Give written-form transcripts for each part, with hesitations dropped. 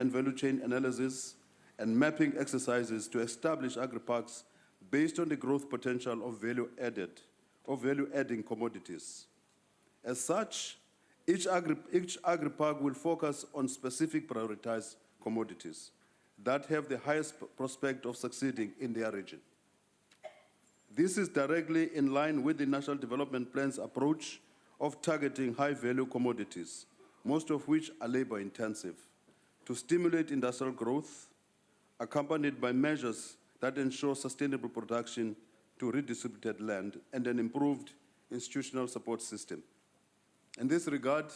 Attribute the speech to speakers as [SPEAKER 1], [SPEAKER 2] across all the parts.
[SPEAKER 1] and value chain analysis and mapping exercises to establish agri-parks based on the growth potential of value-adding commodities. As such, each agri-park will focus on specific prioritized commodities that have the highest prospect of succeeding in their region. This is directly in line with the National Development Plan's approach of targeting high-value commodities, most of which are labor-intensive, to stimulate industrial growth, accompanied by measures that ensure sustainable production to redistributed land and an improved institutional support system. In this regard,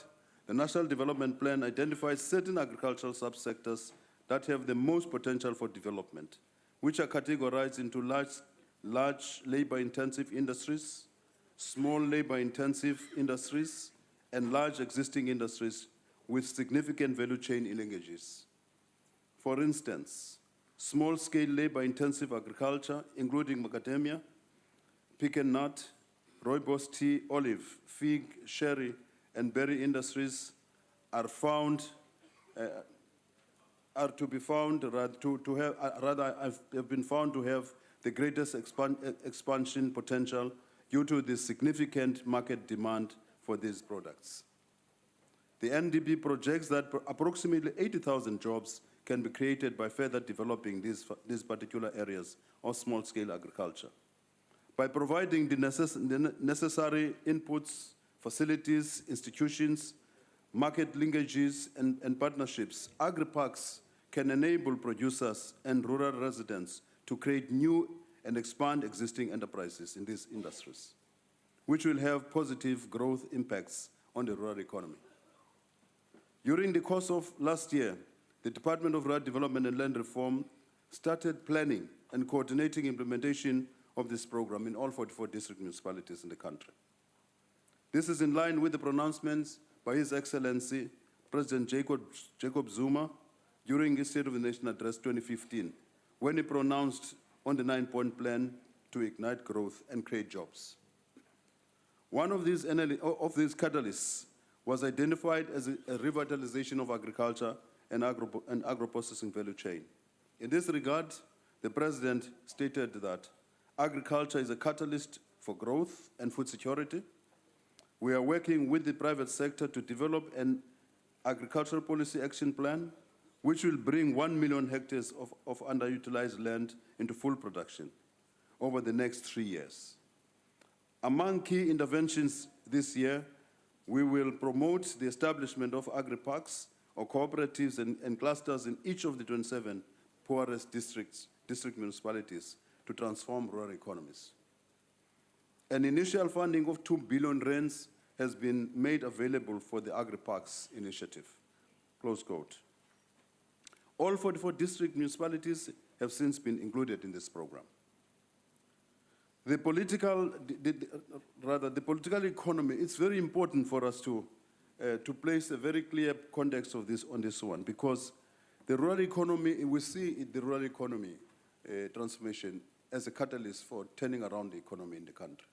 [SPEAKER 1] the National Development Plan identifies certain agricultural subsectors that have the most potential for development, which are categorized into large labor-intensive industries, small labor-intensive industries, and large existing industries with significant value chain linkages. For instance, small-scale labor-intensive agriculture, including macadamia, pecan nut, rooibos tea, olive, fig, sherry, and berry industries have been found to have the greatest expansion potential due to the significant market demand for these products. The NDP projects that approximately 80,000 jobs can be created by further developing these particular areas of small-scale agriculture. By providing the necessary inputs, facilities, institutions, market linkages, and partnerships, agri-parks can enable producers and rural residents to create new and expand existing enterprises in these industries, which will have positive growth impacts on the rural economy. During the course of last year, the Department of Rural Development and Land Reform started planning and coordinating implementation of this program in all 44 district municipalities in the country. This is in line with the pronouncements by His Excellency President Jacob Zuma during his State of the Nation Address 2015, when he pronounced on the 9-point plan to ignite growth and create jobs. One of these catalysts was identified as a revitalization of agriculture and agro-processing value chain. In this regard, the President stated that agriculture is a catalyst for growth and food security. We are working with the private sector to develop an agricultural policy action plan which will bring 1 million hectares of underutilized land into full production over the next 3 years. Among key interventions this year, we will promote the establishment of agri-parks or cooperatives and clusters in each of the 27 poorest district municipalities to transform rural economies. An initial funding of 2 billion rands has been made available for the agri-parks initiative, close quote. All 44 district municipalities have since been included in this program. The political economy, it's very important for us to place a very clear context of this on this one, because the rural economy, we see the rural economy transformation as a catalyst for turning around the economy in the country.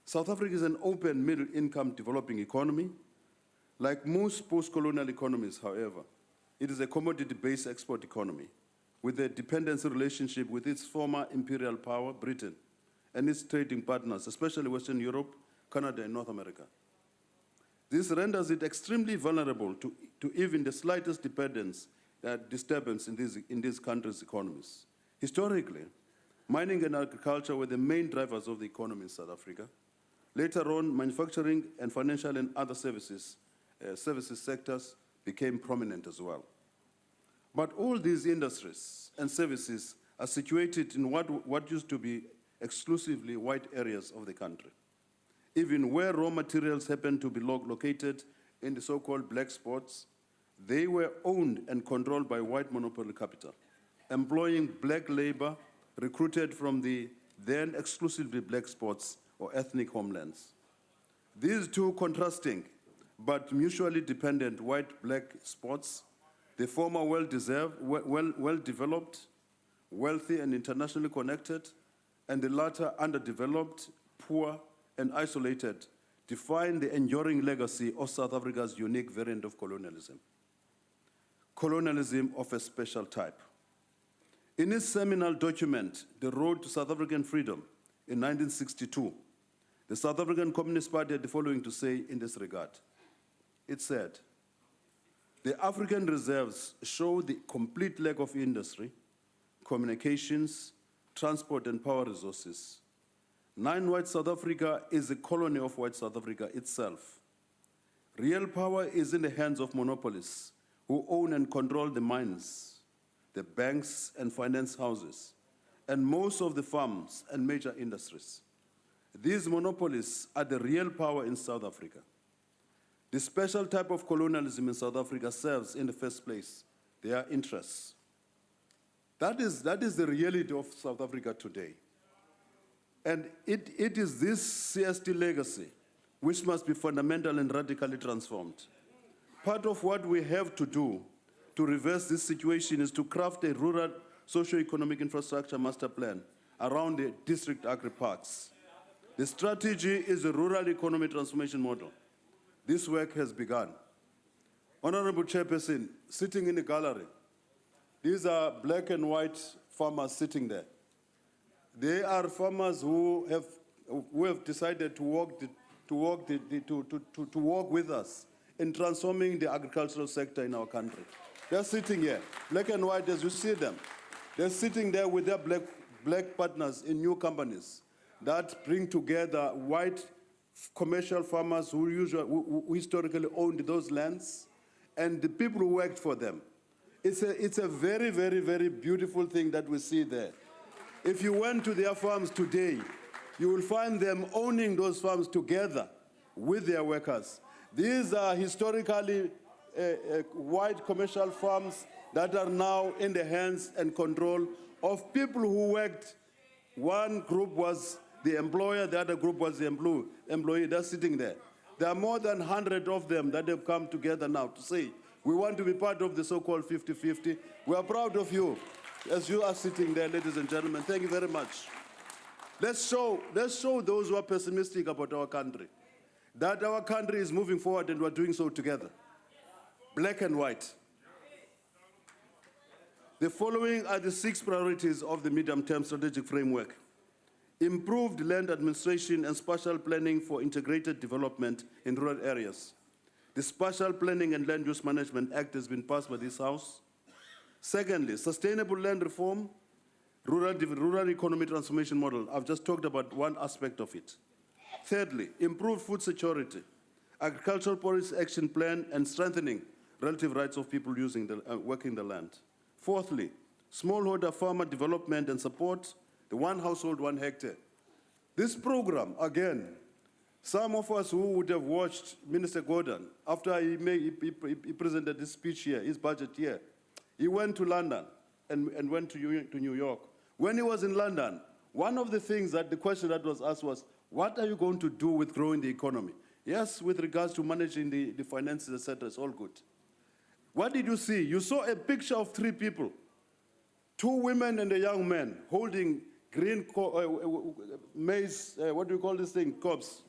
[SPEAKER 1] South Africa is an open middle-income developing economy. Like most post-colonial economies, however, it is a commodity-based export economy with a dependency relationship with its former imperial power, Britain, and its trading partners, especially Western Europe, Canada, and North America. This renders it extremely vulnerable to even the slightest disturbance in these countries' economies. Historically, mining and agriculture were the main drivers of the economy in South Africa. Later on, manufacturing and financial and other services sectors became prominent as well. But all these industries and services are situated in what used to be exclusively white areas of the country, even where raw materials happen to be located in the so-called black spots. They were owned and controlled by white monopoly capital, employing black labor recruited from the then exclusively black spots or ethnic homelands. These two contrasting but mutually dependent white-black spots, the former well-developed, wealthy and internationally connected, and the latter underdeveloped, poor, and isolated, define the enduring legacy of South Africa's unique variant of colonialism. colonialism of a special type. In his seminal document, The Road to South African Freedom, in 1962, the South African Communist Party had the following to say in this regard. It said, "The African reserves show the complete lack of industry, communications, transport, and power resources. Non-white South Africa is a colony of white South Africa itself. Real power is in the hands of monopolists who own and control the mines, the banks and finance houses, and most of the farms and major industries. These monopolists are the real power in South Africa. The special type of colonialism in South Africa serves, in the first place, their interests." That is the reality of South Africa today. And it is this CST legacy which must be fundamental and radically transformed. Part of what we have to do to reverse this situation is to craft a rural socio-economic infrastructure master plan around the district agri-parks. The strategy is a rural economy transformation model. This work has begun. Honorable Chairperson, sitting in the gallery, these are black and white farmers sitting there. They are farmers who have decided to work with us in transforming the agricultural sector in our country. They're sitting here, black and white as you see them. They're sitting there with their black partners in new companies that bring together white commercial farmers who historically owned those lands and the people who worked for them. It's a very, very, very beautiful thing that we see there. If you went to their farms today, you will find them owning those farms together with their workers. These are historically white commercial farms that are now in the hands and control of people who worked. One group was the employer, the other group was the employee. They're sitting there. There are more than 100 of them that have come together now to say, we want to be part of the so-called 50-50. We are proud of you as you are sitting there, ladies and gentlemen. Thank you very much. Let's show those who are pessimistic about our country that our country is moving forward and we're doing so together. Black and white. The following are the 6 priorities of the medium-term strategic framework. Improved land administration and spatial planning for integrated development in rural areas. The Spatial Planning and Land Use Management Act has been passed by this House. Secondly, sustainable land reform, rural economy transformation model. I've just talked about one aspect of it. Thirdly, improved food security, agricultural policy action plan, and strengthening relative rights of people working the land. Fourthly, smallholder farmer development and support, the 1 household, 1 hectare. This program, again, some of us who would have watched Minister Gordon after he presented his speech here, his budget here, he went to London and went to New York. When he was in London, one of the things that the question that was asked was, what are you going to do with growing the economy? Yes, with regards to managing the finances, etc., it's all good. What did you see? You saw a picture of 3 people, 2 women and a young man holding green maize, what do you call this thing, cobs.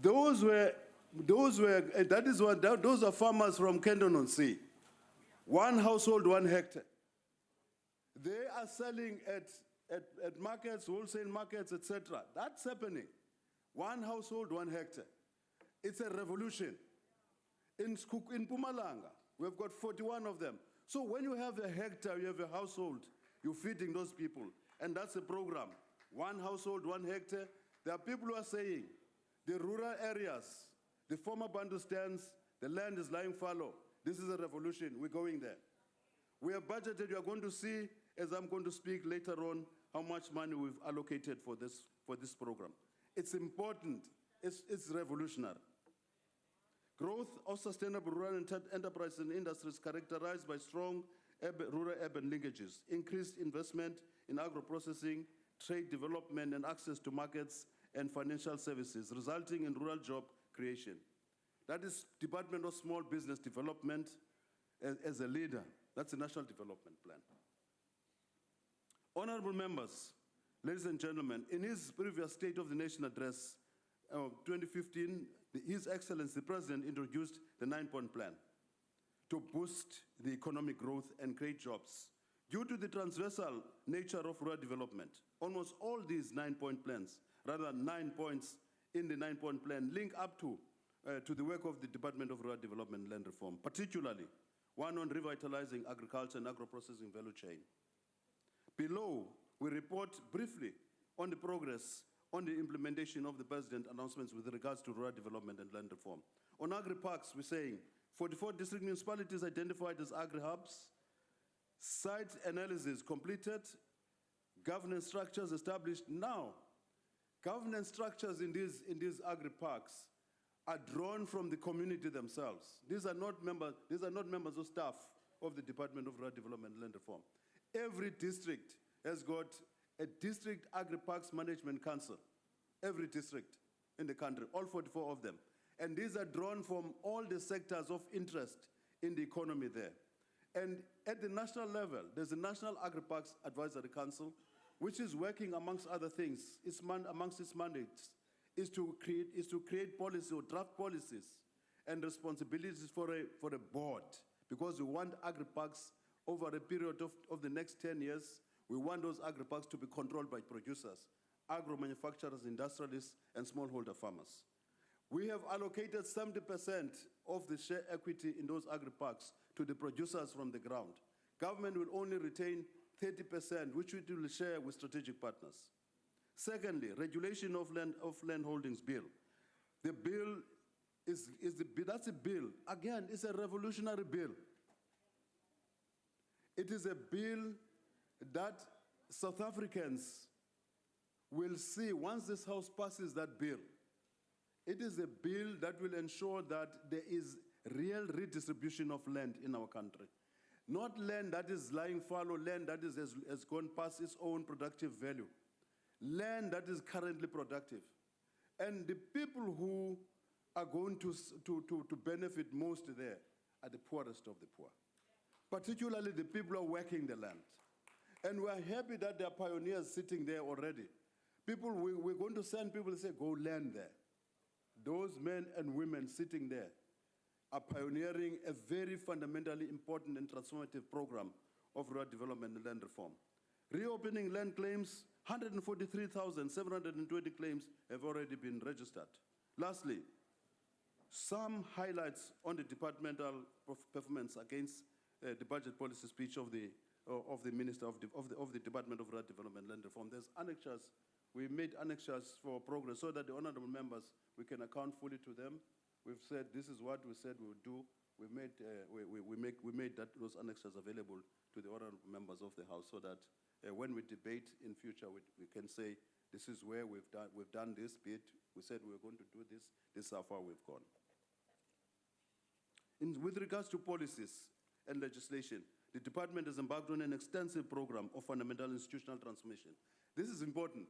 [SPEAKER 1] Those are farmers from Kendon-on-Sea. 1 household, 1 hectare. They are selling at markets, wholesale markets, etc. That's happening. 1 household, 1 hectare. It's a revolution. In Mpumalanga, we've got 41 of them. So when you have a hectare, you have a household, you're feeding those people. And that's the program. 1 household, 1 hectare. There are people who are saying, the rural areas, the former Bantu stands, the land is lying fallow. This is a revolution. We're going there. We have budgeted. You are going to see, as I'm going to speak later on, how much money we've allocated for this program. It's important. It's revolutionary. Growth of sustainable rural enterprise and industries characterized by strong rural-urban linkages, increased investment in agro-processing, trade development, and access to markets and financial services, resulting in rural job creation. That is Department of Small Business Development as a leader. That's the National Development Plan. Honorable members, ladies and gentlemen, in his previous State of the Nation address, 2015, His Excellency, the President, introduced the 9-point plan. to boost the economic growth and create jobs. Due to the transversal nature of rural development, almost all these 9-point plans, rather 9 points in the 9-point plan, link up to the work of the Department of Rural Development and Land Reform, particularly one on revitalizing agriculture and agro-processing value chain. Below, we report briefly on the progress on the implementation of the President's announcements with regards to rural development and land reform. On agri-parks, we're saying 44 district municipalities identified as agri-hubs, site analysis completed, governance structures established. Now, governance structures in these agri-parks are drawn from the community themselves. These are not members of staff of the Department of Rural Development and Land Reform. Every district has got a district agri-parks management council. Every district in the country, all 44 of them. And these are drawn from all the sectors of interest in the economy there. And at the national level, there's a National Agri-Parks Advisory Council, which is working, amongst other things, amongst its mandates, is to create policy or draft policies and responsibilities for a board, because we want agri-parks over a period of the next 10 years. We want those agri-parks to be controlled by producers, agro-manufacturers, industrialists, and smallholder farmers. We have allocated 70% of the share equity in those agri-parks to the producers from the ground. Government will only retain 30%, which it will share with strategic partners. Secondly, regulation of land holdings bill. The bill that's a bill. Again, it's a revolutionary bill. It is a bill that South Africans will see once this House passes that bill. It is a bill that will ensure that there is real redistribution of land in our country. Not land that is lying fallow, land that has gone past its own productive value. Land that is currently productive. And the people who are going to benefit most there are the poorest of the poor. Particularly the people who are working the land. And we're happy that there are pioneers sitting there already. We're going to send people to say, go land there. Those men and women sitting there are pioneering a very fundamentally important and transformative program of rural development and land reform. Reopening land claims, 143,720 claims have already been registered. Lastly, some highlights on the departmental performance against the budget policy speech of the Minister of the Department of Rural Development and Land Reform. There's annexures. We made annexures for progress so that the honorable members, we can account fully to them. We've said this is what we said we would do. We made those annexures available to the honorable members of the House so that when we debate in future, we can say this is where we've done this bit. We said we were going to do this. This is how far we've gone. With regards to policies and legislation, the department has embarked on an extensive program of fundamental institutional transformation. This is important.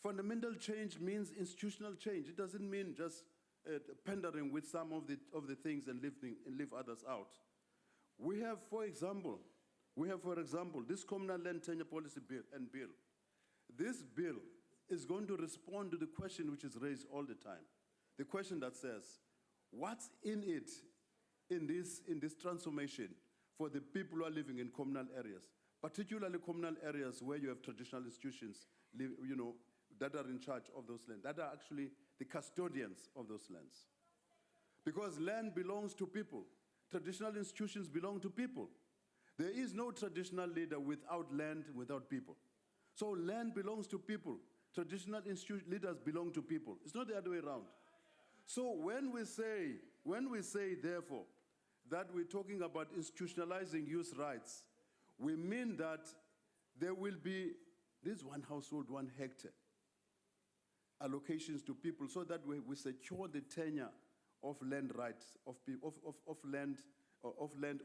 [SPEAKER 1] Fundamental change means institutional change. It doesn't mean just pandering with some of the things and leave others out. We have, for example, this communal land tenure policy bill. This bill is going to respond to the question which is raised all the time. The question that says, what's in it in this transformation for the people who are living in communal areas, particularly communal areas where you have traditional institutions, that are in charge of those lands, that are actually the custodians of those lands. Because land belongs to people. Traditional institutions belong to people. There is no traditional leader without land, without people. So land belongs to people. Traditional leaders belong to people. It's not the other way around. So when we say, therefore, that we're talking about institutionalizing use rights, we mean that there will be this one household, 1 hectare allocations to people so that we secure the tenure of land rights, of land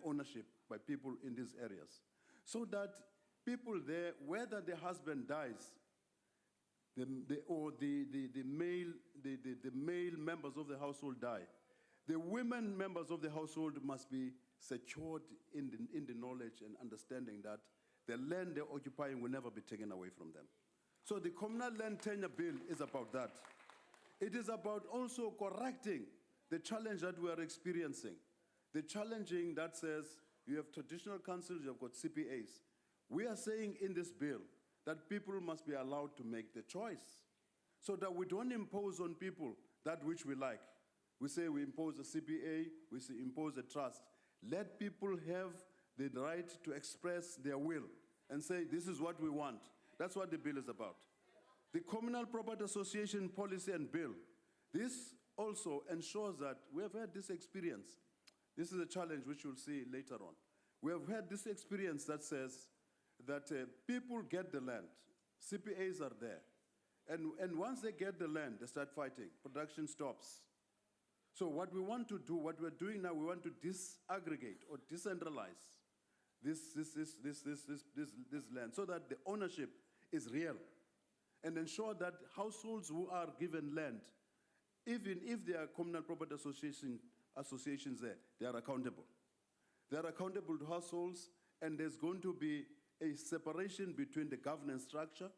[SPEAKER 1] ownership by people in these areas. So that people there, whether the husband dies, or the male members of the household die, the women members of the household must be secured in the knowledge and understanding that the land they're occupying will never be taken away from them. So the communal land tenure bill is about that. It is about also correcting the challenge that we are experiencing. The challenging that says you have traditional councils, you have got CPAs. We are saying in this bill that people must be allowed to make the choice so that we don't impose on people that which we like. We say we impose a CPA, we say impose a trust. Let people have the right to express their will and say, this is what we want. That's what the bill is about. The Communal Property Association Policy and Bill, this also ensures that we have had this experience. This is a challenge which you'll see later on. We have had this experience that says that people get the land, CPAs are there, and once they get the land, they start fighting, production stops. So what we want to do, what we're doing now, we want to disaggregate or decentralize this land so that the ownership is real and ensure that households who are given land, even if there are communal property associations there, they are accountable. They are accountable to households, and there's going to be a separation between the governance structure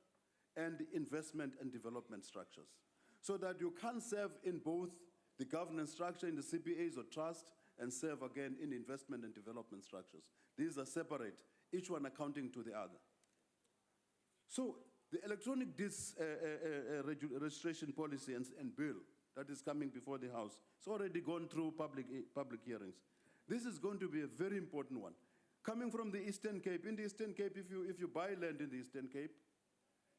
[SPEAKER 1] and the investment and development structures, so that you can't serve in both the governance structure in the CPAs or trust and serve again in investment and development structures. These are separate, each one accounting to the other. So the electronic registration policy and bill that is coming before the House, it's already gone through public hearings. This is going to be a very important one. Coming from the Eastern Cape, in the Eastern Cape, if you buy land in the Eastern Cape,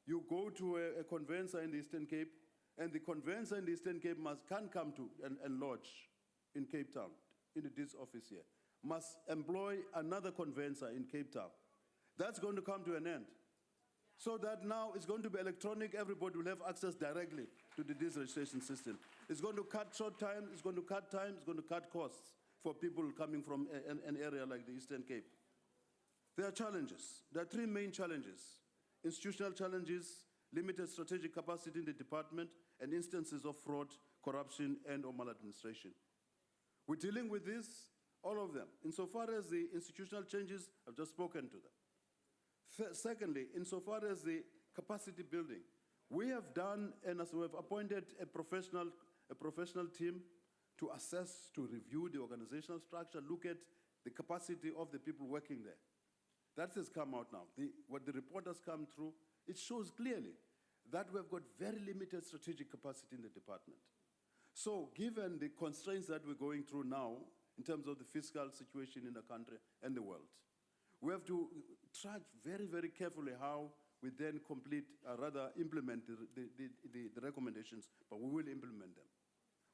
[SPEAKER 1] you go to a conveyancer in the Eastern Cape, and the conveyancer in the Eastern Cape can come to and lodge in Cape Town, in the deeds office here, must employ another conveyancer in Cape Town. That's going to come to an end. So that now it's going to be electronic, everybody will have access directly to the deeds registration system. It's going to cut short time, it's going to cut time, it's going to cut costs for people coming from an area like the Eastern Cape. There are challenges. There are three main challenges: institutional challenges, limited strategic capacity in the department, and instances of fraud, corruption, and/or maladministration. We're dealing with this, all of them. Insofar as the institutional changes, I've just spoken to them. Secondly, insofar as the capacity building, we have done, and as we have appointed a professional team to assess, to review the organizational structure, look at the capacity of the people working there. That has come out now. What the report has come through, it shows clearly that we've got very limited strategic capacity in the department. So given the constraints that we're going through now in terms of the fiscal situation in the country and the world, we have to track very, very carefully how we then implement the recommendations, but we will implement them.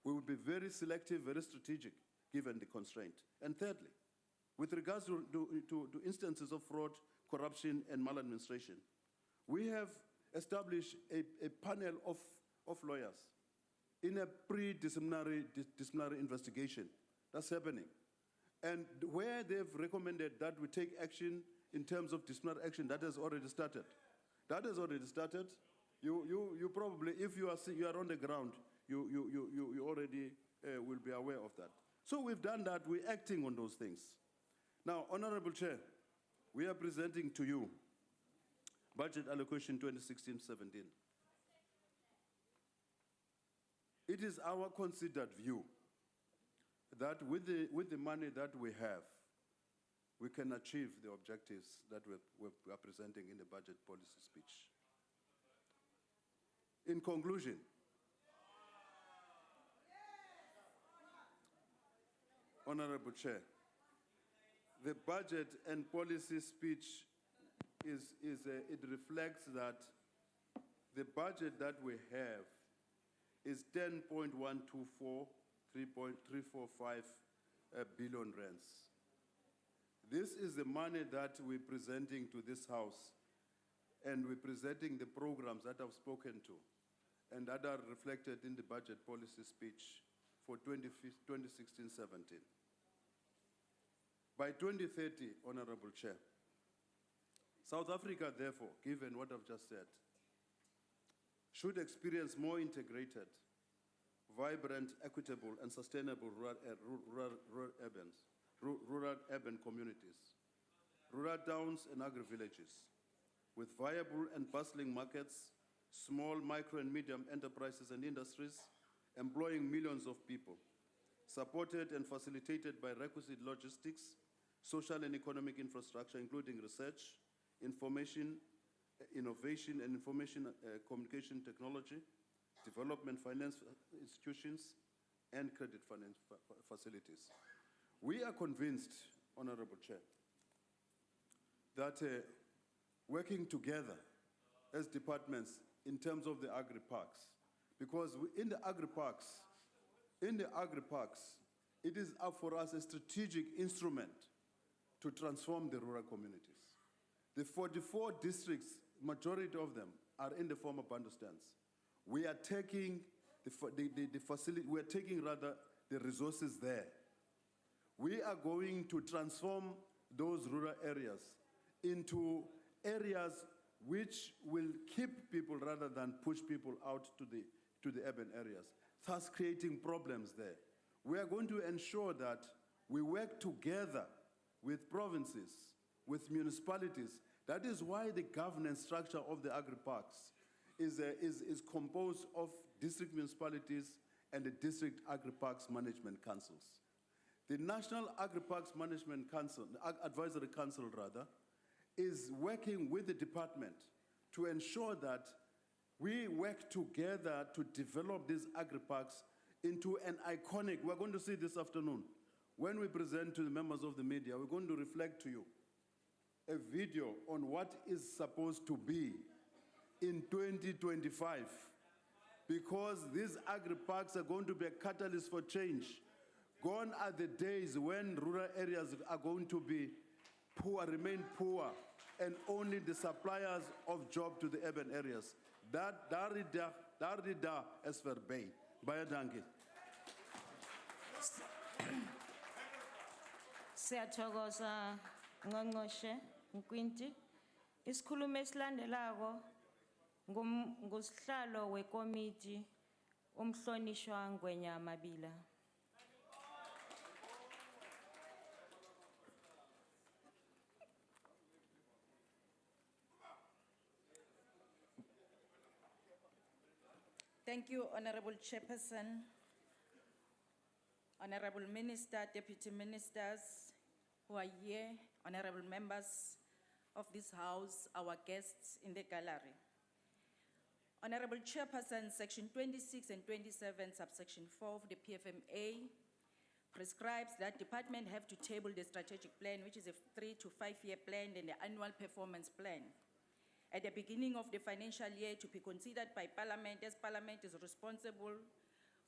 [SPEAKER 1] We will be very selective, very strategic, given the constraint. And thirdly, with regards to instances of fraud, corruption, and maladministration, we have established a panel of lawyers in a pre-disciplinary investigation. That's happening. And where they've recommended that we take action in terms of disciplinary action, that has already started. That has already started. You probably, if you are on the ground, you already will be aware of that. So we've done that. We're acting on those things. Now, Honorable Chair, we are presenting to you Budget Allocation 2016-17. It is our considered view that with the money that we have, we can achieve the objectives that we are presenting in the budget policy speech. In conclusion, Honorable Chair, the budget and policy speech it reflects that the budget that we have is 10.124 3.345 billion rands. This is the money that we're presenting to this House, and we're presenting the programs that I've spoken to and that are reflected in the budget policy speech for 2016-17. By 2030, Honorable Chair, South Africa, therefore, given what I've just said, should experience more integrated, vibrant, equitable, and sustainable rural urban communities, rural towns and agri-villages, with viable and bustling markets, small, micro, and medium enterprises and industries, employing millions of people, supported and facilitated by requisite logistics, social and economic infrastructure, including research, information, innovation and information communication technology, development finance institutions, and credit finance facilities. We are convinced, Honorable Chair, that working together as departments in terms of the agri-parks, because in the agri-parks, it is up for us a strategic instrument to transform the rural communities. The 44 districts, majority of them are in the former Bandostans. We are taking the facility, we are taking rather the resources there. We are going to transform those rural areas into areas which will keep people rather than push people out to the urban areas, thus creating problems there. We are going to ensure that we work together with provinces, with municipalities. That is why the governance structure of the agri-parks is composed of district municipalities and the district agri-parks management councils. The National Agri-Parks Management Council, Advisory Council rather, is working with the department to ensure that we work together to develop these agri-parks into an iconic, we're going to see this afternoon, when we present to the members of the media, we're going to reflect to you a video on what is supposed to be in 2025, because these agri-parks are going to be a catalyst for change. Gone are the days when rural areas are going to be poor, remain poor, and only the suppliers of job to the urban areas. Darida is verbei. Baya danke.
[SPEAKER 2] Siyathokoza Ngqongqoshe Nkwinti. Isikhulumo esilandelako ngusihlalo wekomiti umhlonishwa Ngwenya Mabila.
[SPEAKER 3] Thank you, Honorable Chairperson, Honorable Minister, Deputy Ministers who are here, Honorable members of this House, our guests in the gallery. Honorable Chairperson, Section 26 and 27, subsection 4 of the PFMA prescribes that department have to table the strategic plan, which is a 3 to 5 year plan, and the annual performance plan at the beginning of the financial year to be considered by Parliament, as Parliament is responsible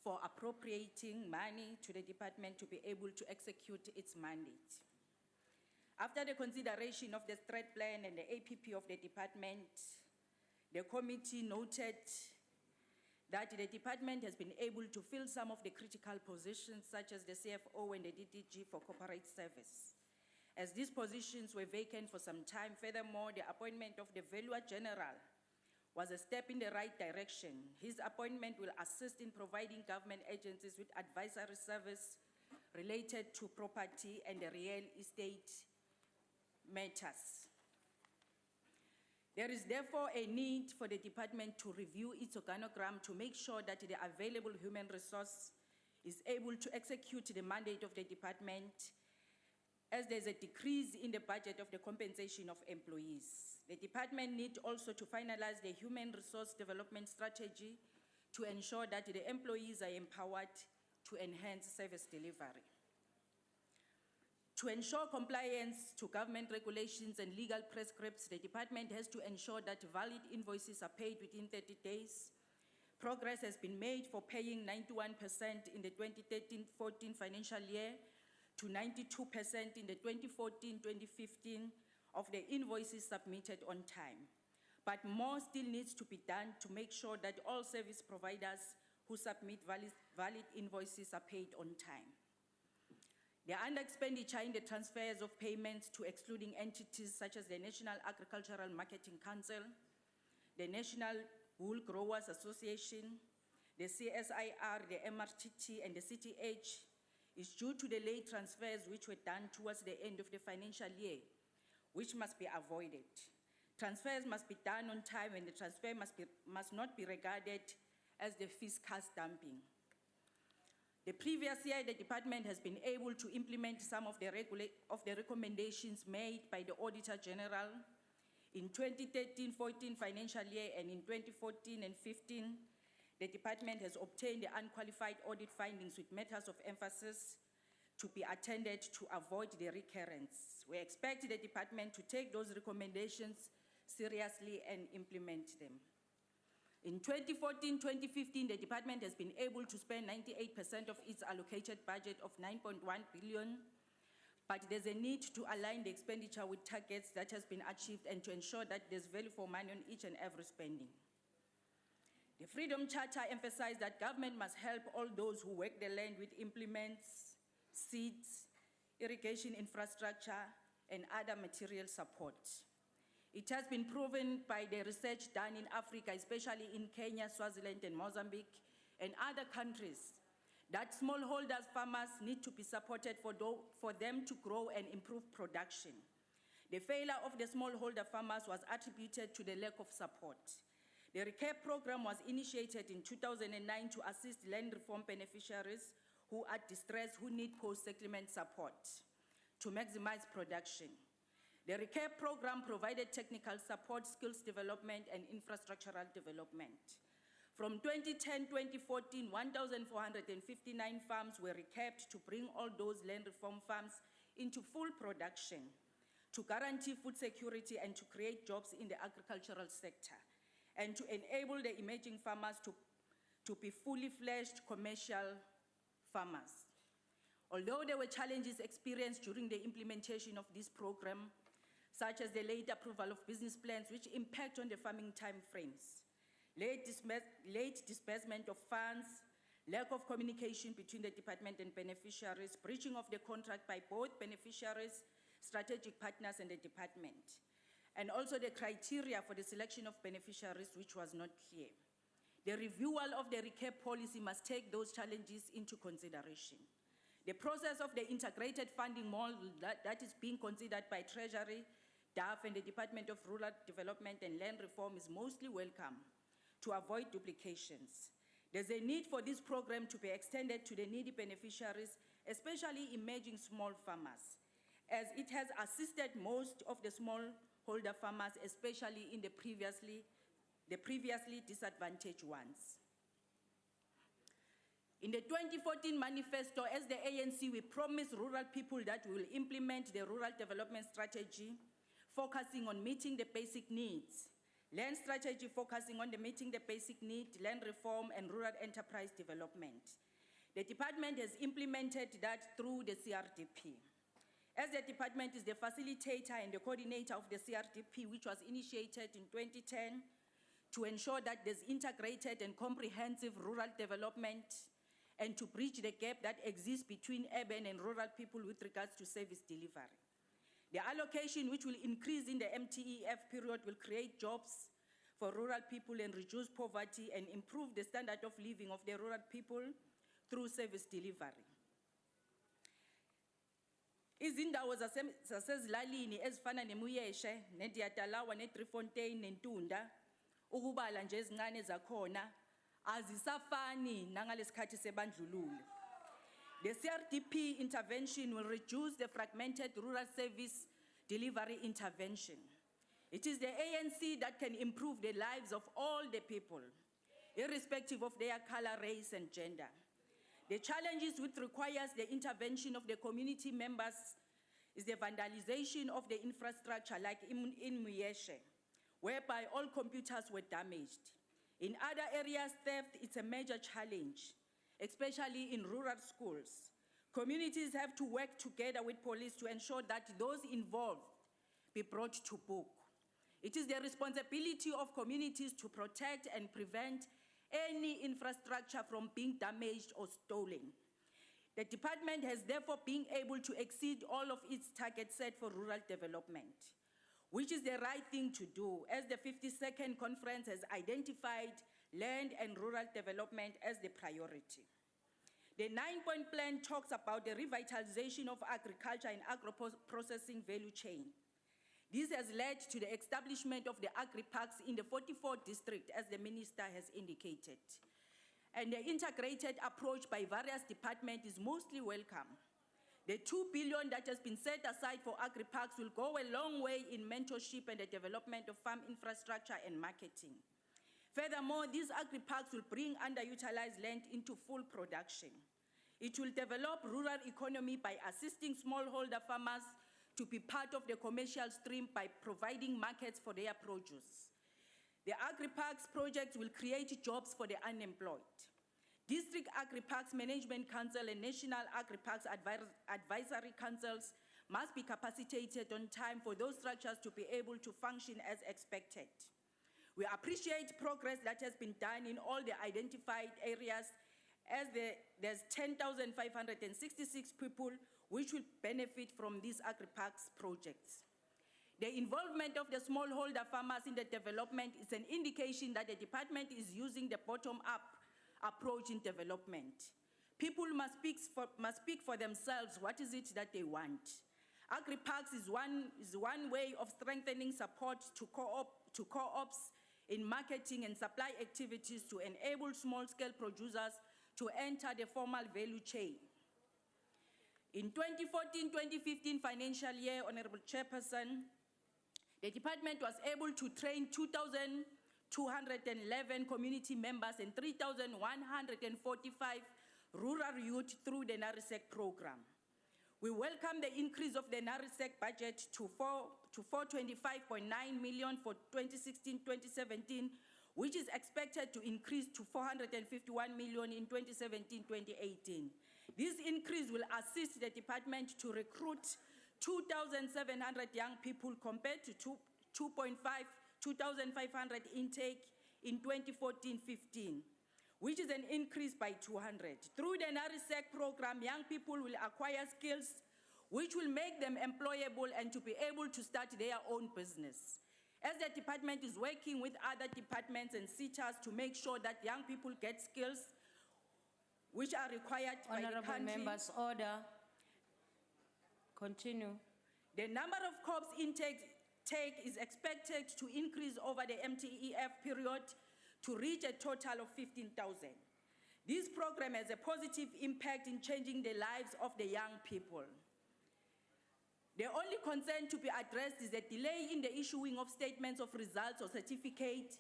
[SPEAKER 3] for appropriating money to the department to be able to execute its mandate. After the consideration of the strat plan and the APP of the department, the committee noted that the department has been able to fill some of the critical positions, such as the CFO and the DDG for corporate service. As these positions were vacant for some time, furthermore, the appointment of the Valuer General was a step in the right direction. His appointment will assist in providing government agencies with advisory service related to property and the real estate matters. There is therefore a need for the department to review its organogram to make sure that the available human resource is able to execute the mandate of the department, as there's a decrease in the budget of the compensation of employees. The department needs also to finalize the human resource development strategy to ensure that the employees are empowered to enhance service delivery. To ensure compliance to government regulations and legal prescripts, the department has to ensure that valid invoices are paid within 30 days. Progress has been made for paying 91% in the 2013-14 financial year to 92% in the 2014-2015 of the invoices submitted on time. But more still needs to be done to make sure that all service providers who submit valid invoices are paid on time. The under-expenditure in the transfers of payments to excluding entities such as the National Agricultural Marketing Council, the National Wool Growers Association, the CSIR, the MRTT, and the CTH is due to the late transfers which were done towards the end of the financial year, which must be avoided. Transfers must be done on time, and the transfer must not be regarded as the fiscal dumping. The previous year, the department has been able to implement some of the recommendations made by the Auditor General. In 2013-14 financial year and in 2014 and 15, the department has obtained the unqualified audit findings with matters of emphasis to be attended to avoid the recurrence. We expect the department to take those recommendations seriously and implement them. In 2014-2015, the department has been able to spend 98% of its allocated budget of 9.1 billion, but there's a need to align the expenditure with targets that has been achieved and to ensure that there's value for money on each and every spending. The Freedom Charter emphasized that government must help all those who work the land with implements, seeds, irrigation infrastructure, and other material support. It has been proven by the research done in Africa, especially in Kenya, Swaziland, and Mozambique, and other countries, that smallholders farmers need to be supported for them to grow and improve production. The failure of the smallholder farmers was attributed to the lack of support. The RECAP program was initiated in 2009 to assist land reform beneficiaries who are distressed, who need post-settlement support to maximize production. The RECAP program provided technical support, skills development, and infrastructural development. From 2010-2014, 1,459 farms were recapped to bring all those land reform farms into full production, to guarantee food security and to create jobs in the agricultural sector, and to enable the emerging farmers to be fully fledged commercial farmers. Although there were challenges experienced during the implementation of this program, such as the late approval of business plans which impact on the farming timeframes, late disbursement of funds, lack of communication between the department and beneficiaries, breaching of the contract by both beneficiaries, strategic partners, and the department, and also the criteria for the selection of beneficiaries, which was not clear. The reviewal of the RECAP policy must take those challenges into consideration. The process of the integrated funding model that is being considered by Treasury, DAF, and the Department of Rural Development and Land Reform is mostly welcome to avoid duplications. There's a need for this program to be extended to the needy beneficiaries, especially emerging small farmers, as it has assisted most of the smallholder farmers, especially in the previously disadvantaged ones. In the 2014 manifesto, as the ANC, we promised rural people that we will implement the rural development strategy, focusing on meeting the basic needs, land strategy focusing on meeting the basic need, land reform, and rural enterprise development. The department has implemented that through the CRDP. As the department is the facilitator and the coordinator of the CRDP, which was initiated in 2010 to ensure that there's integrated and comprehensive rural development and to bridge the gap that exists between urban and rural people with regards to service delivery. The allocation, which will increase in the MTEF period, will create jobs for rural people and reduce poverty and improve the standard of living of the rural people through service delivery. Izindawo zasezilalini ezifana neMuyeshe, neDiatalawa, neDriefontein, neNtunda, ukubala nje ezincane zakhona, azisafani nangalesikhathi sebandlululo. The CRDP intervention will reduce the fragmented rural service delivery intervention. It is the ANC that can improve the lives of all the people, irrespective of their color, race, and gender. The challenges which requires the intervention of the community members is the vandalization of the infrastructure, like in Muyeshe, whereby all computers were damaged. In other areas, theft is a major challenge, especially in rural schools. Communities have to work together with police to ensure that those involved be brought to book. It is the responsibility of communities to protect and prevent any infrastructure from being damaged or stolen. The department has therefore been able to exceed all of its targets set for rural development, which is the right thing to do, as the 52nd conference has identified land and rural development as the priority. The 9-point plan talks about the revitalization of agriculture and agro-processing value chain. This has led to the establishment of the agri-parks in the 44th district, as the minister has indicated. and the integrated approach by various departments is mostly welcome. The 2 billion that has been set aside for agri-parks will go a long way in mentorship and the development of farm infrastructure and marketing. Furthermore, these agri-parks will bring underutilized land into full production. It will develop rural economy by assisting smallholder farmers to be part of the commercial stream by providing markets for their produce. The agri-parks project will create jobs for the unemployed. District Agri-Parks Management Council and National Agri-Parks Advisory Councils must be capacitated on time for those structures to be able to function as expected. We appreciate progress that has been done in all the identified areas, as there's 10,566 people which will benefit from these agri-parks projects. The involvement of the smallholder farmers in the development is an indication that the department is using the bottom-up approach in development. People must speak for themselves what is it that they want. Agri-parks is one way of strengthening support to co-ops in marketing and supply activities to enable small-scale producers to enter the formal value chain. In 2014-2015 financial year, Honorable Chairperson, the department was able to train 2,211 community members and 3,145 rural youth through the NARISEC program. We welcome the increase of the NARISEC budget to 425.9 million for 2016-2017, which is expected to increase to 451 million in 2017-2018. This increase will assist the department to recruit 2,700 young people compared to 2,500 intake in 2014-15, which is an increase by 200. Through the NARISEC program, young people will acquire skills which will make them employable and to be able to start their own business. As the department is working with other departments and SETAs to make sure that young people get skills which are required by the
[SPEAKER 2] Honorable
[SPEAKER 3] country.
[SPEAKER 2] members, order. Continue.
[SPEAKER 3] The number of corps intake is expected to increase over the MTEF period to reach a total of 15,000. This program has a positive impact in changing the lives of the young people. The only concern to be addressed is a delay in the issuing of statements of results or certificate,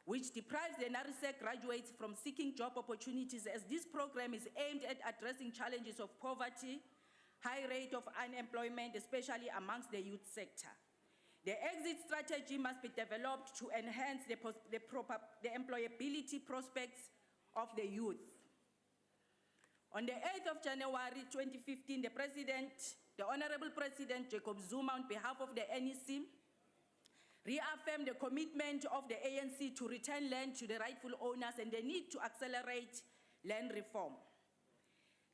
[SPEAKER 3] which deprives the NARISEC graduates from seeking job opportunities, as this program is aimed at addressing challenges of poverty, high rate of unemployment, especially amongst the youth sector. The exit strategy must be developed to enhance the employability prospects of the youth. On the 8th of January 2015, the Honorable President Jacob Zuma, on behalf of the NEC, reaffirmed the commitment of the ANC to return land to the rightful owners and the need to accelerate land reform.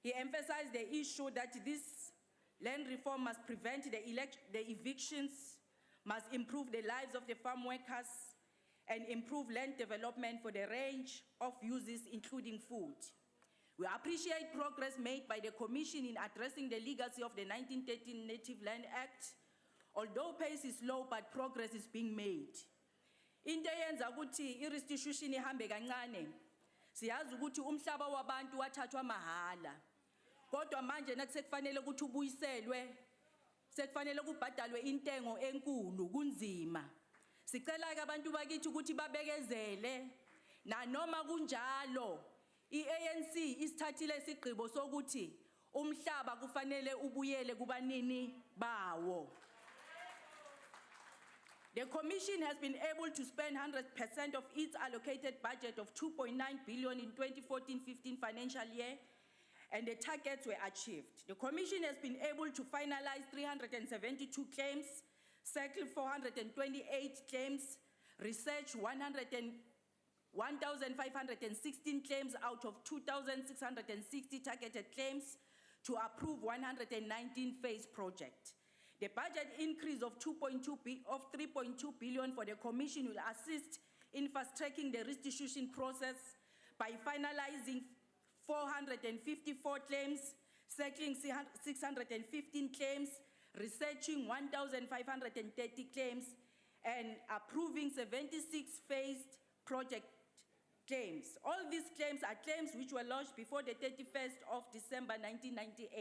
[SPEAKER 3] He emphasized the issue that this land reform must prevent the evictions, must improve the lives of the farm workers, and improve land development for the range of uses, including food. We appreciate progress made by the Commission in addressing the legacy of the 1913 Native Land Act, although pace is slow, but progress is being made. Into eyenza ukuthi i-restitution ihambe kancane, siyazi ukuthi umhlaba wabantu wathathwa mahala. Kodwa manje nakusekufanele ukuthi ubuyiselwe, sekufanele kubhadalwe intengo enkulu kunzima. Sicela ke abantu bakithi ukuthi babekezele, na noma kunjalo i-ANC isithathile isigqibo sokuthi umhlaba kufanele ubuyele kubanini bawo. The Commission has been able to spend 100% of its allocated budget of 2.9 billion in 2014-15 financial year, and the targets were achieved. The Commission has been able to finalize 372 claims, settle 428 claims, research 1,516 claims out of 2,660 targeted claims to approve 119 phase project. The budget increase of 3.2 billion for the Commission will assist in fast-tracking the restitution process by finalizing 454 claims, settling 615 claims, researching 1,530 claims, and approving 76 phased project claims. All these claims are claims which were lodged before the 31st of December 1998.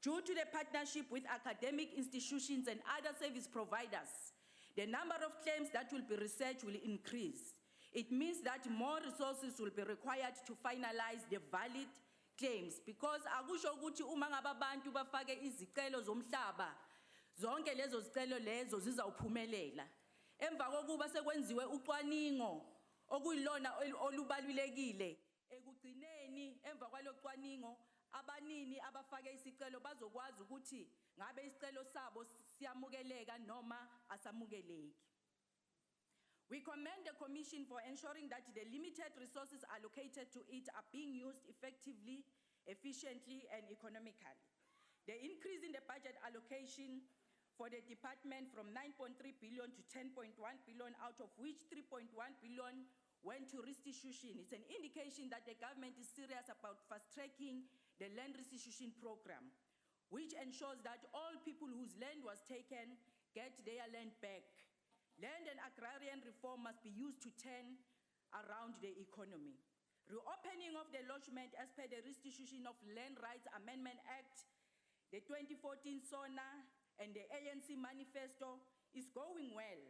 [SPEAKER 3] Due to the partnership with academic institutions and other service providers, the number of claims that will be researched will increase. It means that more resources will be required to finalize the valid claims, because akusho ukuthi uma ngabe abantu bafake izicelo zomhlaba zonke lezo zicelo lezo zizawuphumelela. Emva kokuba sekwenziwe ucwaningo okuyilona olubalulekile, ekugcineni emva kwalo cwaningo abanini abafake isicelo bazokwazi ukuthi ngabe isicelo sabo siyamukeleka noma asamukeleki. We commend the Commission for ensuring that the limited resources allocated to it are being used effectively, efficiently, and economically. The increase in the budget allocation for the department from 9.3 billion to 10.1 billion, out of which 3.1 billion went to restitution, is an indication that the government is serious about fast-tracking the land restitution program, which ensures that all people whose land was taken get their land back. Land and agrarian reform must be used to turn around the economy. Reopening of the lodgement as per the Restitution of Land Rights Amendment Act, the 2014 SONA, and the ANC manifesto is going well.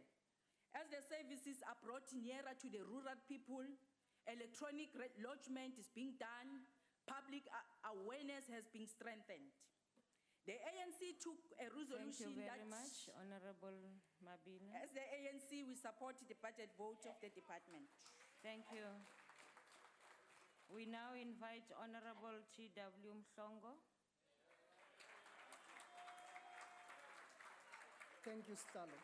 [SPEAKER 3] As the services are brought nearer to the rural people, electronic lodgement is being done, public awareness has been strengthened. The ANC took a resolution
[SPEAKER 2] Thank you
[SPEAKER 3] that...
[SPEAKER 2] very much, Honorable Mabila.
[SPEAKER 3] As the ANC, we support the budget vote of the department.
[SPEAKER 2] Thank you. We now invite Honorable T.W. Mhlongo.
[SPEAKER 4] Thank you, Stalo.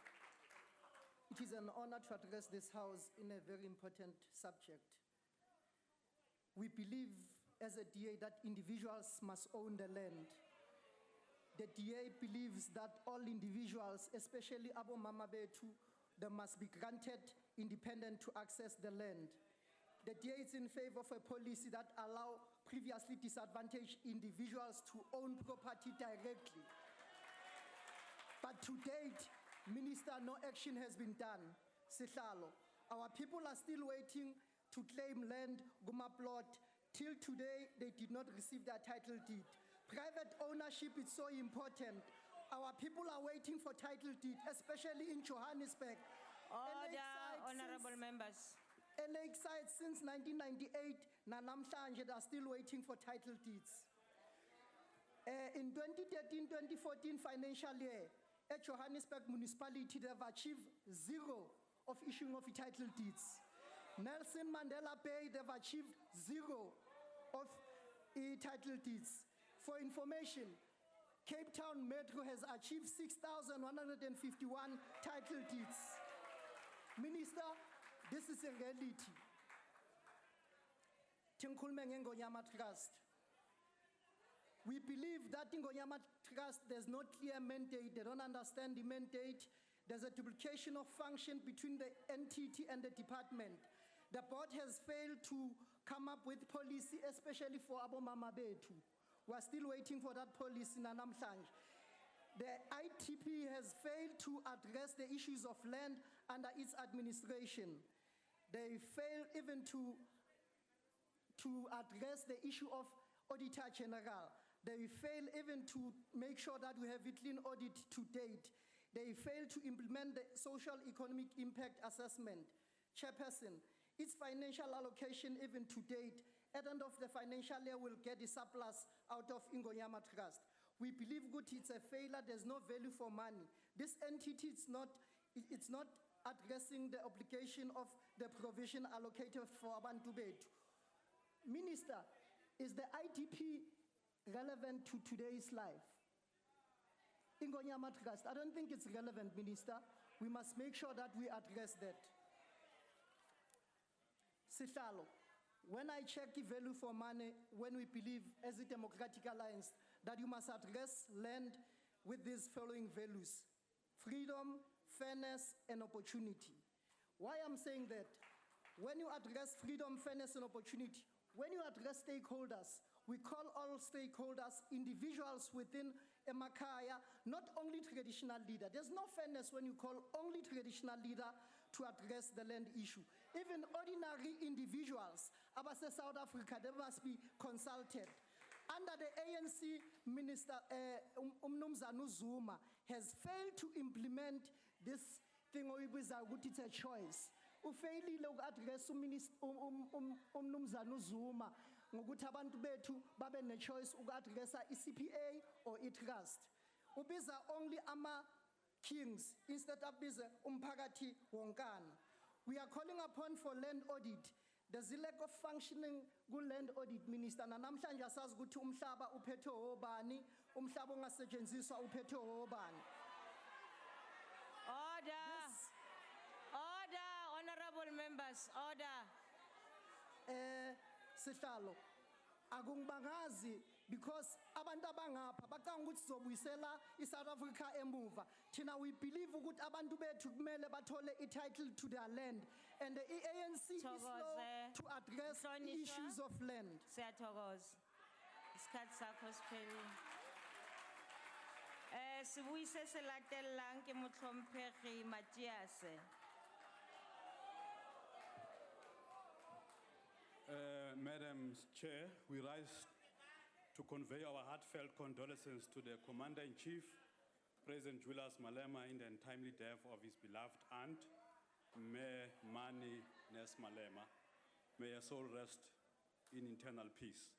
[SPEAKER 4] It is an honor to address this House in a very important subject. We believe as a DA that individuals must own the land. The DA believes that all individuals, especially Abo Mama Betu, they must be granted independent to access the land. The DA is in favor of a policy that allow previously disadvantaged individuals to own property directly. But to date, Minister, no action has been done. Sihlalo, our people are still waiting to claim land, Guma plot. Till today, they did not receive their title deed. Private ownership is so important. Our people are waiting for title deed, especially in Johannesburg.
[SPEAKER 2] Order, honorable members.
[SPEAKER 4] Lakeside since 1998, Nanamhlanje, they are still waiting for title deeds. In 2013-2014 financial year, at Johannesburg municipality, they have achieved zero of issuing of title deeds. Nelson Mandela Bay, they've achieved zero of title deeds. For information, Cape Town Metro has achieved 6,151 title deeds. Minister, this is a reality. Tinkulmeng Ngonyama Trust. We believe that in Ngonyama Trust, there's no clear mandate. They don't understand the mandate. There's a duplication of function between the entity and the department. The board has failed to come up with policy, especially for Abo Mama Betu. We are still waiting for that policy in Namhlanje. The ITP has failed to address the issues of land under its administration. They fail even to address the issue of Auditor General. They fail even to make sure that we have a clean audit to date. They fail to implement the social economic impact assessment. Chairperson, its financial allocation even to date, at the end of the financial year, we'll get the surplus out of Ngonyama Trust. We believe good, it's a failure, there's no value for money. This entity, it's not addressing the obligation of the provision allocated for Abantu Betu. Minister, is the IDP relevant to today's life? Ngonyama Trust, I don't think it's relevant, Minister. We must make sure that we address that. Sihlalo, when I check the value for money, when we believe as a Democratic Alliance that you must address land with these following values: freedom, fairness, and opportunity. Why I'm saying that? When you address freedom, fairness, and opportunity, when you address stakeholders, we call all stakeholders individuals within a Makaya, not only traditional leader. There's no fairness when you call only traditional leader to address the land issue. Even ordinary individuals, abase South Africa, they must be consulted. Under the ANC, Minister Umnumzana Zuma has failed to implement this thing it's a choice. Ufailile uku-address Umnumzana Zuma ngokuthi abantu bethu babe ne-choice uku-addressa i-CPA or i-trust. Ubiza only ama-kings instead of bize umphakathi wonkana. We are calling upon for land audit. There's a lack of functioning good land audit, Minister. Namhlanje asazi ukuthi umhlaba uphethe obani, umhlaba ongasetshenziswa uphethe obani.
[SPEAKER 2] Order. Order, honorable members, order.
[SPEAKER 4] Sihlalo, akungibangazi because abantu abangapha bacanga ukuthi sizobuyisela iSouth Africa emuva. Thina we believe ukuthi abantu bethu kumele bathole i-title to their land, and the ANC is slow
[SPEAKER 2] Thokoze.
[SPEAKER 4] to address
[SPEAKER 2] Hlonishwa.
[SPEAKER 4] issues of land.
[SPEAKER 2] Siyathokoza. Isikhathi sakho siphelile. Sibuyise se latelang ke motlhomphegi Matias.
[SPEAKER 5] Madam Chair, we rise to convey our heartfelt condolences to the Commander-in-Chief, President Julius Malema, in the untimely death of his beloved aunt, Mayor Mani Nes Malema. May her soul rest in eternal peace.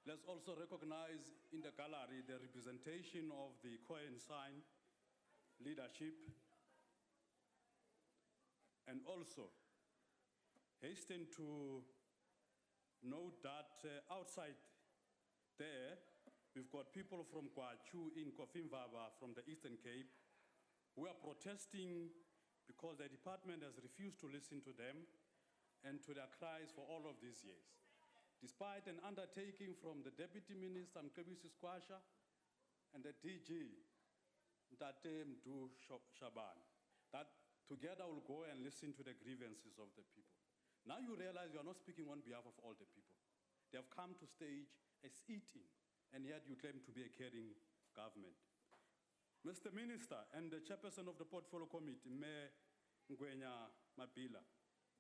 [SPEAKER 5] Let's also recognize in the gallery the representation of the coensign leadership, and also hasten to note that outside there, we've got people from Kwachu in Kofimvaba from the Eastern Cape who are protesting because the department has refused to listen to them and to their cries for all of these years. Despite an undertaking from the Deputy Minister, Mkebisi Squasha, and the DG, Ntate Mdu Shaban, that together we'll go and listen to the grievances of the people. Now you realize you are not speaking on behalf of all the people. They have come to stage a sit-in, and yet you claim to be a caring government. Mr. Minister and the chairperson of the Portfolio Committee, Mayor Ngwenya Mabila,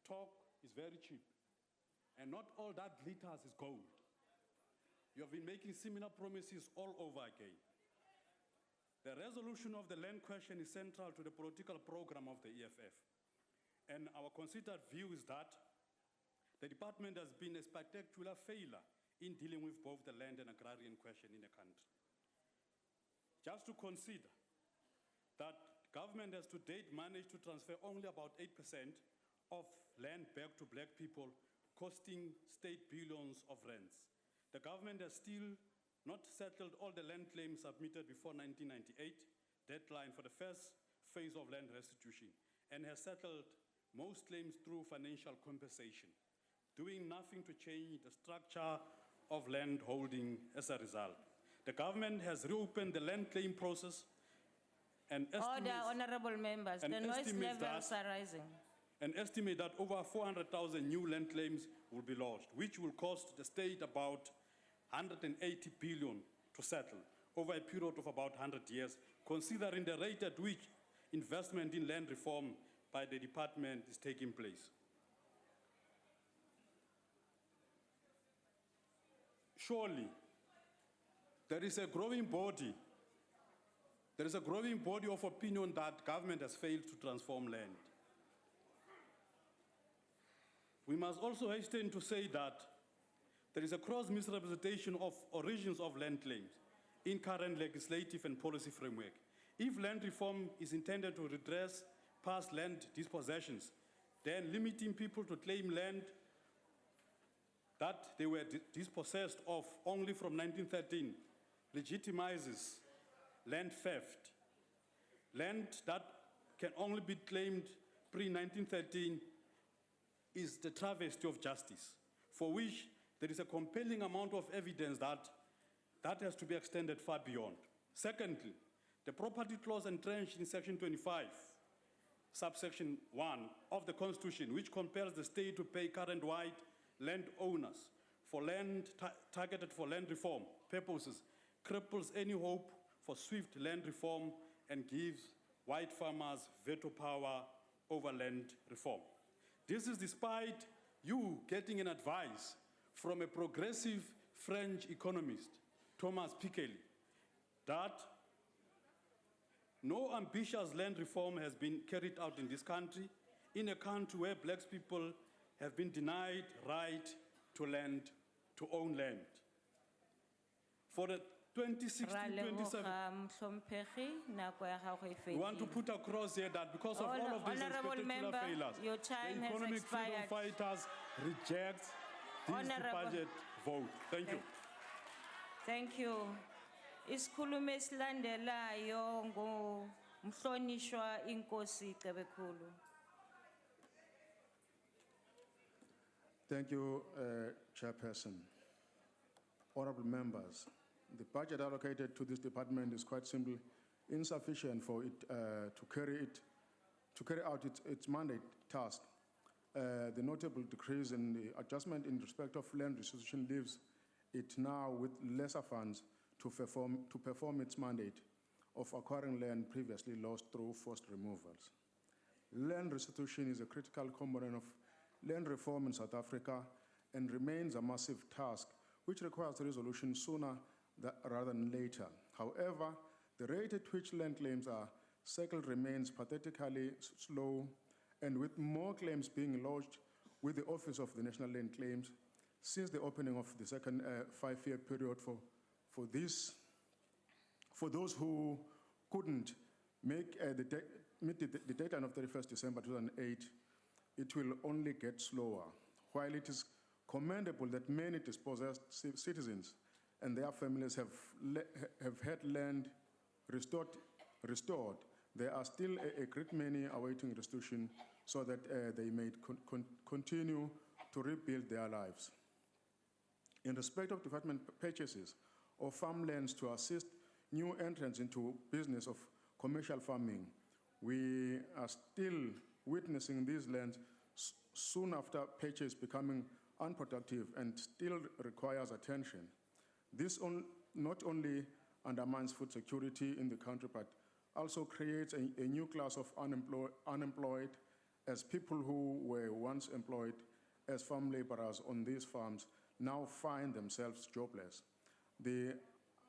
[SPEAKER 5] talk is very cheap, and not all that glitters is gold. You have been making similar promises all over again. The resolution of the land question is central to the political program of the EFF, and our considered view is that the department has been a spectacular failure in dealing with both the land and agrarian question in the country. Just to consider that government has to date managed to transfer only about 8% of land back to black people, costing state billions of rands. The government has still not settled all the land claims submitted before 1998, deadline for the first phase of land restitution, and has settled most claims through financial compensation, doing nothing to change the structure of land holding as a result. The government has reopened the land claim process and
[SPEAKER 2] Order,
[SPEAKER 5] estimates,
[SPEAKER 2] honorable members. The
[SPEAKER 5] and
[SPEAKER 2] noise
[SPEAKER 5] estimates
[SPEAKER 2] levels are rising.
[SPEAKER 5] and estimate that over 400,000 new land claims will be lodged, which will cost the state about 180 billion to settle over a period of about 100 years, considering the rate at which investment in land reform by the department is taking place. Surely, there is a growing body of opinion that government has failed to transform land. We must also hasten to say that there is a gross misrepresentation of origins of land claims in current legislative and policy framework. If land reform is intended to redress past land dispossessions, then limiting people to claim land that they were dispossessed of only from 1913 legitimizes land theft. Land that can only be claimed pre-1913 is the travesty of justice, for which there is a compelling amount of evidence that has to be extended far beyond. Secondly, the property clause entrenched in Section 25, subsection 1 of the Constitution, which compels the state to pay current white landowners for land targeted for land reform purposes, cripples any hope for swift land reform and gives white farmers veto power over land reform. This is despite you getting an advice from a progressive French economist, Thomas Piketty, that no ambitious land reform has been carried out in this country, in a country where black people have been denied right to land, to own land. For the 2016-27, we want to put across here that because of all of these
[SPEAKER 2] Honourable
[SPEAKER 5] spectacular
[SPEAKER 2] member,
[SPEAKER 5] failures,
[SPEAKER 2] your time
[SPEAKER 5] the
[SPEAKER 2] has
[SPEAKER 5] economic freedom
[SPEAKER 2] expired.
[SPEAKER 5] fighters reject this
[SPEAKER 2] Honourable-
[SPEAKER 5] budget vote. Thank you.
[SPEAKER 2] Thank you. Isikhulumo esilandelayo ngumhlonishwa inkosi Cebekhulu.
[SPEAKER 6] Thank you, Chairperson. Honorable members, the budget allocated to this department is quite simply insufficient for it to carry out its mandate task. The notable decrease in the adjustment in respect of land restitution leaves it now with lesser funds to perform its mandate of acquiring land previously lost through forced removals. Land restitution is a critical component of land reform in South Africa and remains a massive task which requires resolution sooner rather than later. However, the rate at which land claims are settled remains pathetically slow, and with more claims being lodged with the Office of the National Land Claims since the opening of the second five-year period for those who couldn't meet the deadline of 31st December 2008, it will only get slower. While it is commendable that many dispossessed citizens and their families have had land restored, there are still a great many awaiting restitution so that they may continue to rebuild their lives. In respect of development purchases of farmlands to assist new entrants into business of commercial farming, we are still witnessing these lands soon after purchase becoming unproductive and still requires attention. This not only undermines food security in the country, but also creates a new class of unemployed, as people who were once employed as farm laborers on these farms now find themselves jobless. The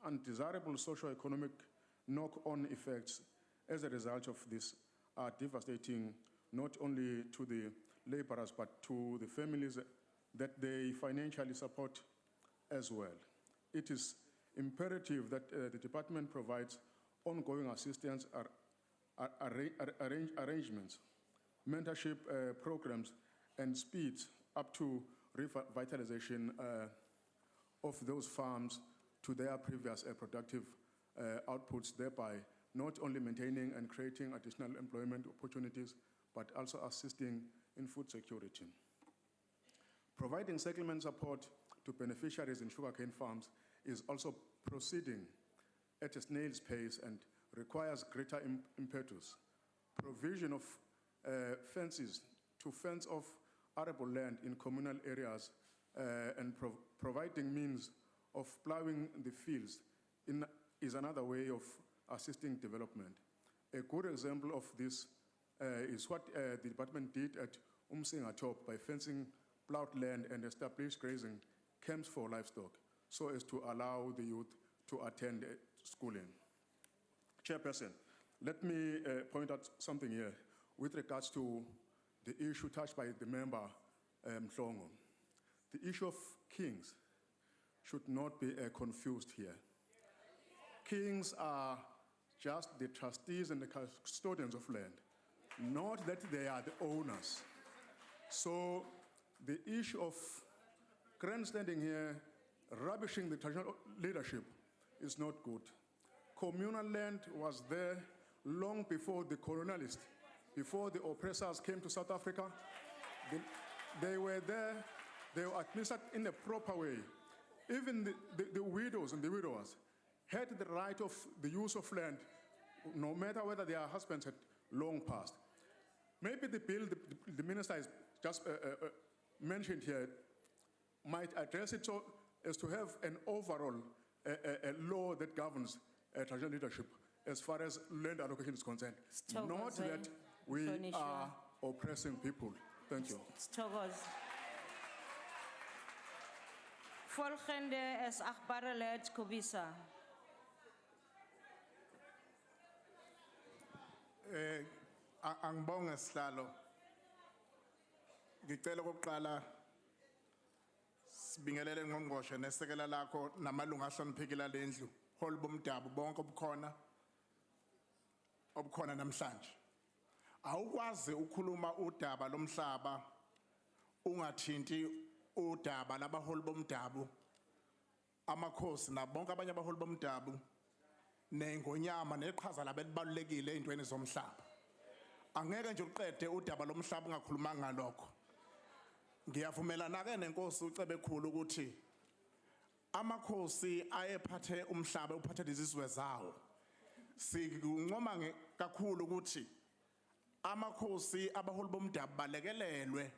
[SPEAKER 6] undesirable socio-economic knock-on effects as a result of this are devastating not only to the laborers but to the families that they financially support as well. It is imperative that the department provides ongoing assistance, arrangements, mentorship programs, and speeds up to revitalization of those farms to their previous productive outputs, thereby not only maintaining and creating additional employment opportunities, but also assisting in food security. Providing settlement support to beneficiaries in sugarcane farms is also proceeding at a snail's pace and requires greater impetus. Provision of fences to fence off arable land in communal areas and providing means of plowing the fields is another way of assisting development. A good example of this is what the department did at Umsingatop by fencing plowed land and established grazing camps for livestock so as to allow the youth to attend schooling. Chairperson, let me point out something here with regards to the issue touched by the member Mhlongo. The issue of kings should not be confused here. Kings are just the trustees and the custodians of land, not that they are the owners. So the issue of grandstanding here, rubbishing the traditional leadership is not good. Communal land was there long before the colonialists, before the oppressors came to South Africa. They were there, they were administered in a proper way. Even the widows and the widowers had the right of the use of land, no matter whether their husbands had long passed. Maybe the bill the minister has just mentioned here might address it so as to have an overall law that governs traditional leadership as far as land allocation is concerned. Not that we are oppressing people. Thank you.
[SPEAKER 2] Sithokoze. Volgende is Agbarelet Kobisa.
[SPEAKER 7] Angibonge sihlalo. Ngicela ukuqala sibingelele ngqongqoshe nesekela lakho namalungu ahloniphekile lendlu hol bomdabu bonke obukhona namhlanje. Awukwazi ukukhuluma udaba lomhlaba ungathinti udaba labaholi bomdabu amakhosi nabonke abanye abaholi bomdabu nengonyama neqhaza labelibalulekile ezintweni zomhlaba. Angeke nje uqede udaba lomhlaba ungakhulumanga ngalokho. Ngiyavumelana ke nenkosi ucebe khulu ukuthi amakhosi ayephathe umhlaba uphathe izizwe zawo. Sikuncoma kakhulu ukuthi amakhosi abaholi bomdabu balekelelwe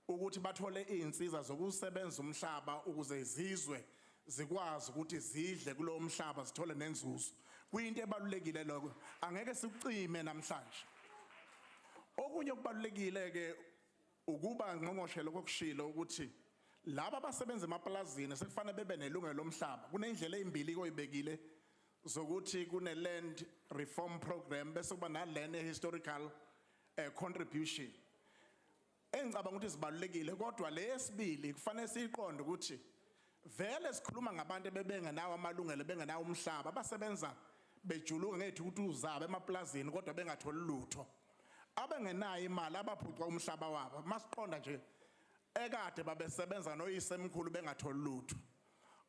[SPEAKER 7] ukuthi bathole izinsiza zokusebenza umhlaba ukuze izizwe zikwazi ukuthi zidle kulo mhlaba sithole nenzuzo. Kuyinto ebalulekile lokho. Angeke sikucime namhlanje. Okunye okubalulekile ke ukuba ngqongqoshe lokushilo ukuthi laba abasebenza emaplazini sekufanele bebe nelungelo lomhlaba. Kunendlela ezimbili oyibekile zokuthi kune land reform program bese kuba na land historical contribution. Engicabanga ukuthi sibalulekile kodwa lesibili kufanele siqonde ukuthi vele sikhuluma ngabantu bebengenawo amalungelo bengenawo umhlaba abasebenza bejuluka ngethukutu zabo emaplazini kodwa bengatholi lutho. Abengenayo imali abaphucwa umhlaba wabo masiqonda nje ekade babesebenza noyise emkhulu bengatholi lutho.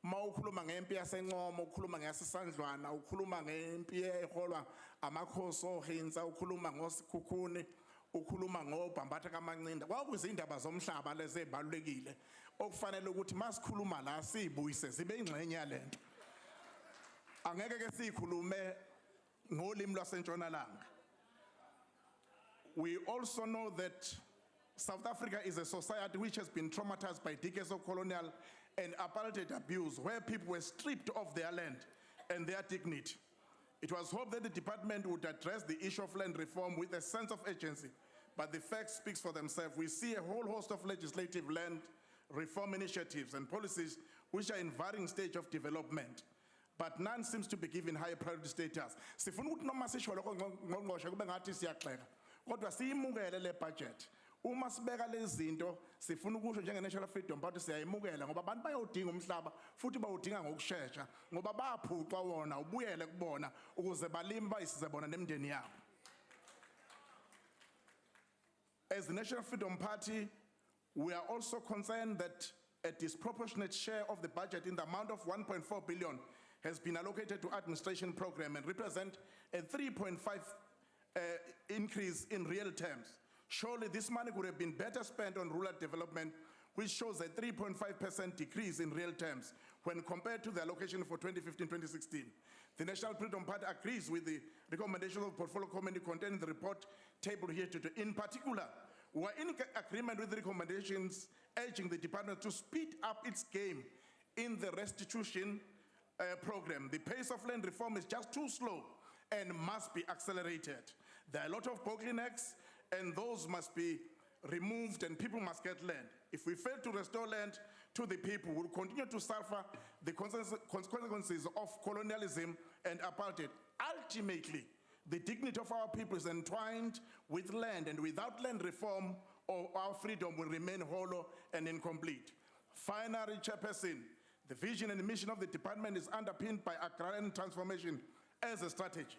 [SPEAKER 7] Mawukhuluma ngempi yaseNcomo, ukhuluma ngeyaseSandlwana, ukhuluma ngempi eholwa amakhosi oHinza, ukhuluma ngoSikhukhuni, ukhuluma ngobhambatha kaMancinda. Kwakuzindaba zomhlaba lezi ezibalulekile okufanele ukuthi masikhuluma la sibuyise zibe ingxenye yalento. Angeke ke sikhulume ngolimi lwaseNtshonalanga. We also know that South Africa is a society which has been traumatized by decades of colonial and apartheid abuse, where people were stripped of their land and their dignity. It was hoped that the department would address the issue of land reform with a sense of urgency, but the facts speak for themselves. We see a whole host of legislative land reform initiatives and policies which are in varying stage of development, but none seems to be given higher priority status. Sifuna ukuthi noma sisho lokho ngqongqoshe kube ngathi siyaxeka. Kodwa siyimukele le budget. Uma sibeka lezi zinto sifuna ukusho njenge-National Freedom Party siyayimukela ngoba abantu bayawudinga umhlaba futhi bawudinga ngokusheshsha ngoba baphucwa wona ubuyele kubona ukuze balimi bayisize bona nemndeni yabo. As the National Freedom Party, we are also concerned that a disproportionate share of the budget in the amount of 1.4 billion has been allocated to administration program and represent a 3.5 increase in real terms. Surely this money would have been better spent on rural development, which shows a 3.5% decrease in real terms when compared to the allocation for 2015-2016. The National Freedom Party agrees with the recommendations of the Portfolio Committee contained in the report tabled here today. In particular, we are in agreement with the recommendations urging the department to speed up its game in the restitution program. The pace of land reform is just too slow and must be accelerated. There are a lot of bottlenecks and those must be removed and people must get land. If we fail to restore land to the people, we'll continue to suffer the consequences of colonialism and apartheid. Ultimately, the dignity of our people is entwined with land, and without land reform, our freedom will remain hollow and incomplete. Finally, Chairperson, the vision and mission of the department is underpinned by agrarian transformation as a strategy,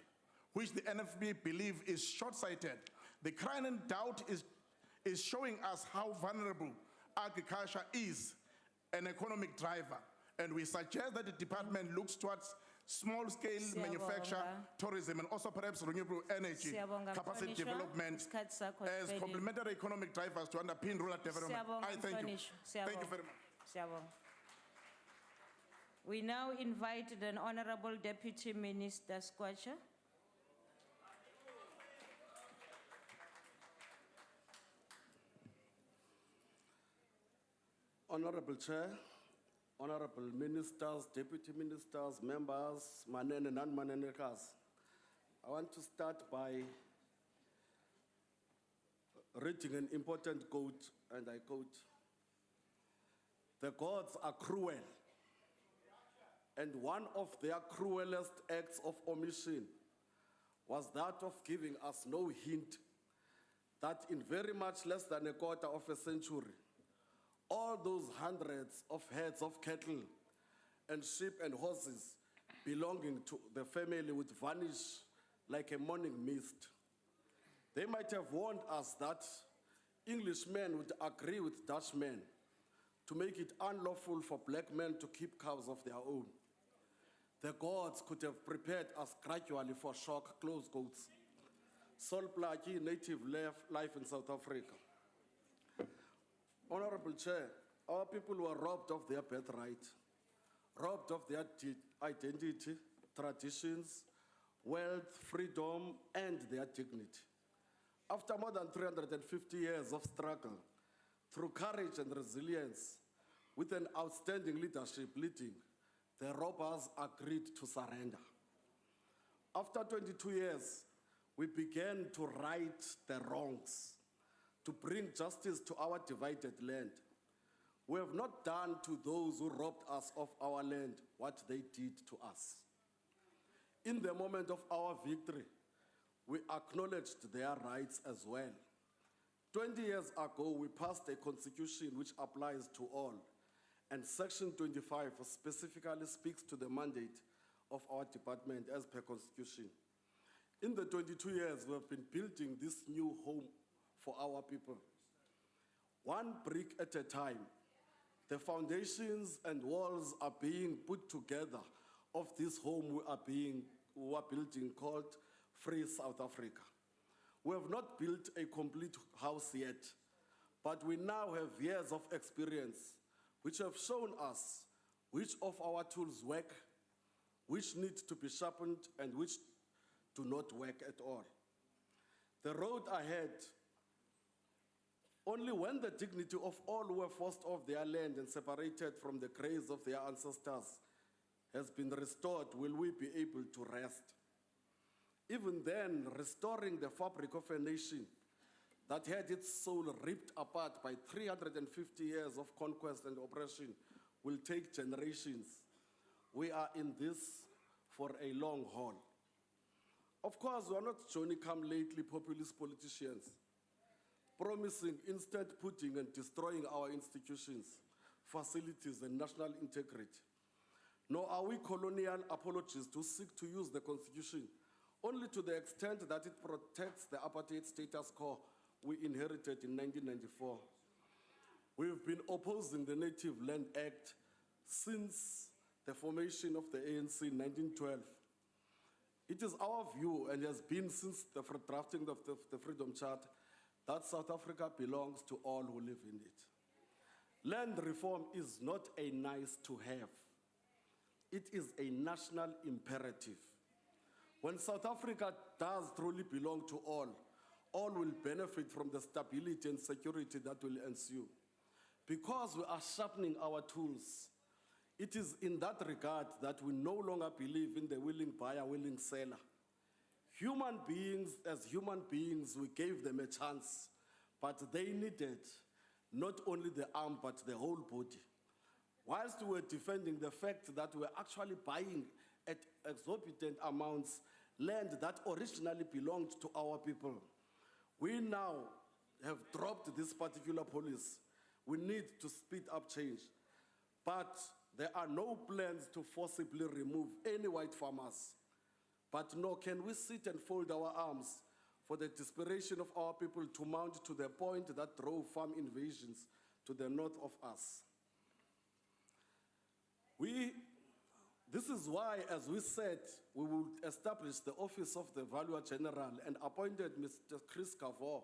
[SPEAKER 7] which the NFB believe is short-sighted. The current doubt is showing us how vulnerable agriculture is an economic driver. And we suggest that the department looks towards small-scale manufacture, tourism, and also perhaps renewable energy capacity development as complementary economic drivers to underpin rural development. I thank you. Thank you very much.
[SPEAKER 2] We now invite the Honorable Deputy Minister Squatcher.
[SPEAKER 8] Honorable Chair, Honorable Ministers, Deputy Ministers, Members, Manene and non-Manenekas, I want to start by reading an important quote, and I quote, "The gods are cruel, and one of their cruelest acts of omission was that of giving us no hint that in very much less than a quarter of a century, all those hundreds of heads of cattle and sheep and horses belonging to the family would vanish like a morning mist. They might have warned us that Englishmen would agree with Dutchmen to make it unlawful for black men to keep cows of their own. The gods could have prepared us gradually for shock," close quotes. Sol Plaatje, Native Life in South Africa. Honorable Chair, our people were robbed of their birthright, robbed of their identity, traditions, wealth, freedom, and their dignity. After more than 350 years of struggle, through courage and resilience, with an outstanding leadership leading, the robbers agreed to surrender. After 22 years, we began to right the wrongs, to bring justice to our divided land. We have not done to those who robbed us of our land what they did to us. In the moment of our victory, we acknowledged their rights as well. 20 years ago, we passed a constitution which applies to all, and Section 25 specifically speaks to the mandate of our department as per constitution. In the 22 years, we have been building this new home for our people. One brick at a time, the foundations and walls are being put together of this home we are building called Free South Africa. We have not built a complete house yet, but we now have years of experience which have shown us which of our tools work, which need to be sharpened, and which do not work at all. The road ahead, only when the dignity of all who were forced off their land and separated from the graves of their ancestors has been restored will we be able to rest. Even then, restoring the fabric of a nation that had its soul ripped apart by 350 years of conquest and oppression will take generations. We are in this for a long haul. Of course, we are not Johnny-come-lately populist politicians promising instant putting and destroying our institutions, facilities, and national integrity. Nor are we colonial apologists who seek to use the Constitution only to the extent that it protects the apartheid status quo we inherited in 1994. We've been opposing the Native Land Act since the formation of the ANC in 1912. It is our view, and has been since the drafting of the Freedom Charter, that South Africa belongs to all who live in it. Land reform is not a nice to have. It is a national imperative. When South Africa does truly belong to all will benefit from the stability and security that will ensue. Because we are sharpening our tools, it is in that regard that we no longer believe in the willing buyer, willing seller. Human beings, as human beings, we gave them a chance, but they needed not only the arm, but the whole body. Whilst we were defending the fact that we were actually buying at exorbitant amounts land that originally belonged to our people, we now have dropped this particular policy. We need to speed up change. But there are no plans to forcibly remove any white farmers. But nor can we sit and fold our arms for the desperation of our people to mount to the point that drove farm invasions to the north of us. This is why, as we said, we will establish the Office of the Valuer General and appointed Mr. Chris Cavor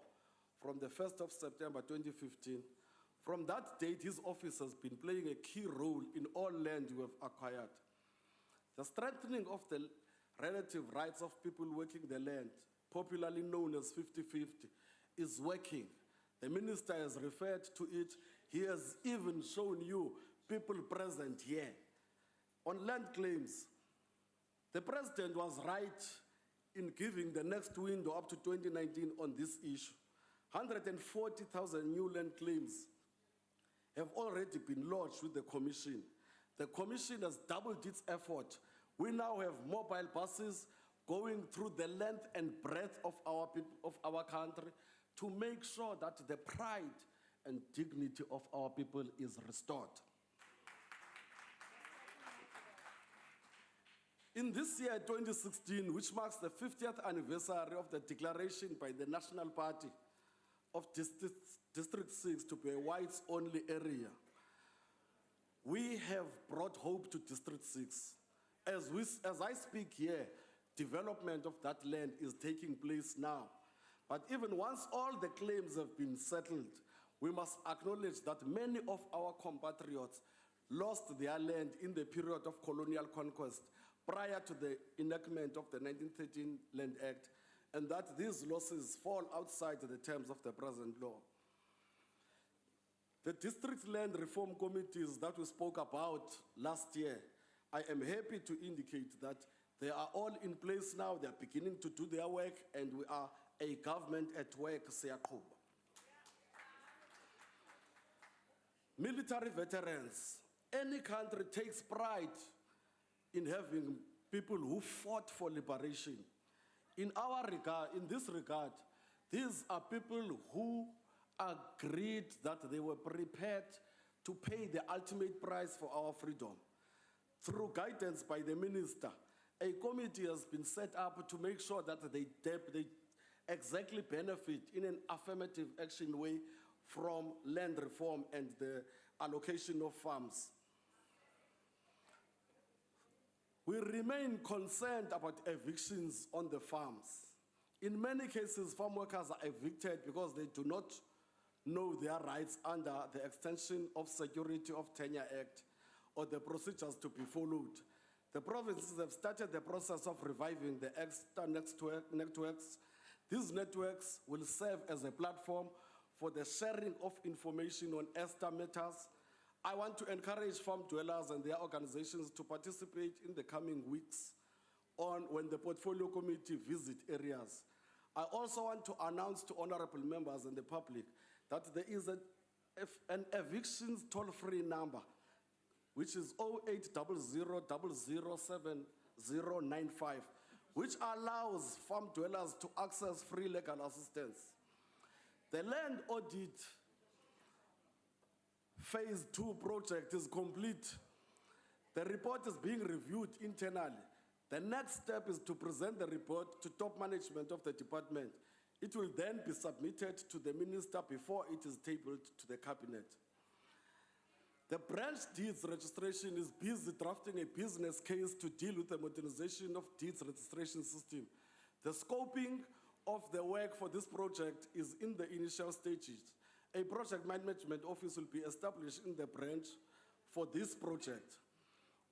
[SPEAKER 8] from the 1st of September 2015. From that date, his office has been playing a key role in all land we have acquired. The strengthening of the relative rights of people working the land, popularly known as 50-50, is working. The minister has referred to it. He has even shown you people present here. On land claims, the president was right in giving the next window up to 2019 on this issue. 140,000 new land claims have already been lodged with the Commission. The Commission has doubled its effort. We now have mobile buses going through the length and breadth of our country to make sure that the pride and dignity of our people is restored. In this year, 2016, which marks the 50th anniversary of the declaration by the National Party of District 6 to be a whites-only area, we have brought hope to District 6. As I speak here, development of that land is taking place now. But even once all the claims have been settled, we must acknowledge that many of our compatriots lost their land in the period of colonial conquest prior to the enactment of the 1913 Land Act, and that these losses fall outside the terms of the present law. The district land reform committees that we spoke about last year, I am happy to indicate that they are all in place now. They are beginning to do their work, and we are a government at work, siyaqhuba. Military veterans. Any country takes pride in having people who fought for liberation. In this regard, these are people who agreed that they were prepared to pay the ultimate price for our freedom. Through guidance by the minister, a committee has been set up to make sure that they exactly benefit in an affirmative action way from land reform and the allocation of farms. We remain concerned about evictions on the farms. In many cases, farm workers are evicted because they do not know their rights under the Extension of Security of Tenure Act or the procedures to be followed. The provinces have started the process of reviving the extra networks. These networks will serve as a platform for the sharing of information on ESTA matters. I want to encourage farm dwellers and their organizations to participate in the coming weeks when the portfolio committee visit areas. I also want to announce to honorable members and the public that there is an evictions toll-free number, which is 0800-007-095, which allows farm dwellers to access free legal assistance. The land audit Phase 2 project is complete. The report is being reviewed internally. The next step is to present the report to top management of the department. It will then be submitted to the minister before it is tabled to the cabinet. The branch deeds registration is busy drafting a business case to deal with the modernization of deeds registration system. The scoping of the work for this project is in the initial stages. A project management office will be established in the branch for this project.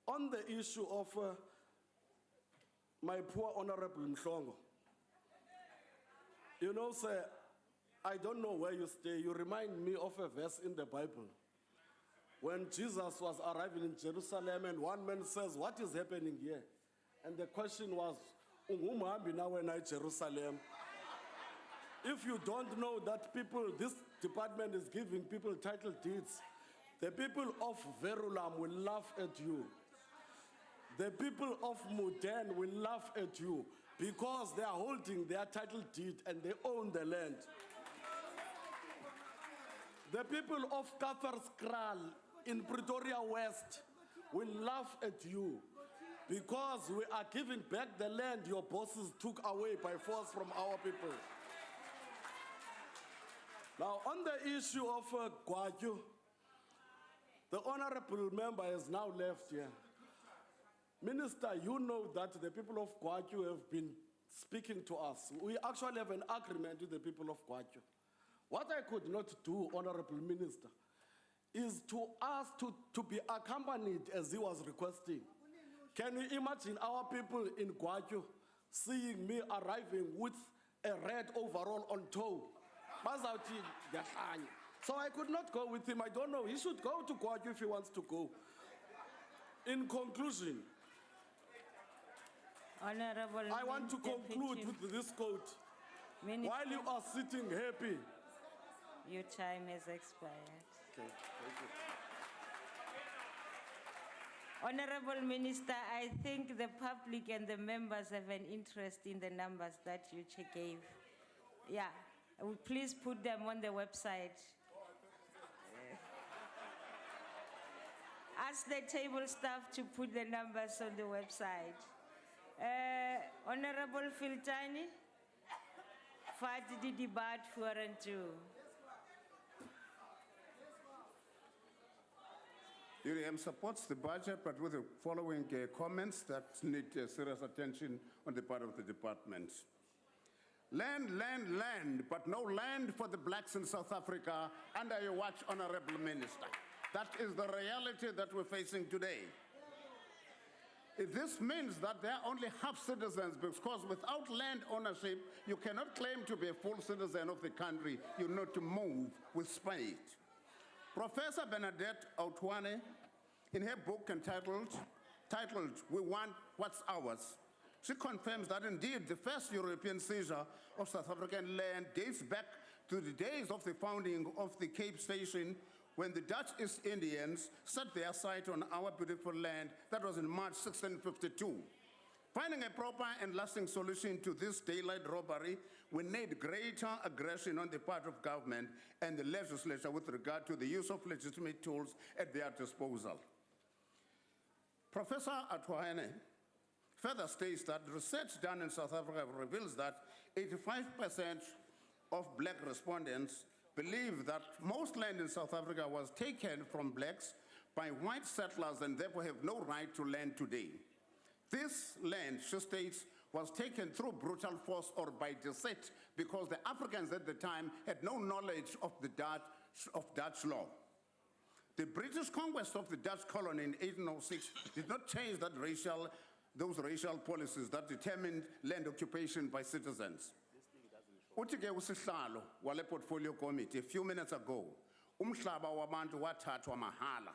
[SPEAKER 8] On the issue of my poor honorable Mhlongo, you know, sir, I don't know where you stay. You remind me of a verse in the Bible. When Jesus was arriving in Jerusalem and one man says, what is happening here? And the question was, "Ungumahambi nawe na Jerusalem?" If you don't know that this department is giving people title deeds, the people of Verulam will laugh at you. The people of Muden will laugh at you because they are holding their title deed and they own the land. The people of Kaferskral in Pretoria West will laugh at you because we are giving back the land your bosses took away by force from our people. Now, on the issue of Gwatyu, the honorable member has now left here. Minister, you know that the people of Gwatyu have been speaking to us. We actually have an agreement with the people of Gwatyu. What I could not do, honorable minister, is to ask to be accompanied as he was requesting. Can you imagine our people in Gwatyu seeing me arriving with a red overall on toe? So I could not go with him. I don't know. He should go to Gwatyu if he wants to go. In conclusion,
[SPEAKER 2] Honorable
[SPEAKER 8] I want to conclude with this quote.
[SPEAKER 2] Minister,
[SPEAKER 8] While you are sitting happy,
[SPEAKER 2] Your time has expired.
[SPEAKER 8] Okay, thank you.
[SPEAKER 2] Honorable Minister, I think the public and the members have an interest in the numbers that you gave. Yeah, please put them on the website. Ask the table staff to put the numbers on the website. Honorable Filtani, Fadi Dibat Fuarantu.
[SPEAKER 9] UDM supports the budget, but with the following comments that need serious attention on the part of the department. Land, land, land, but no land for the blacks in South Africa under your watch, Honorable Minister. That is the reality that we're facing today. If this means that they're only half citizens, because without land ownership, you cannot claim to be a full citizen of the country. You need to move with speed. Professor Bernadette Autwane, in her book entitled We Want What's Ours, she confirms that indeed the first European seizure of South African land dates back to the days of the founding of the Cape Station, when the Dutch East Indians set their sight on our beautiful land. That was in March 1652. Finding a proper and lasting solution to this daylight robbery, we need greater aggression on the part of government and the legislature with regard to the use of legitimate tools at their disposal. Professor Atwahene further states that research done in South Africa reveals that 85% of black respondents believe that most land in South Africa was taken from blacks by white settlers and therefore have no right to land today. This land, she states, was taken through brutal force or by deceit because the Africans at the time had no knowledge of Dutch law. The British conquest of the Dutch colony in 1806 did not change those racial policies that determined land occupation by citizens. Uthi-ke usihlalo wale portfolio committee a few minutes ago, umhlaba wabantu wathathwa mahala.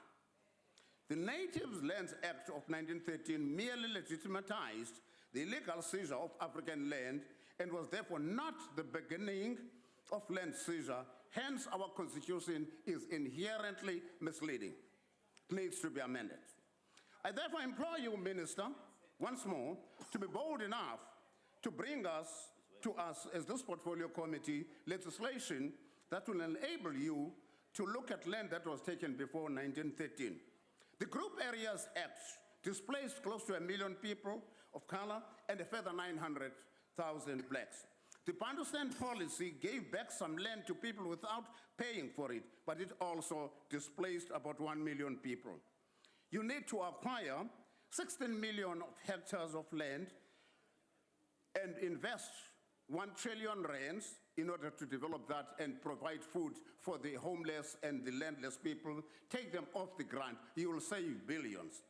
[SPEAKER 9] The Natives Lands Act of 1913 merely legitimatized the illegal seizure of African land and was therefore not the beginning of land seizure. Hence, our constitution is inherently misleading. It needs to be amended. I therefore implore you, Minister, once more, to be bold enough to bring to us as this portfolio committee legislation that will enable you to look at land that was taken before 1913. The Group Areas Act displaced close to 1 million people of color and a further 900,000 blacks. The Bantustan policy gave back some land to people without paying for it, but it also displaced about 1 million people. You need to acquire 16 million hectares of land and invest 1 trillion rands in order to develop that and provide food for the homeless and the landless people. Take them off the ground. You will save billions.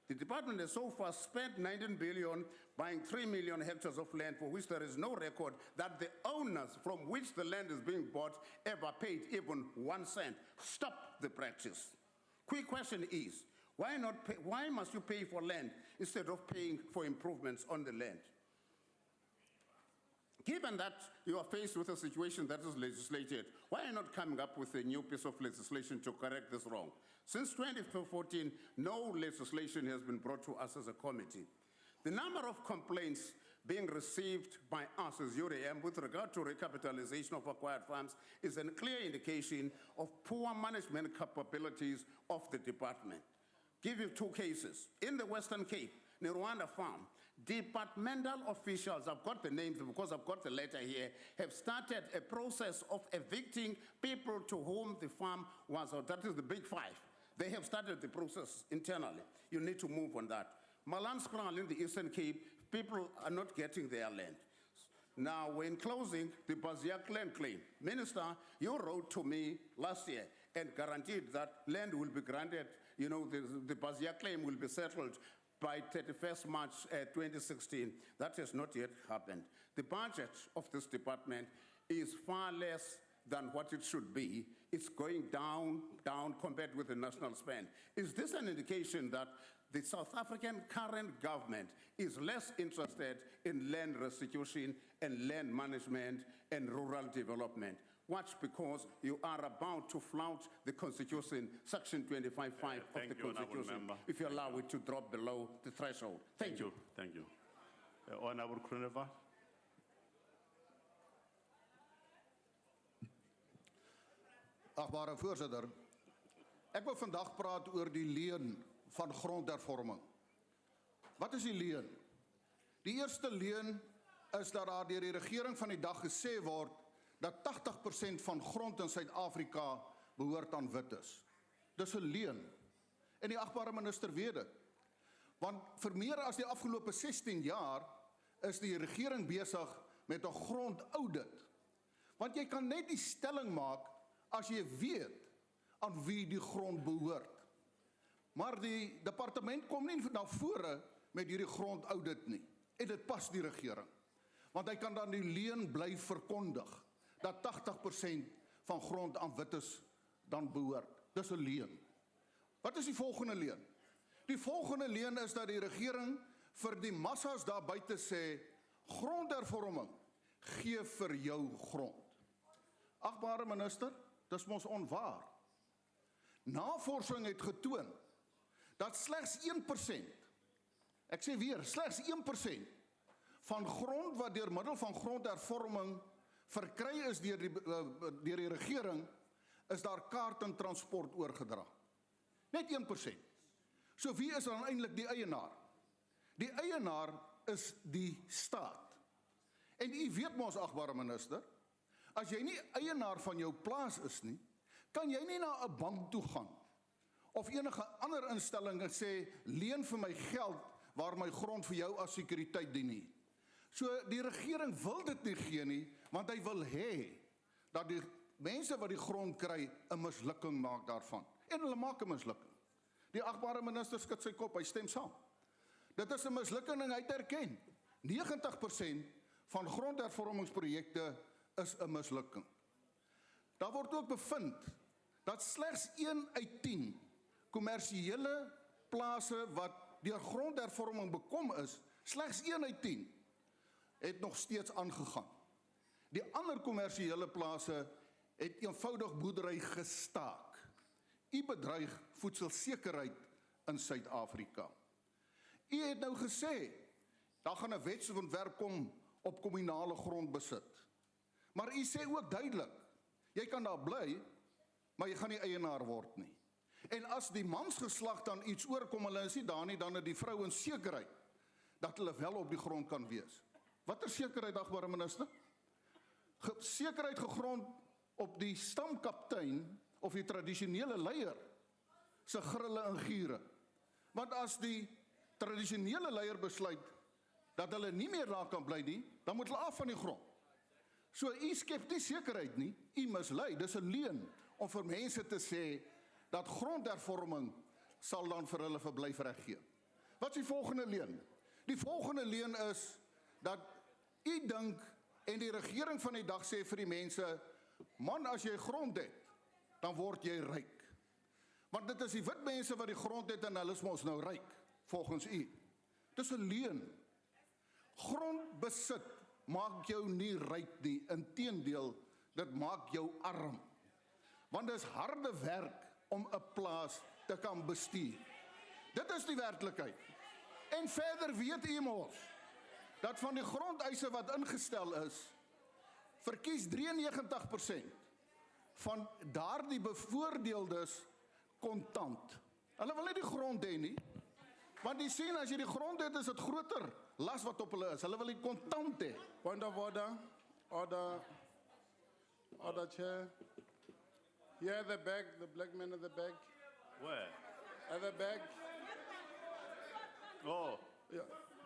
[SPEAKER 9] The department has so far spent 19 billion buying 3 million hectares of land for which there is no record that the owners from which the land is being bought ever paid even 1 cent. Stop the practice. Quick question is, why must you pay for land instead of paying for improvements on the land? Given that you are faced with a situation that is legislated, why are you not coming up with a new piece of legislation to correct this wrong? Since 2014, no legislation has been brought to us as a committee. The number of complaints being received by us as UDM with regard to recapitalization of acquired farms is a clear indication of poor management capabilities of the department. Give you 2 cases. In the Western Cape, Rwanda farm, departmental officials, I've got the names because I've got the letter here, have started a process of evicting people to whom the farm was, or that is the big 5. They have started the process internally. You need to move on that. Malanskral in the Eastern Cape, people are not getting their land. Now, in closing, the Baziak land claim. Minister, you wrote to me last year and guaranteed that land will be granted, the Baziak claim will be settled by 31st March 2016. That has not yet happened. The budget of this department is far less than what it should be. It's going down compared with the national spend. Is this an indication that the South African current government is less interested in land restitution and land management and rural development. Watch, because you are about to flout the Constitution, Section 25.5 of the
[SPEAKER 5] thank you, Honourable
[SPEAKER 9] Constitution,
[SPEAKER 5] Member.
[SPEAKER 9] if you allow it to drop below the threshold. Thank you.
[SPEAKER 5] Thank you. Honourable Kroonewald.
[SPEAKER 10] Agbare voorzitter, ek wil vandag praat oor die leen van grondhervorming. Wat is die leen? Die eerste leen is dat daar deur die regering van die dag gesê word dat 80% van grond in Suid-Afrika behoort aan wites. Dis 'n leen. En die agbare minister weet dit. Want vir meer as die afgelope 16 jaar is die regering besig met 'n grondaudit. Want jy kan net die stelling maak as jy weet aan wie die grond behoort. Maar die departement kom nie na vore met hierdie grondaudit nie. En dit pas die regering. Want hy kan dan die leen bly verkondig dat 80% van grond aan wites dan behoort. Dis 'n leen. Wat is die volgende leen? Die volgende leen is dat die regering vir die massas daar buite sê, grondhervorming, gee vir jou grond. Agbare minister, dis mos onwaar. Navorsing het getoon dat slegs 1%, ek sê weer, slegs 1% van grond wat deur middel van grondhervorming verkry is deur die regering, is daar kaart en transport oorgedra. Net 1%. So wie is dan eintlik die eienaar? Die eienaar is die staat. En u weet mos, agbare minister, as jy nie eienaar van jou plaas is nie, kan jy nie na 'n bank toe gaan of enige ander instelling en sê, leen vir my geld waar my grond vir jou as sekuriteit dien nie. So die regering wil dit nie gee nie, want hy wil hê dat die mense wat die grond kry 'n mislukking maak daarvan. En hulle maak 'n mislukking. Die agbare minister skud sy kop, hy stem saam. Dit is 'n mislukking en hy het erken. 90% van grondhervormingsprojekte is 'n mislukking. Daar word ook bevind dat slegs 1 uit 10 kommersiële plase wat deur grondhervorming bekom is, slegs 1 uit 10 het nog steeds aangegaan. Die ander kommersiële plase het eenvoudig boerdery gestaak. U bedreig voedselsekerheid in Suid-Afrika. U het nou gesê, daar gaan 'n wetsontwerp kom op kommunale grondbesit. Maar u sê ook duidelik, jy kan daar bly, maar jy gaan nie eienaar word nie. En as die mansgeslag dan iets oorkom, hulle is nie daar nie, dan het die vrouens sekerheid dat hulle wel op die grond kan wees. Watter sekerheid, agbare minister? Sekerheid gegrond op die stamkaptein of die tradisionele leier se grille en giere. Want as die tradisionele leier besluit dat hulle nie meer daar kan bly nie, dan moet hulle af van die grond. So u skep nie sekerheid nie, u mislei, dis 'n leuen om vir mense te sê dat grondhervorming sal dan vir hulle verblyfreg gee. Wat is die volgende leuen? Die volgende leuen is dat u dink en die regering van die dag sê vir die mense, man, as jy grond het, dan word jy ryk. Want dit is die wit mense wat die grond het en hulle is mos nou ryk, volgens u. Dis 'n leuen. Grondbesit maak jou nie ryk nie, inteendeel, dit maak jou arm. Want dit is harde werk om 'n plaas te kan bestuur. Dit is die werklikheid. En verder weet u mos dat van die grondeise wat ingestel is, verkies 93% van daardie bevoordeeldes kontant. Hulle wil nie die grond hê nie, want die sien as jy die grond het, is dit groter las wat op hulle is. Hulle wil die kontant hê.
[SPEAKER 11] Point of order. Order, Chair. Here at the back, the black man at the back.
[SPEAKER 5] Where?
[SPEAKER 11] At the back.
[SPEAKER 5] Oh,
[SPEAKER 11] Yeah.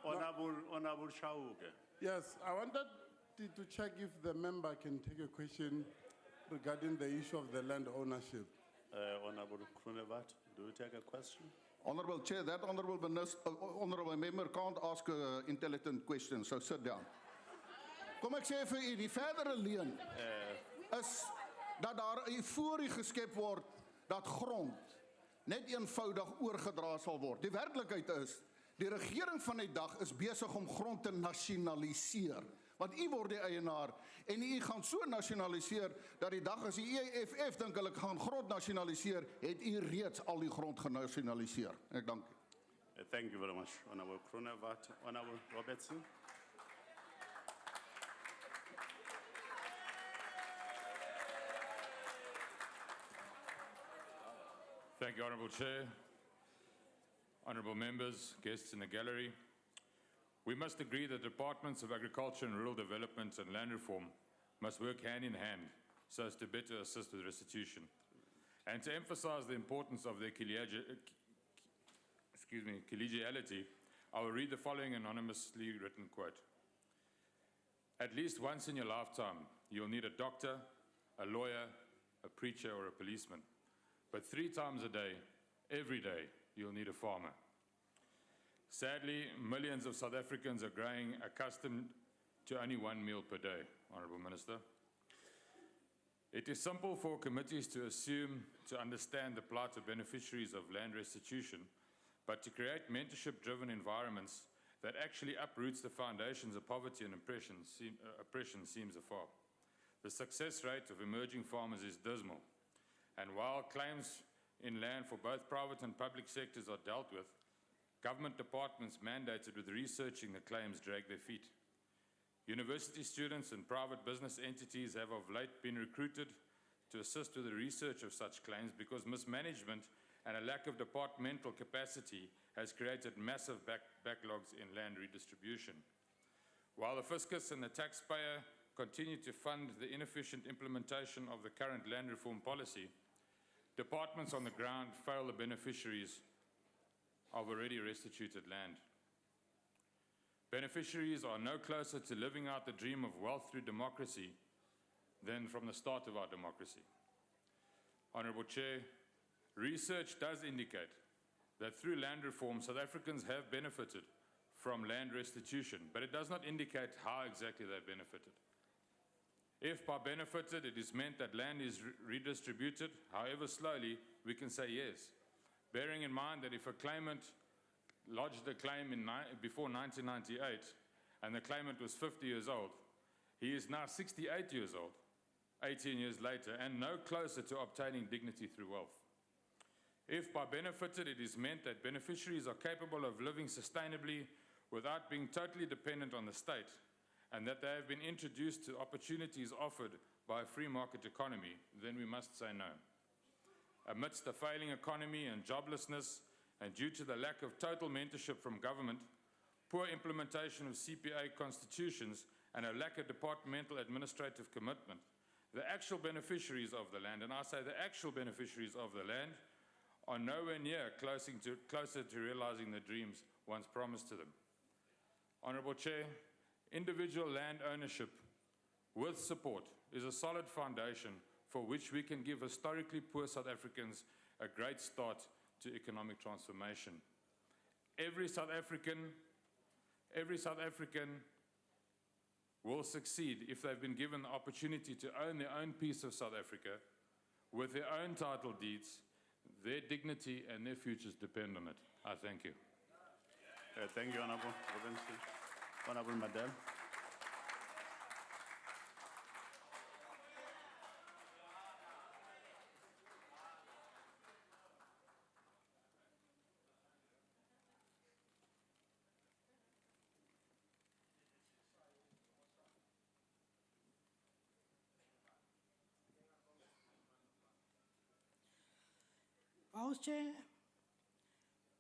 [SPEAKER 5] Honourable Chauke.
[SPEAKER 11] Yes, I wanted to check if the member can take a question regarding the issue of the land ownership.
[SPEAKER 5] Honourable Kroonewald, do you take a question?
[SPEAKER 10] Honorable Chair, that honorable member can't ask an intelligent question, so sit down. Kom ek sê vir u, die verdere leuen is dat daar 'n euforie geskep word dat grond net eenvoudig oorgedra sal word. Die werklikheid is, die regering van die dag is besig om grond te nasionaliseer. Want u word die eienaar en u gaan so nasionaliseer dat die dag as die EFF dink hulle gaan grond nasionaliseer, het u reeds al die grond genasionaliseer. Ek dank u.
[SPEAKER 12] Thank you very much, Honorable Kronevat. Honorable Robertson.
[SPEAKER 13] Thank you, Honourable Chair. Honourable members, guests in the gallery. We must agree that Departments of Agriculture and Rural Development and Land Reform must work hand in hand so as to better assist with restitution. And to emphasise the importance of their collegiality, I will read the following anonymously written quote. At least once in your lifetime, you'll need a doctor, a lawyer, a preacher, or a policeman. But 3 times a day, every day, you'll need a farmer. Sadly, millions of South Africans are growing accustomed to only 1 meal per day, Honourable Minister. It is simple for committees to assume to understand the plight of beneficiaries of land restitution, but to create mentorship-driven environments that actually uproots the foundations of poverty and oppression seems afar. The success rate of emerging farmers is dismal, and while claims in land for both private and public sectors are dealt with, government departments mandated with researching the claims drag their feet. University students and private business entities have of late been recruited to assist with the research of such claims because mismanagement and a lack of departmental capacity has created massive backlogs in land redistribution. While the fiscus and the taxpayer continue to fund the inefficient implementation of the current land reform policy, departments on the ground fail the beneficiaries of already restituted land. Beneficiaries are no closer to living out the dream of wealth through democracy than from the start of our democracy. Honourable Chair, research does indicate that through land reform, South Africans have benefited from land restitution, but it does not indicate how exactly they benefited. If by benefited it is meant that land is redistributed, however slowly, we can say yes, bearing in mind that if a claimant lodged a claim before 1998 and the claimant was 50 years old, he is now 68 years old, 18 years later, and no closer to obtaining dignity through wealth. If by benefited it is meant that beneficiaries are capable of living sustainably without being totally dependent on the state, and that they have been introduced to opportunities offered by a free market economy, then we must say no. Amidst the failing economy and joblessness, and due to the lack of total mentorship from government, poor implementation of CPA constitutions, and a lack of departmental administrative commitment, the actual beneficiaries of the land, and I say the actual beneficiaries of the land, are nowhere near closer to realizing the dreams once promised to them. Honourable Chair, individual land ownership with support is a solid foundation for which we can give historically poor South Africans a great start to economic transformation. Every South African will succeed if they've been given the opportunity to own their own piece of South Africa with their own title deeds. Their dignity and their futures depend on it. I thank you.
[SPEAKER 12] Thank you, Honourable Robinson. Honourable Madel.
[SPEAKER 14] House Chair,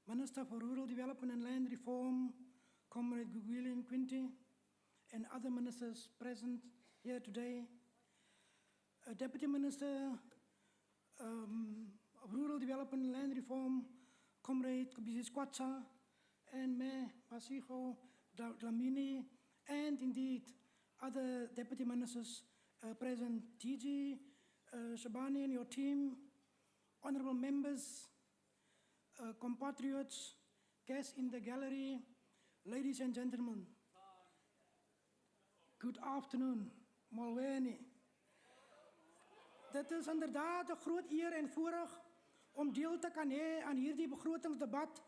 [SPEAKER 14] Minister for Rural Development and Land Reform, Comrade Gugulian Quinty, and other ministers present here today, Deputy Minister of Rural Development and Land Reform, Comrade Kabisi Squatsa, and Mayor Masigo Dlamini, and indeed other deputy ministers present, DG Shabani and your team, honorable members, compatriots, guests in the gallery, ladies and gentlemen. Good afternoon, Molweni. Dit is inderdaad een groot eer en voorrecht om deel te kan hê aan hierdie begrotingsdebat,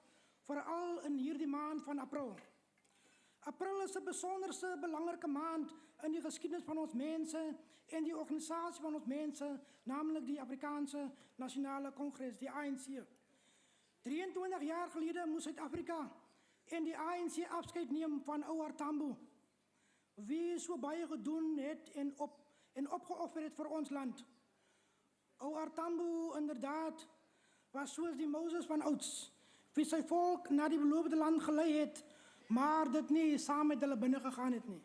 [SPEAKER 14] veral in hierdie maand van April. April is 'n besonderse belangrike maand in die geskiedenis van ons mense en die organisasie van ons mense, naamlik die Afrikaanse Nasionale Kongres, die ANC. 23 jaar gelede moes Suid-Afrika en die ANC afskeid neem van ou Tambo, wie so baie gedoen het en opgeoffer het vir ons land. Ou Tambo inderdaad was soos die Moses van ouds, wie sy volk na die beloofde land gelei het, maar dit nie saam met hulle binne gegaan het nie.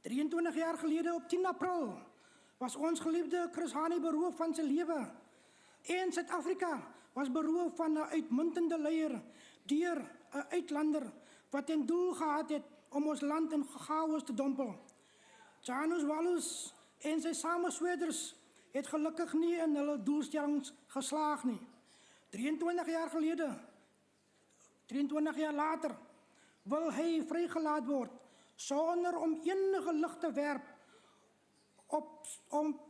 [SPEAKER 14] 23 jaar gelede op 10 April was ons geliefde Chris Hani beroof van sy lewe en Suid-Afrika was beroof van 'n uitmuntende leier deur 'n uitlander wat ten doel gehad het om ons land in chaos te dompel. Janus Wallus en sy sameswerders het gelukkig nie in hulle doelstellings geslaag nie. 23 jaar gelede, 23 jaar later, wil hy vrygelaat word sonder om enige lig te werp op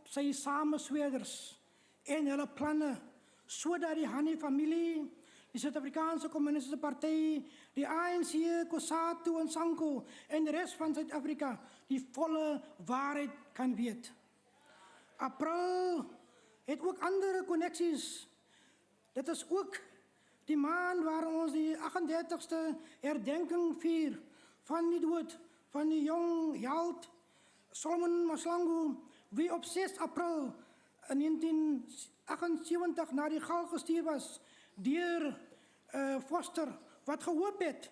[SPEAKER 14] sy sameswerders en hulle planne, sodat die Hani familie, die Suid-Afrikaanse Communistische Party, die ANC, COSATU en SANCO en de rest van Suid-Afrika die volle waarheid kan weet. April het ook andere connecties. Dit is ook die maand waar ons die 38ste herdenking vier van die dood van die jong held Solomon Mahlangu, wie op 6 April 1978 naar die gal gestuur was deur Foster, wat gehoop het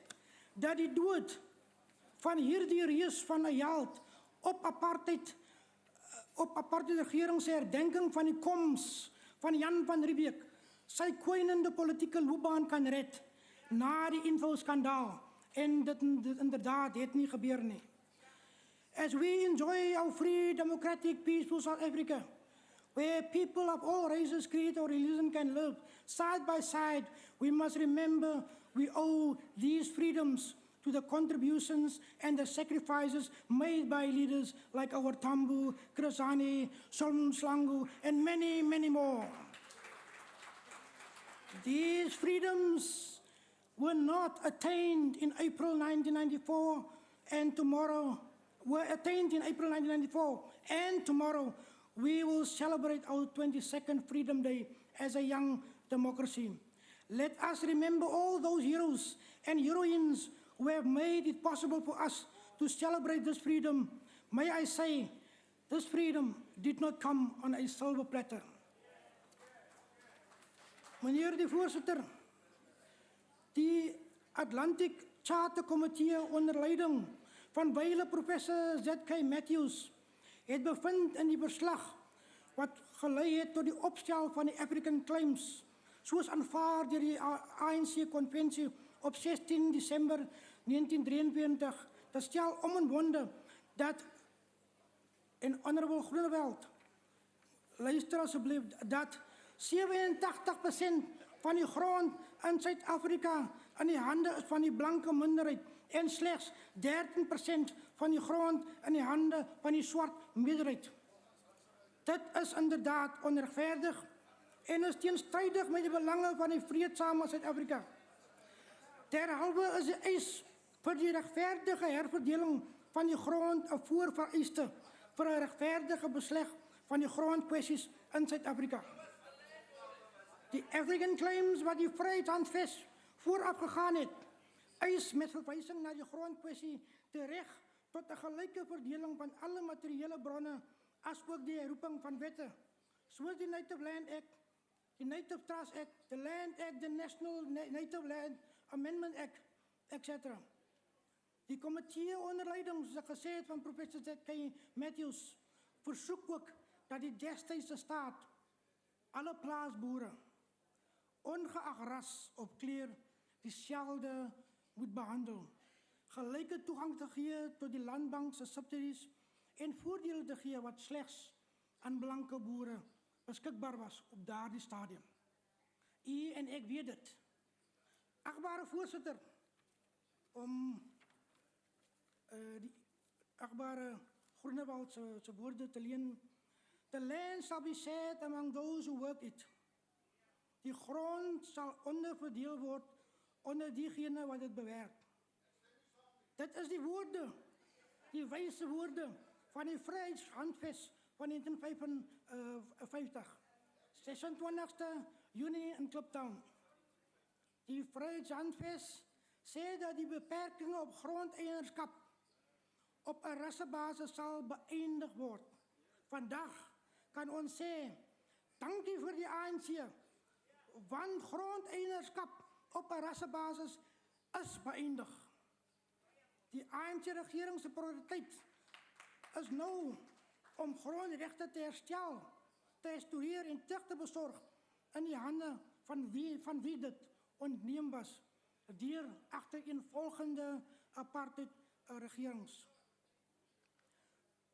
[SPEAKER 14] dat die dood van hierdie reus van 'n held op apartheid regering se herdenking van die koms van Jan van Riebeeck sy kwynende politieke loopbaan kan red na die infoskandaal, en dit inderdaad het nie gebeur nie. As we enjoy our free, democratic, peaceful South Africa, where people of all races, creed or religion can live side by side, we must remember we owe these freedoms to the contributions and the sacrifices made by leaders like our Tambo, Chris Hani, Solomon Mahlangu, and many, many more. These freedoms were not attained in April 1994, and tomorrow were attained in April 1994, and tomorrow we will celebrate our 22nd Freedom Day as a young democracy. Let us remember all those heroes and heroines who have made it possible for us to celebrate this freedom. May I say, this freedom did not come on a silver platter. Meneer de voorzitter, die Atlantic Charter Committee onder leiding van wyle professor Z.K. Matthews het bevind in die verslag wat gelei het tot die opstel van die African Claims, soos aanvaar deur die ANC-konvensie op 16 Desember 1943, dat stel omwonde dat, en Honorable Groenewald, luister asseblief, dat 87% van die grond in Suid-Afrika in die hande is van die blanke minderheid en slechts 13% van die grond in die hande van die swart meerderheid. Dit is inderdaad onregverdig en is teenstrydig met die belange van die vreedsame Suid-Afrika. Derhalwe is die eis vir die regverdige herverdeling van die grond 'n voorvereiste vir 'n regverdige besleg van die grondkwessies in Suid-Afrika. Die African Claims wat die vryheid handves vooraf gegaan het, eis met verwysing na die grondkwessie tereg tot 'n gelyke verdeling van alle materiële bronne, asook die herroeping van wette, soos die Native Land Act, die Native Trust Act, the Land Act, the National Native Land Amendment Act, etc. Die komitee onder leiding, soos ek gesê het, van professor Z.K. Matthews, versoek ook dat die destydse staat alle plaasboere, ongeag ras of kleur, dieselfde moet behandel, gelyke toegang te gee tot die landbank se subsidies en voordele te gee wat slegs aan blanke boere beskikbaar was op daardie stadium. U en ek weet dit. Agbare voorsitter, om die agbare Groenewald se woorde te leen, the land shall be shared among those who work it. Die grond sal onderverdeel word onder diegene wat dit bewerk. Dit is die woorde, die wyse woorde van die Vryheidshandves van 1955, 26 Junie in Kliptown. Die Vryheidshandves sê dat die beperkingen op grondeienaarskap op 'n rassebasis sal beëindig word. Vandag kan ons sê, dankie vir die ANC, want grondeienaarskap op 'n rassebasis is beëindig. Die ANC-regering se prioriteit is nou om grondregte te herstel, te restaureer en terug te besorg in die hande van wie dit ontneem was deur agtereenvolgende apartheid-regerings.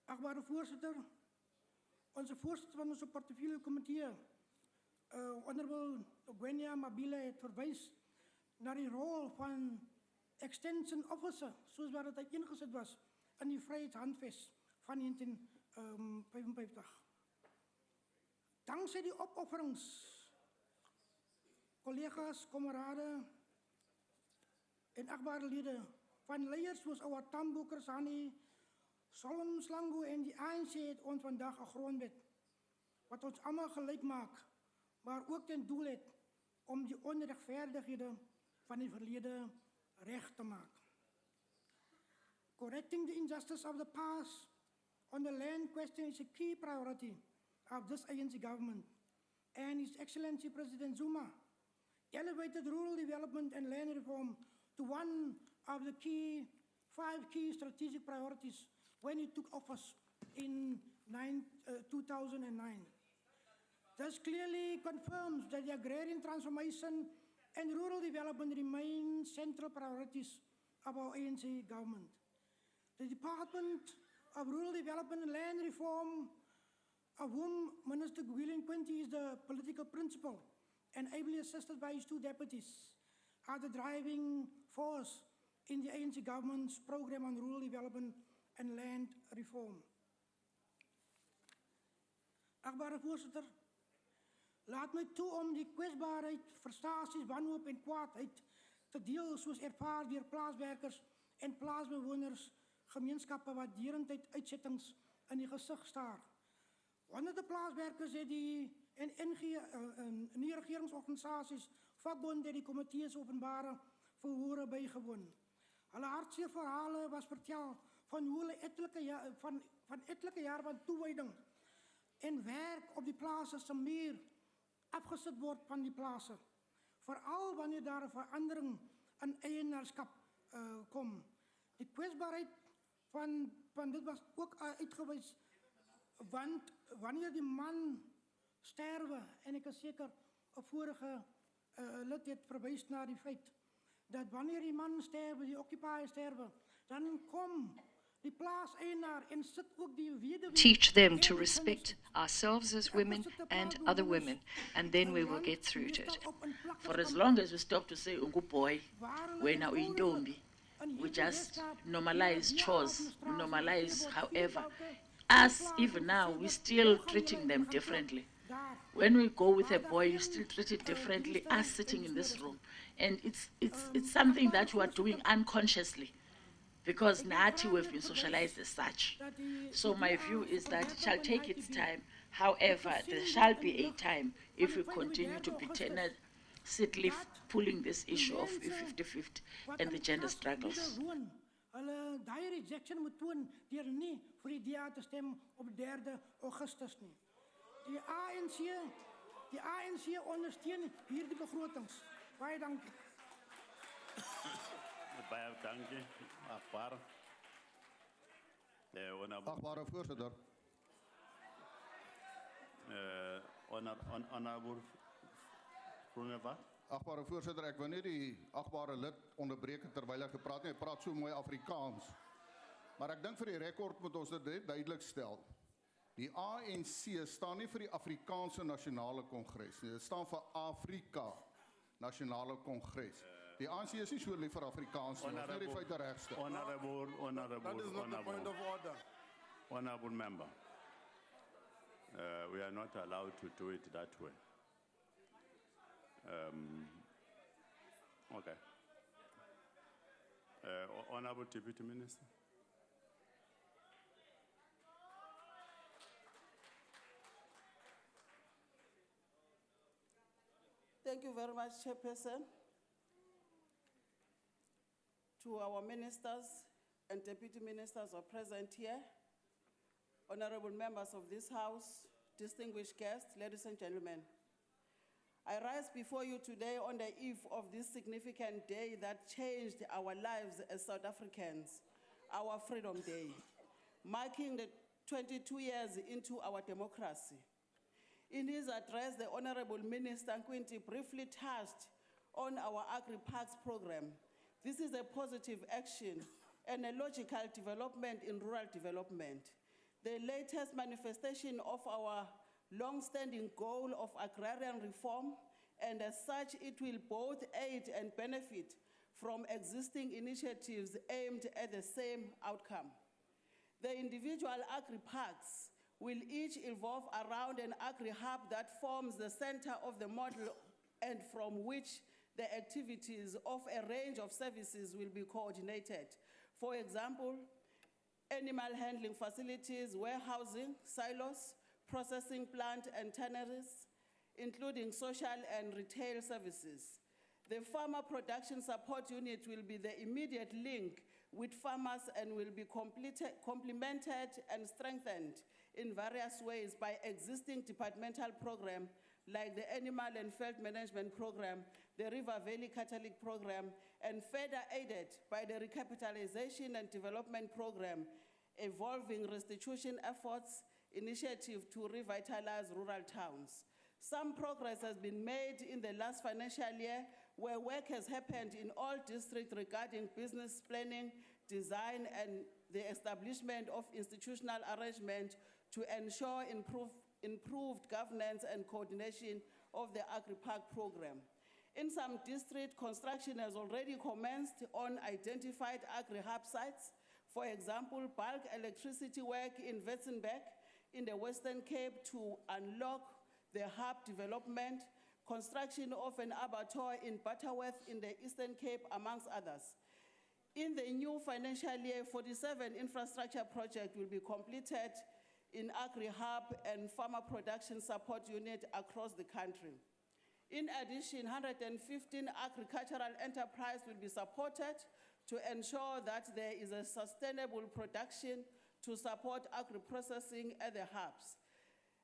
[SPEAKER 14] Agbare voorsitter, onze voorzitter van onze portefeuillekomitee, Honorable Gwenya Mabile, het verwys naar die rol van Extension Officer, soos wat het ingezet was in die Vryheidshandves van 1955. Dankzij die opofferings, collega's, kameraden en achtbare leden van leiers soos Ouad Tambo, Kersani, Solomon Slango en die ANC het ons vandag 'n grondwet wat ons allemaal gelijk maakt, maar ook ten doel het om die onrechtvaardighede van die verlede recht te maken. Correcting the injustice of the past on the land question is a key priority of this ANC government, and His Excellency President Zuma elevated rural development and land reform to one of the 5 key strategic priorities when he took office in 2009. This clearly confirms that the agrarian transformation and rural development remain central priorities of our ANC government. The Department of Rural Development and Land Reform, of whom Minister Gwilin Quinty is the political principal and ably assisted by his 2 deputies, are the driving force in the ANC government's program on rural development and land reform. Achtbare voorzitter, laat my toe om die kwetsbaarheid, frustraties, wanhoop en kwaadheid te deel soos ervaar deur plaaswerkers en plaasbewoners, gemeenskappe wat derentyd uitsettings in die gesig staar. Honderde plaaswerkers het en nie regeringsorganisasies, vakbonde, die komitees openbare verhore bygewoon. Hulle hartseer verhale was vertel van hoe hulle etlike jare van toewyding en werk op die plase se meer afgesit word van die plase. Veral wanneer daar 'n verandering in eienaarskap kom. Die kwetsbaarheid van dit was ook uitgewys, want wanneer die man sterwe, en ek is seker 'n vorige lid het verwys na die feit, dat wanneer die man sterwe, die occupier sterwe, dan kom die plaaseienaar en sit ook die weduwee.
[SPEAKER 15] Teach them to respect ourselves as women and other women, and then we will get through to it.
[SPEAKER 16] For as long as we stop to say, Ungu boy, wena uyintombi, we just normalize chores, we normalize however. Us, even now, we're still treating them differently. When we go with a boy, you still treat it differently, us sitting in this room. And it's something that you are doing unconsciously, because Nati, we've been socialized as such. So my view is that it shall take its time. However, there shall be a time if we continue to be tenaciously pulling this issue of 50-50 and the gender struggles.
[SPEAKER 14] Hulle daai rejection moet toon deur nie vir die DA te stem op 3 Augustus nie. Die ANC ondersteun hierdie begrotings. Baie dankie.
[SPEAKER 12] Baie dankie, achtbare.
[SPEAKER 10] Achtbare voorzitter.
[SPEAKER 12] Honorable Groenewald.
[SPEAKER 10] Achtbare voorzitter, ek wil nie die achtbare lid onderbreken terwyl hy gepraat nie. Hy praat so mooi Afrikaans. Maar ek dink vir die rekord moet ons dit duidelik stel. Die ANC staan nie vir die Afrikaanse Nasionale Kongres nie. Dit staan vir Afrika Nasionale Kongres. Die ANC is nie so lief vir Afrikaans nie. Ons net die feite regstel.
[SPEAKER 12] Honorable member, we are not allowed to do it that way. Okay. Honorable Deputy Minister.
[SPEAKER 17] Thank you very much, Chairperson. To our ministers and deputy ministers who are present here, honorable members of this House, distinguished guests, ladies and gentlemen. I rise before you today on the eve of this significant day that changed our lives as South Africans, our Freedom Day, marking the 22 years into our democracy. In his address, the Honorable Minister Nkwinti briefly touched on our Agri-Parks program. This is a positive action and a logical development in rural development. The latest manifestation of our long-standing goal of agrarian reform, and as such, it will both aid and benefit from existing initiatives aimed at the same outcome. The individual agri-parks will each evolve around an agri-hub that forms the center of the model and from which the activities of a range of services will be coordinated. For example, animal handling facilities, warehousing, silos, processing plant and tanneries, including social and retail services. The Farmer Production Support Unit will be the immediate link with farmers and will be complemented and strengthened in various ways by existing departmental programs like the Animal and Field Management Program, the River Valley Catalytic Program, and further aided by the Recapitalization and Development Program, evolving restitution efforts, initiative to revitalize rural towns. Some progress has been made in the last financial year where work has happened in all districts regarding business planning, design, and the establishment of institutional arrangement to ensure improved governance and coordination of the Agri-Park program. In some districts, construction has already commenced on identified agri-hub sites. For example, bulk electricity work in Witzenberg in the Western Cape to unlock the hub development, construction of an abattoir in Butterworth in the Eastern Cape, amongst others. In the new financial year, 47 infrastructure projects will be completed in Agri-Hub and Farmer Production Support Unit across the country. In addition, 115 agricultural enterprises will be supported to ensure that there is a sustainable production to support agri-processing at the hubs.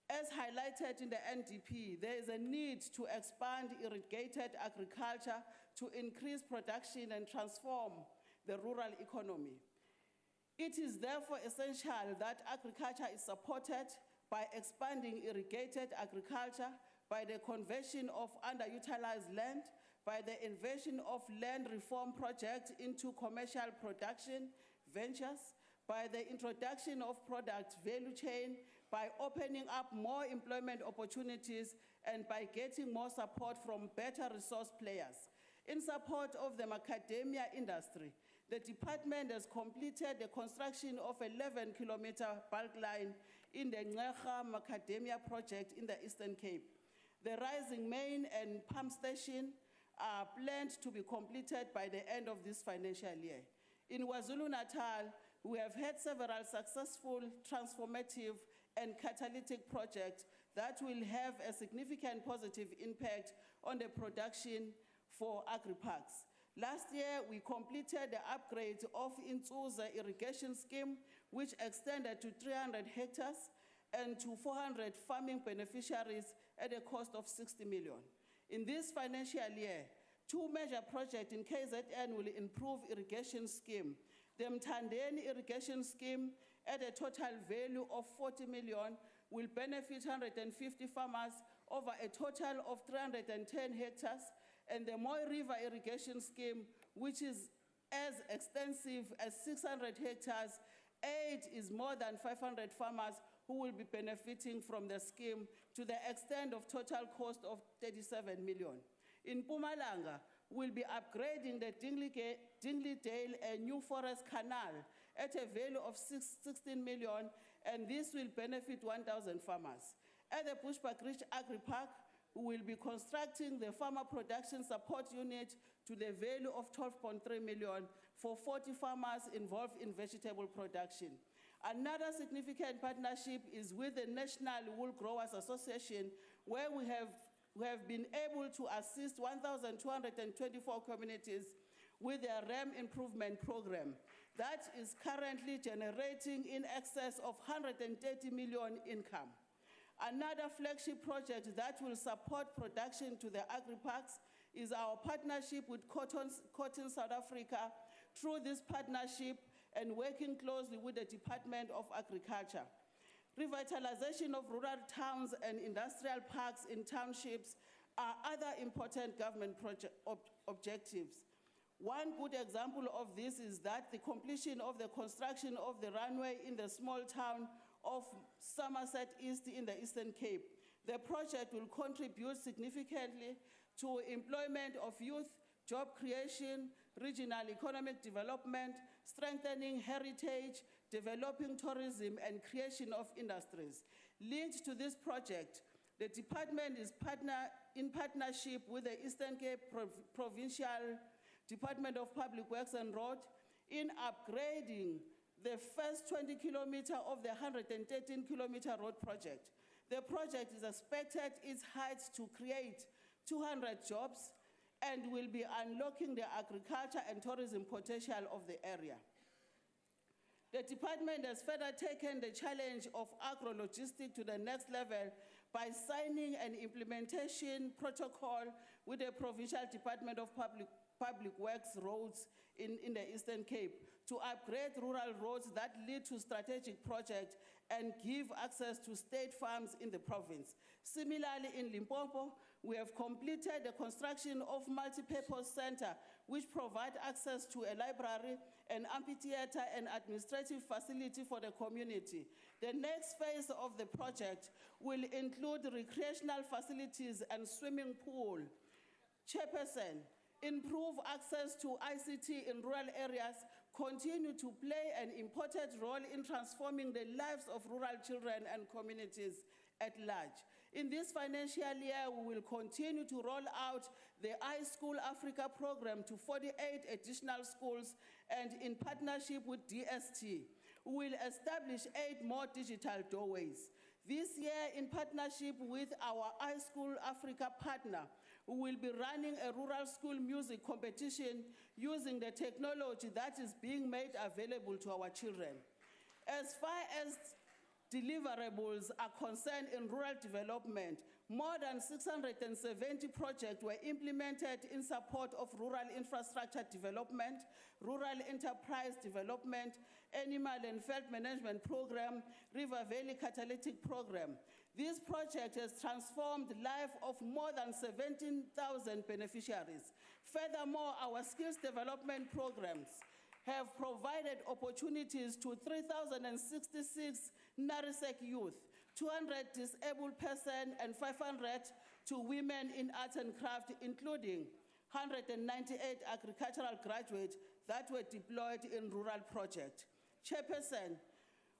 [SPEAKER 17] As highlighted in the NDP, there is a need to expand irrigated agriculture to increase production and transform the rural economy. It is therefore essential that agriculture is supported by expanding irrigated agriculture, by the conversion of underutilized land, by the inversion of land reform projects into commercial production ventures, by the introduction of product value chain, by opening up more employment opportunities, and by getting more support from better resource players. In support of the macadamia industry, the department has completed the construction of a 11-kilometer bulk line in the Ngecha Macadamia project in the Eastern Cape. The rising main and pump station are planned to be completed by the end of this financial year. In KwaZulu-Natal, we have had several successful, transformative, and catalytic projects that will have a significant positive impact on the production for agri-parks. Last year, we completed the upgrade of Insuza irrigation scheme, which extended to 300 hectares and to 400 farming beneficiaries at a cost of 60 million. In this financial year, two major projects in KZN will improve irrigation scheme. The Mtandeni irrigation scheme, at a total value of 40 million, will benefit 150 farmers over a total of 310 hectares, and the Moy River irrigation scheme, which is as extensive as 600 hectares, aid is more than 500 farmers who will be benefiting from the scheme to the extent of total cost of 37 million. In Mpumalanga, we'll be upgrading the Dingley-Dale New Forest Canal at a value of 16 million, and this will benefit 1,000 farmers. At the Bushbuck Ridge Agri-Park, we will be constructing the Farmer Production Support Unit to the value of 12.3 million for 40 farmers involved in vegetable production. Another significant partnership is with the National Wool Growers Association, where we have been able to assist 1,224 communities with their RAM improvement program that is currently generating in excess of 130 million income. Another flagship project that will support production to the agri-parks is our partnership with Cotton South Africa. Through this partnership and working closely with the Department of Agriculture, revitalization of rural towns and industrial parks in townships are other important government objectives. One good example of this is that the completion of the construction of the runway in the small town of Somerset East in the Eastern Cape. The project will contribute significantly to employment of youth, job creation, regional economic development, strengthening heritage, developing tourism, and creation of industries. Linked to this project, the department is in partnership with the Eastern Cape Provincial Department of Public Works and Road in upgrading the first 20 kilometers of the 113-kilometer road project. The project is expected its height to create 200 jobs and will be unlocking the agriculture and tourism potential of the area. The department has further taken the challenge of agro-logistics to the next level by signing an implementation protocol with the Provincial Department of Public Works Roads in the Eastern Cape to upgrade rural roads that lead to strategic projects and give access to state farms in the province. Similarly, in Limpopo, we have completed the construction of multi-purpose center, which provide access to a library, an amphitheater, and administrative facility for the community. The next phase of the project will include recreational facilities and swimming pool. Chairperson, improve access to ICT in rural areas, continue to play an important role in transforming the lives of rural children and communities at large. In this financial year, we will continue to roll out the iSchool Africa program to 48 additional schools, and in partnership with DST, we will establish 8 more digital doorways. This year, in partnership with our iSchool Africa partner, we will be running a rural school music competition using the technology that is being made available to our children. As far as deliverables are concerned in rural development, more than 670 projects were implemented in support of rural infrastructure development, rural enterprise development, animal and field management program, River Valley Catalytic program. This project has transformed the life of more than 17,000 beneficiaries. Furthermore, our skills development programs have provided opportunities to 3,066 NARISEC youth, 200 disabled persons, and 500 to women in arts and craft, including 198 agricultural graduates that were deployed in rural projects. Chairperson,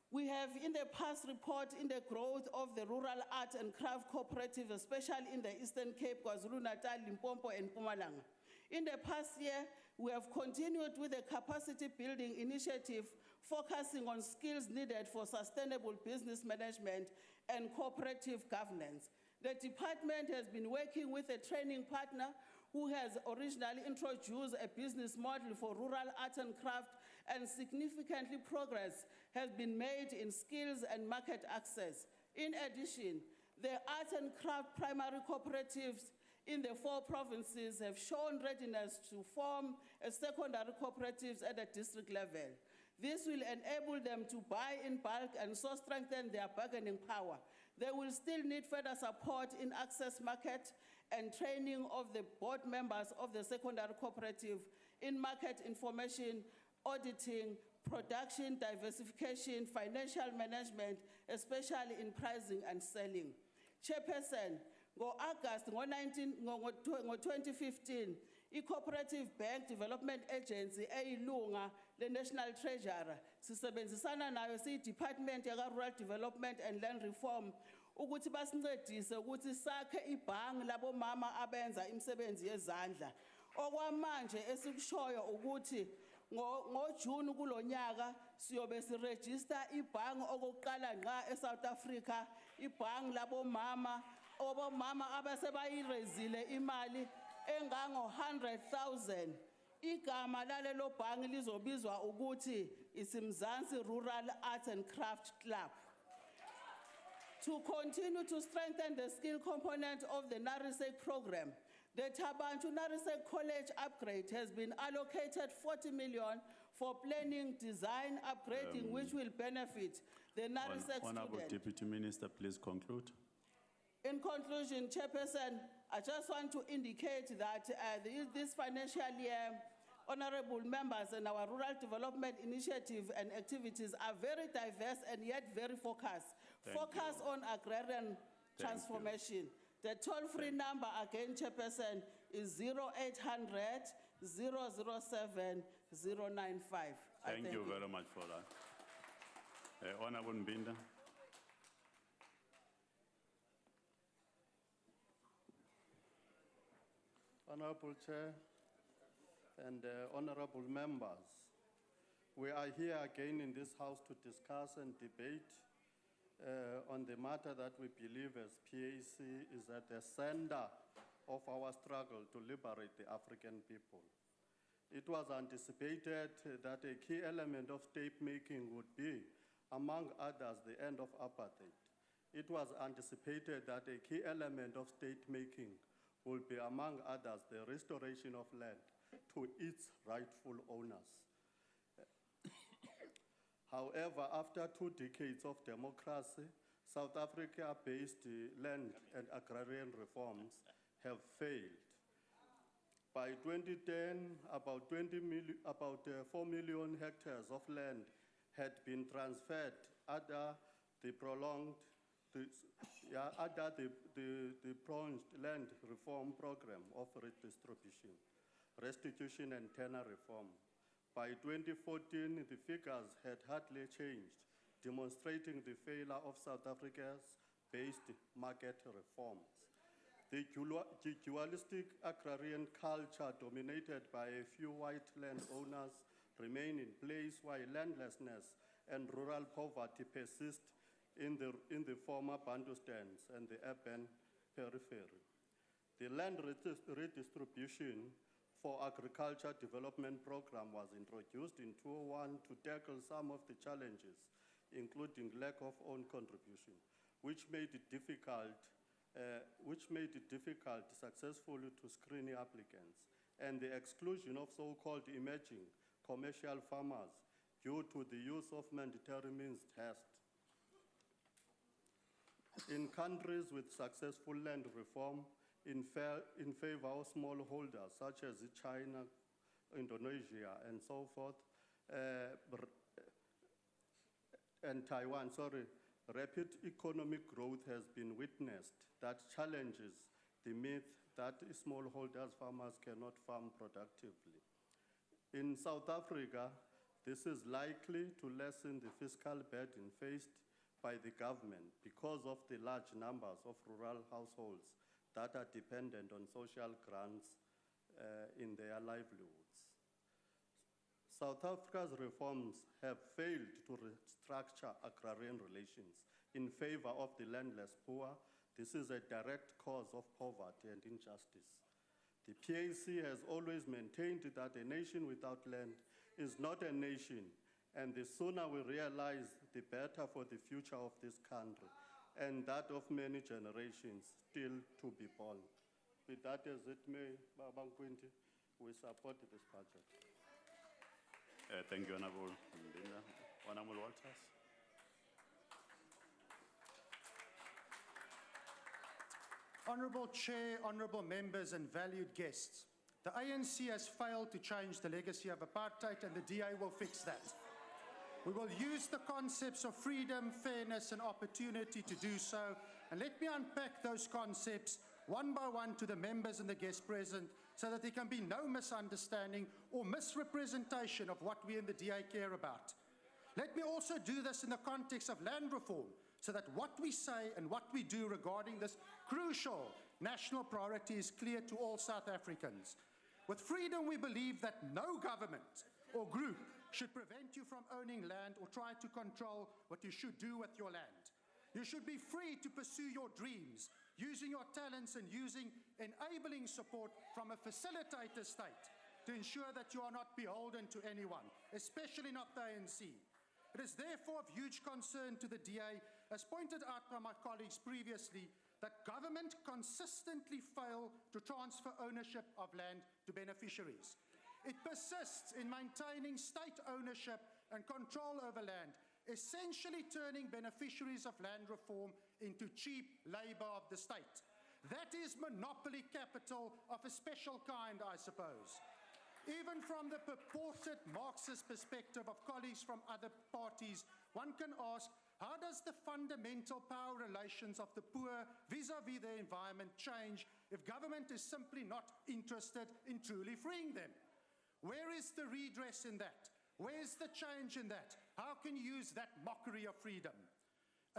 [SPEAKER 17] we have in the past report in the growth of the rural art and craft cooperative, especially in the Eastern Cape, KwaZulu-Natal, Limpopo, and Mpumalanga. In the past year, we have continued with the capacity building initiative focusing on skills needed for sustainable business management and cooperative governance. The department has been working with a training partner who has originally introduced a business model for rural art and craft, and significantly progress has been made in skills and market access. In addition, the art and craft primary cooperatives in the 4 provinces have shown readiness to form a secondary cooperatives at the district level. This will enable them to buy in bulk and so strengthen their bargaining power. They will still need further support in access market and training of the board members of the secondary cooperative in market information, auditing, production, diversification, financial management, especially in pricing and selling. Chairperson, August 2015, i-Cooperative Bank Development Agency eyilunga le-National Treasurer, sisebenzisana nayo siyi-Department yaka-Rural Development and Land Reform ukuthi basincedise ukuthi sakhe ibhangi labomama abenza imisebenzi yezandla. Okwamanje esikushoyo ukuthi ngoJune kulonyaka siyobe siregister ibhangi okokuqala ngqa eSouth Africa, ibhangi labomama abasebayirezile imali engango 100,000. Igama lalelo bhangi lizobizwa ukuthi isimzansi Rural Arts and Craft Club. To continue to strengthen the skill component of the Narisek program, the Tabantu Narisek College upgrade has been allocated 40 million for planning, design, upgrading, which will benefit the Narisek
[SPEAKER 12] Honorable
[SPEAKER 17] students.
[SPEAKER 12] Deputy Minister, please conclude.
[SPEAKER 17] In conclusion, Chairperson, I just want to indicate that this financial year, honorable members and our rural development initiative and activities are very diverse and yet very focused. Focus on agrarian transformation. The toll-free number again, Chairperson, is 0800 007 095.
[SPEAKER 12] Thank you very much for that. Honorable Mbinda.
[SPEAKER 18] Honorable Chair and honorable members, we are here again in this House to discuss and debate on the matter that we believe as PAC is at the center of our struggle to liberate the African people. It was anticipated that a key element of state-making would be, among others, the end of apartheid. It was anticipated that a key element of state-making will be, among others, the restoration of land to its rightful owners. However, after 2 decades of democracy, South Africa-based land and agrarian reforms have failed. By 2010, about 4 million hectares of land had been transferred under the prolonged land reform program of redistribution, restitution and tenure reform. By 2014, the figures had hardly changed, demonstrating the failure of South Africa's based market reforms. The dualistic agrarian culture dominated by a few white landowners remain in place while landlessness and rural poverty persist in the former Bantustans and the urban periphery. The land redistribution for agriculture development program was introduced in 2001 to tackle some of the challenges, including lack of own contribution, which made it difficult successfully to screen applicants, and the exclusion of so-called emerging commercial farmers due to the use of mandatory means tests. In countries with successful land reform in favor of smallholders, such as China, Indonesia, and so forth, and Taiwan, rapid economic growth has been witnessed that challenges the myth that smallholders farmers cannot farm productively. In South Africa, this is likely to lessen the fiscal burden faced by the government because of the large numbers of rural households that are dependent on social grants in their livelihoods. South Africa's reforms have failed to restructure agrarian relations in favor of the landless poor. This is a direct cause of poverty and injustice. The PAC has always maintained that a nation without land is not a nation, and the sooner we realize, the better for the future of this country and that of many generations still to be born. With that as it may, Babankwinti, we support this budget.
[SPEAKER 12] Thank you, Honorable Mbinda. Honorable Walters.
[SPEAKER 19] Honourable Chair, honourable members and valued guests, the ANC has failed to change the legacy of apartheid, and the DA will fix that. We will use the concepts of freedom, fairness and opportunity to do so, and let me unpack those concepts one by one to the members and the guests present so that there can be no misunderstanding or misrepresentation of what we in the DA care about. Let me also do this in the context of land reform so that what we say and what we do regarding this crucial national priority is clear to all South Africans. With freedom, we believe that no government or group should prevent you from owning land or try to control what you should do with your land. You should be free to pursue your dreams, using your talents and using enabling support from a facilitator state to ensure that you are not beholden to anyone, especially not the ANC. It is therefore of huge concern to the DA, as pointed out by my colleagues previously, that government consistently fail to transfer ownership of land to beneficiaries. It persists in maintaining state ownership and control over land, essentially turning beneficiaries of land reform into cheap labor of the state. That is monopoly capital of a special kind, I suppose. Even from the purported Marxist perspective of colleagues from other parties, one can ask, how does the fundamental power relations of the poor vis-à-vis their environment change if government is simply not interested in truly freeing them? Where is the redress in that? Where's the change in that? How can you use that mockery of freedom?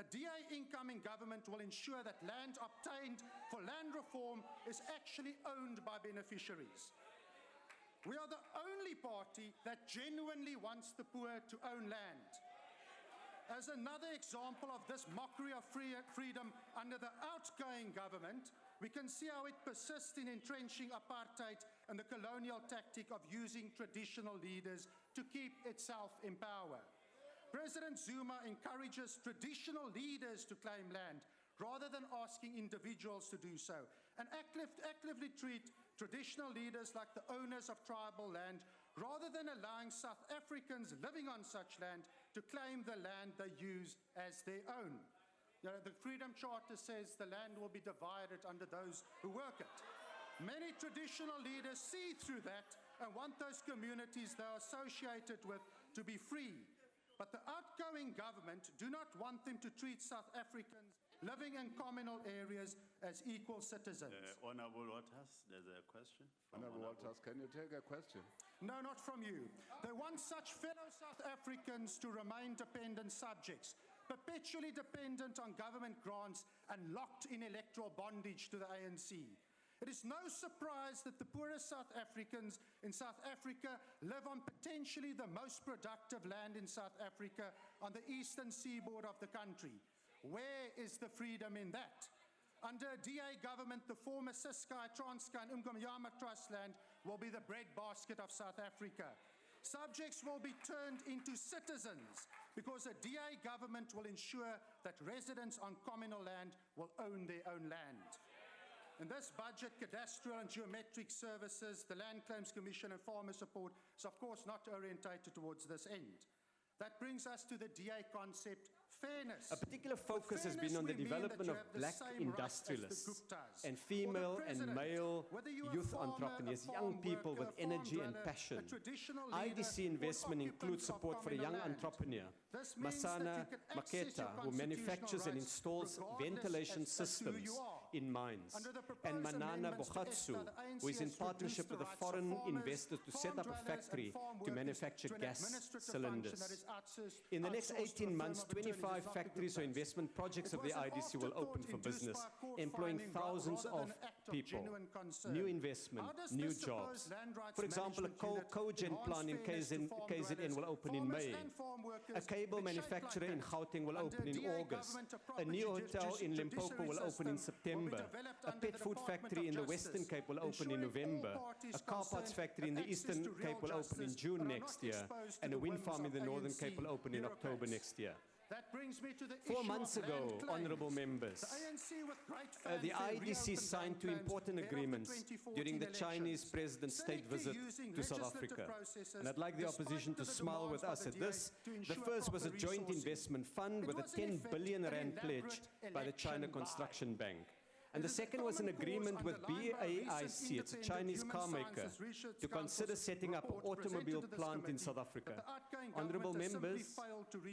[SPEAKER 19] A DA incoming government will ensure that land obtained for land reform is actually owned by beneficiaries. We are the only party that genuinely wants the poor to own land. As another example of this mockery of freedom under the outgoing government, we can see how it persists in entrenching apartheid and the colonial tactic of using traditional leaders to keep itself in power. President Zuma encourages traditional leaders to claim land rather than asking individuals to do so, and actively treat traditional leaders like the owners of tribal land rather than allowing South Africans living on such land to claim the land they use as their own. You know, the Freedom Charter says the land will be divided under those who work it. Many traditional leaders see through that and want those communities they are associated with to be free. But the outgoing government do not want them to treat South Africans living in communal areas as equal citizens.
[SPEAKER 12] Honorable Waters, there's a question.
[SPEAKER 20] Honorable Waters, can you take a question?
[SPEAKER 19] No, not from you. They want such fellow South Africans to remain dependent subjects, perpetually dependent on government grants and locked in electoral bondage to the ANC. It is no surprise that the poorest South Africans in South Africa live on potentially the most productive land in South Africa on the eastern seaboard of the country. Where is the freedom in that? Under a DA government, the former Ciskei, Transkei and Umgomyama Trust land will be the breadbasket of South Africa. Subjects will be turned into citizens because a DA government will ensure that residents on communal land will own their own land. In this budget, cadastral and geometric services, the Land Claims Commission and farmer support is of course not orientated towards this end. That brings us to the DA concept, fairness.
[SPEAKER 21] A particular focus has been on the development of black industrialists and female and male youth entrepreneurs, young people with energy and passion. IDC investment includes support for a young entrepreneur, Masana Maketa, who manufactures and installs ventilation systems in mines, and Manana Bogatsu, who is in partnership with a foreign investor to set up a factory to manufacture gas cylinders. In the next 18 months, 25 factories or investment projects of the IDC will open for business, employing thousands of people. New investment, new jobs. For example, a cogen plant in KZN will open in May. A cable manufacturer in Gauteng will open in August. A new hotel in Limpopo will open in September. A pet food factory in the Western Cape will open in November. A car parts factory in the Eastern Cape will open in June next year. And a wind farm in the Northern Cape will open in October next year.
[SPEAKER 19] That brings me to the
[SPEAKER 21] 4 months ago, honourable members, the IDC signed 2 important agreements during the Chinese president's state visit to South Africa. And I'd like the opposition to smile with us at this. The first was a joint investment fund with a 10 billion rand pledge by the China Construction Bank. And the second was an agreement with BAIC, it's a Chinese car maker, to consider setting up an automobile plant in South Africa. Honourable members,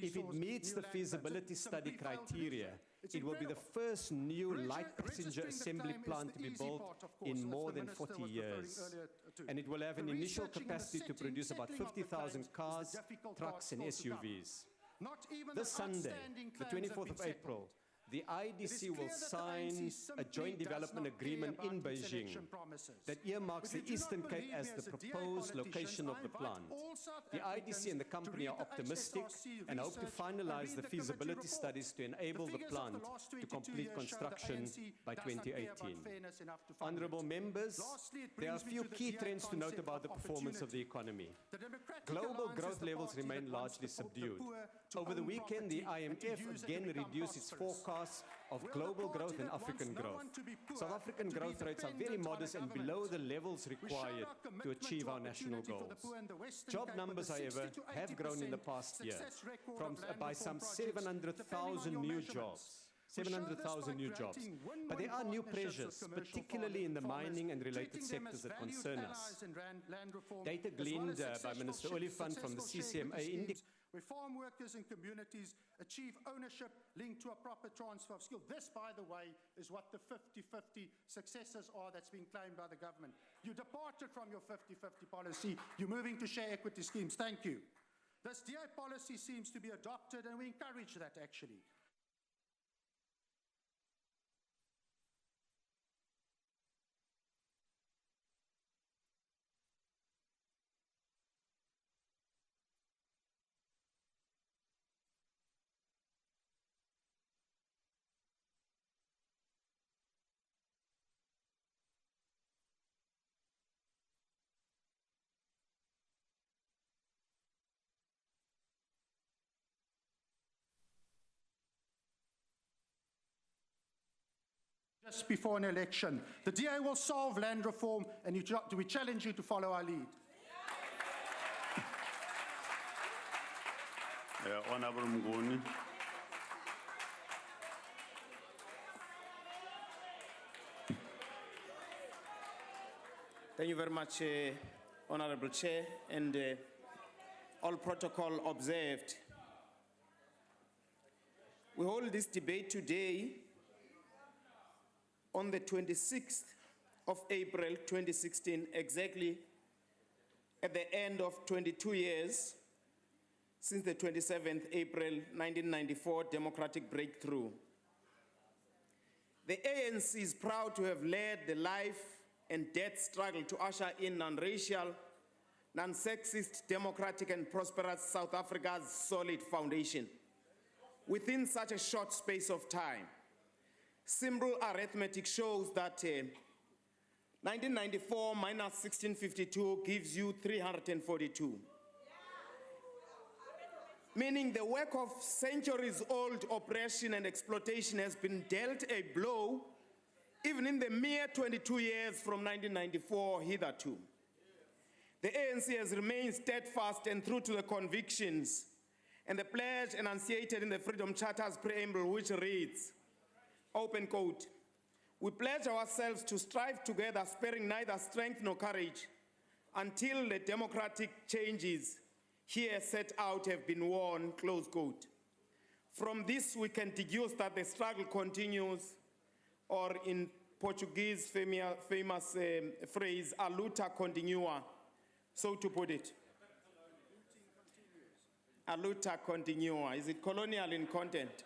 [SPEAKER 21] if it meets the feasibility study criteria, it will be the first new light passenger assembly plant to be built in more than 40 years. And it will have an initial capacity to produce about 50,000 cars, trucks and SUVs.
[SPEAKER 19] Not even
[SPEAKER 21] This
[SPEAKER 19] the
[SPEAKER 21] Sunday,
[SPEAKER 19] outstanding
[SPEAKER 21] the
[SPEAKER 19] claims have
[SPEAKER 21] 24th
[SPEAKER 19] been
[SPEAKER 21] of
[SPEAKER 19] settled.
[SPEAKER 21] April, the IDC will
[SPEAKER 19] clear that the
[SPEAKER 21] sign
[SPEAKER 19] ANC
[SPEAKER 21] a
[SPEAKER 19] simply
[SPEAKER 21] joint
[SPEAKER 19] does
[SPEAKER 21] development
[SPEAKER 19] not care
[SPEAKER 21] agreement
[SPEAKER 19] about
[SPEAKER 21] in
[SPEAKER 19] its
[SPEAKER 21] Beijing
[SPEAKER 19] election promises.
[SPEAKER 21] that earmarks
[SPEAKER 19] If
[SPEAKER 21] the
[SPEAKER 19] you do
[SPEAKER 21] Eastern
[SPEAKER 19] not
[SPEAKER 21] Cape
[SPEAKER 19] believe
[SPEAKER 21] as
[SPEAKER 19] me
[SPEAKER 21] the
[SPEAKER 19] as a DA
[SPEAKER 21] proposed
[SPEAKER 19] politician,
[SPEAKER 21] location of
[SPEAKER 19] I
[SPEAKER 21] the
[SPEAKER 19] invite
[SPEAKER 21] plant.
[SPEAKER 19] all South
[SPEAKER 21] The IDC and the
[SPEAKER 19] Africans
[SPEAKER 21] company
[SPEAKER 19] to
[SPEAKER 21] are
[SPEAKER 19] read the
[SPEAKER 21] optimistic
[SPEAKER 19] HSRC
[SPEAKER 21] and hope to
[SPEAKER 19] research and
[SPEAKER 21] finalize
[SPEAKER 19] read
[SPEAKER 21] the
[SPEAKER 19] the committee
[SPEAKER 21] feasibility
[SPEAKER 19] report.
[SPEAKER 21] studies to enable the
[SPEAKER 19] figures of
[SPEAKER 21] plant
[SPEAKER 19] the last
[SPEAKER 21] to
[SPEAKER 19] 22
[SPEAKER 21] complete
[SPEAKER 19] years show the
[SPEAKER 21] construction
[SPEAKER 19] ANC
[SPEAKER 21] by
[SPEAKER 19] does not care about
[SPEAKER 21] 2018.
[SPEAKER 19] fairness enough to fund
[SPEAKER 21] Honourable
[SPEAKER 19] it.
[SPEAKER 21] members,
[SPEAKER 19] Lastly, it
[SPEAKER 21] there are a
[SPEAKER 19] brings me
[SPEAKER 21] few
[SPEAKER 19] to the
[SPEAKER 21] key
[SPEAKER 19] DA
[SPEAKER 21] trends to note
[SPEAKER 19] concept
[SPEAKER 21] about the
[SPEAKER 19] of
[SPEAKER 21] performance of the
[SPEAKER 19] opportunity.
[SPEAKER 21] economy.
[SPEAKER 19] The Democratic
[SPEAKER 21] Global
[SPEAKER 19] Alliance
[SPEAKER 21] growth
[SPEAKER 19] is the
[SPEAKER 21] levels
[SPEAKER 19] party
[SPEAKER 21] remain
[SPEAKER 19] that wants
[SPEAKER 21] largely
[SPEAKER 19] the
[SPEAKER 21] subdued.
[SPEAKER 19] poor to
[SPEAKER 21] Over the
[SPEAKER 19] own
[SPEAKER 21] weekend, the
[SPEAKER 19] property and to
[SPEAKER 21] IMF
[SPEAKER 19] use it to
[SPEAKER 21] again
[SPEAKER 19] become
[SPEAKER 21] reduced its
[SPEAKER 19] prosperous.
[SPEAKER 21] forecasts of
[SPEAKER 19] We're the
[SPEAKER 21] global
[SPEAKER 19] party
[SPEAKER 21] growth and
[SPEAKER 19] that wants
[SPEAKER 21] African
[SPEAKER 19] no
[SPEAKER 21] growth.
[SPEAKER 19] one to be poor
[SPEAKER 21] South African
[SPEAKER 19] and to be
[SPEAKER 21] growth rates are very
[SPEAKER 19] dependent on
[SPEAKER 21] modest
[SPEAKER 19] a
[SPEAKER 21] and
[SPEAKER 19] government.
[SPEAKER 21] below the levels
[SPEAKER 19] We showed
[SPEAKER 21] required
[SPEAKER 19] our
[SPEAKER 21] to
[SPEAKER 19] commitment
[SPEAKER 21] achieve
[SPEAKER 19] to
[SPEAKER 21] our national
[SPEAKER 19] opportunity for the
[SPEAKER 21] goals.
[SPEAKER 19] poor in the Western
[SPEAKER 21] Job
[SPEAKER 19] Cape with
[SPEAKER 21] numbers,
[SPEAKER 19] a
[SPEAKER 21] however,
[SPEAKER 19] 60 to
[SPEAKER 21] have grown in the
[SPEAKER 19] 80%
[SPEAKER 21] past year,
[SPEAKER 19] success record
[SPEAKER 21] from
[SPEAKER 19] of land
[SPEAKER 21] by
[SPEAKER 19] reform
[SPEAKER 21] some
[SPEAKER 19] projects, depending on
[SPEAKER 21] 700,000
[SPEAKER 19] your
[SPEAKER 21] new
[SPEAKER 19] measurements.
[SPEAKER 21] jobs.
[SPEAKER 19] We showed this
[SPEAKER 21] 700,000
[SPEAKER 19] by
[SPEAKER 21] new jobs.
[SPEAKER 19] creating win-win
[SPEAKER 21] But there are new
[SPEAKER 19] partnerships with
[SPEAKER 21] pressures,
[SPEAKER 19] commercial
[SPEAKER 21] particularly in the
[SPEAKER 19] farmers,
[SPEAKER 21] mining and related
[SPEAKER 19] treating them
[SPEAKER 21] sectors
[SPEAKER 19] as
[SPEAKER 21] that
[SPEAKER 19] valued
[SPEAKER 21] concern us.
[SPEAKER 19] allies in land reform,
[SPEAKER 21] Data
[SPEAKER 19] as well
[SPEAKER 21] gleaned
[SPEAKER 19] as
[SPEAKER 21] by Minister
[SPEAKER 19] successful
[SPEAKER 21] Oliphant from the
[SPEAKER 19] successful
[SPEAKER 21] CCMA
[SPEAKER 19] share equity
[SPEAKER 21] indicates
[SPEAKER 19] schemes where farm workers and communities achieve ownership linked to a proper transfer of skill. This, by the way, is what the 50-50 successes are that's being claimed by the government. You departed from your 50-50 policy. You're moving to share equity schemes. Thank you. This DA policy seems to be adopted, and we encourage that, actually. Just before an election, the DA will solve land reform, and we challenge you to follow our lead.
[SPEAKER 12] Honorable Mnguni.
[SPEAKER 1] Thank you very much, Honorable Chair, and all protocol observed. We hold this debate today on the 26th of April 2016, exactly at the end of 22 years since the 27th April 1994 democratic breakthrough. The ANC is proud to have led the life and death struggle to usher in non-racial, non-sexist, democratic and prosperous South Africa's solid foundation. Within such a short space of time, simple arithmetic shows that 1994 minus 1652 gives you 342. Meaning the work of centuries-old oppression and exploitation has been dealt a blow even in the mere 22 years from 1994 hitherto. The ANC has remained steadfast and true to the convictions and the pledge enunciated in the Freedom Charter's preamble, which reads, open quote, "We pledge ourselves to strive together, sparing neither strength nor courage, until the democratic changes here set out have been won," close quote. From this, we can deduce that the struggle continues, or in Portuguese famous phrase, a luta continua, so to put it. A luta continua. Is it colonial in content?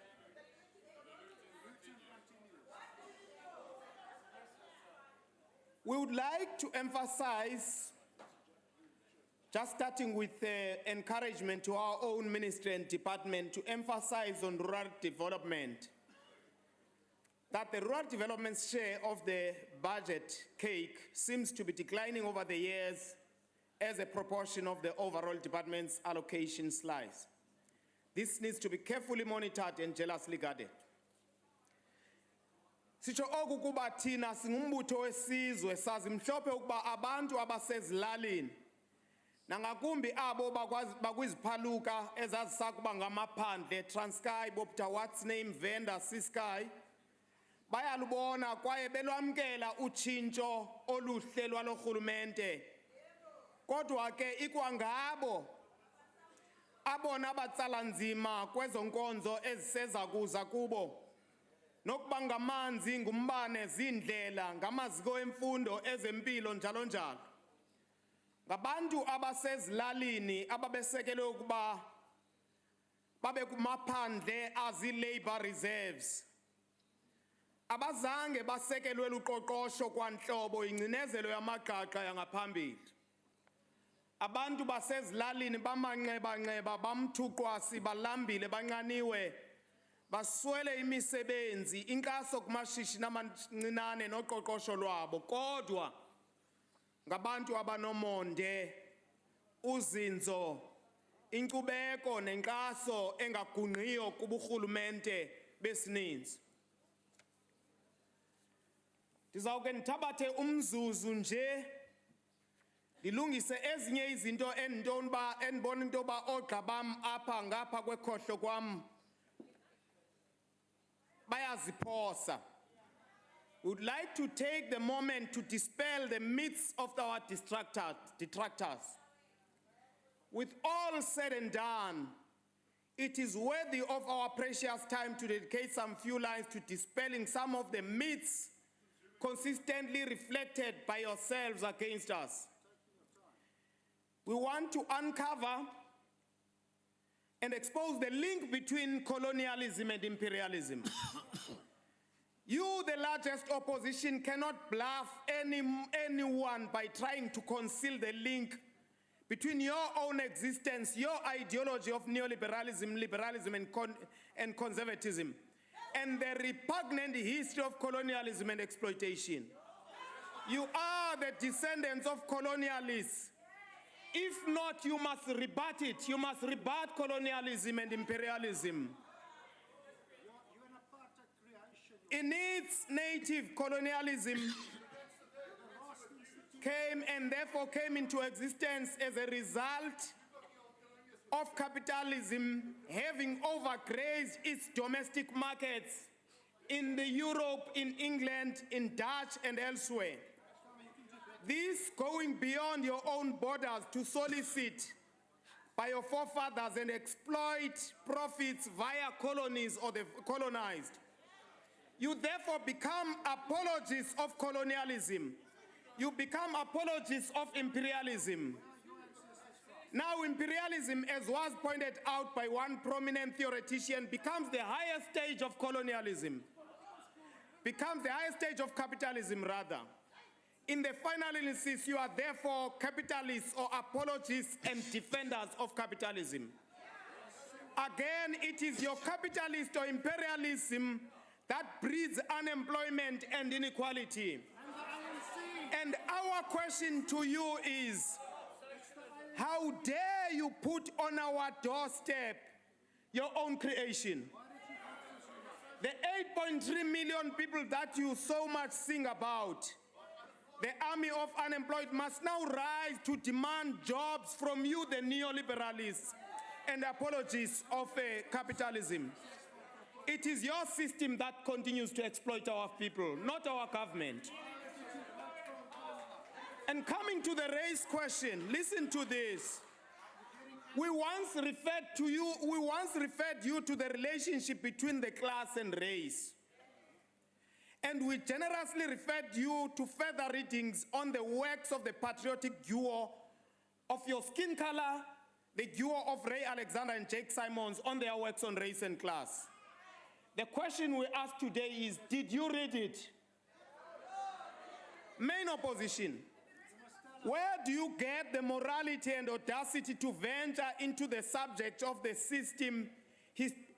[SPEAKER 1] We would like to emphasize, just starting with encouragement to our own ministry and department, to emphasize on rural development, that the rural development share of the budget cake seems to be declining over the years as a proportion of the overall department's allocation slice. This needs to be carefully monitored and jealously guarded. Sitsho oku kuba thina singumbutho wesizwe sazi mhlophe ukuba abantu abasezilalini nangakumbi abo bakwiziphaluka ezazisakuba ngamaphandle Transkei, Bopta, what's name, Venda, Ciskei, bayalubona kwaye belwamkela utshintsho oluhle lwalorhulumente. Kodwa ke ikwangabo abona abatsala nzima kwezo nkonzo eziseza kuza kubo, nokuba ngamanzi, ngumbane, zindlela, ngamaziko emfundo, ezempilo, njalo njalo. Ngabantu abasezilalini ababesekelwe ukuba babe kumaphandle azi-labor reserves. Abazange basekelwe luqoqosho kwanhlobo ingcinezelo yamagaqa yangaphambili. Abantu basezilalini bamanxeba-nxeba bamthuqwasi balambile banqaniwe baswele imisebenzi inkaso kumashishini amancinane noqoqosho lwabo kodwa ngabantu abanomonde uzinzo inkcubeko nenkaso engagungqiyo kuburhulumente besininzi. Ndizawuke ndithabathe umzuzu nje ndilungise ezinye izinto endibona into yoba oogxa bam apha ngapha kwekhohlo kwam bayaziphosa. Would like to take the moment to dispel the myths of our detractors. With all said and done, it is worthy of our precious time to dedicate some few lines to dispelling some of the myths consistently reflected by yourselves against us. We want to uncover and expose the link between colonialism and imperialism. You, the largest opposition, cannot bluff anyone by trying to conceal the link between your own existence, your ideology of neoliberalism, liberalism, and conservatism, and the repugnant history of colonialism and exploitation. You are the descendants of colonialists. If not, you must rebut it. You must rebut colonialism and imperialism. In its native, colonialism came and therefore came into existence as a result of capitalism having overgrazed its domestic markets in the Europe, in England, in Dutch and elsewhere. This going beyond your own borders to solicit by your forefathers and exploit profits via colonies or the colonized. You therefore become apologists of colonialism. You become apologists of imperialism. Now imperialism, as was pointed out by one prominent theoretician, becomes the highest stage of colonialism. Becomes the highest stage of capitalism, rather. In the final analysis, you are therefore capitalists or apologists and defenders of capitalism. Again, it is your capitalist or imperialism that breeds unemployment and inequality. And our question to you is, how dare you put on our doorstep your own creation? The 8.3 million people that you so much sing about, the army of unemployed must now rise to demand jobs from you, the neoliberalists and apologists of capitalism. It is your system that continues to exploit our people, not our government. And coming to the race question, listen to this. We once referred you to the relationship between the class and race. And we generously referred you to further readings on the works of the patriotic duo of your skin color, the duo of Ray Alexander and Jake Simons on their works on race and class. The question we ask today is, did you read it? Main opposition, where do you get the morality and audacity to venture into the subject of the system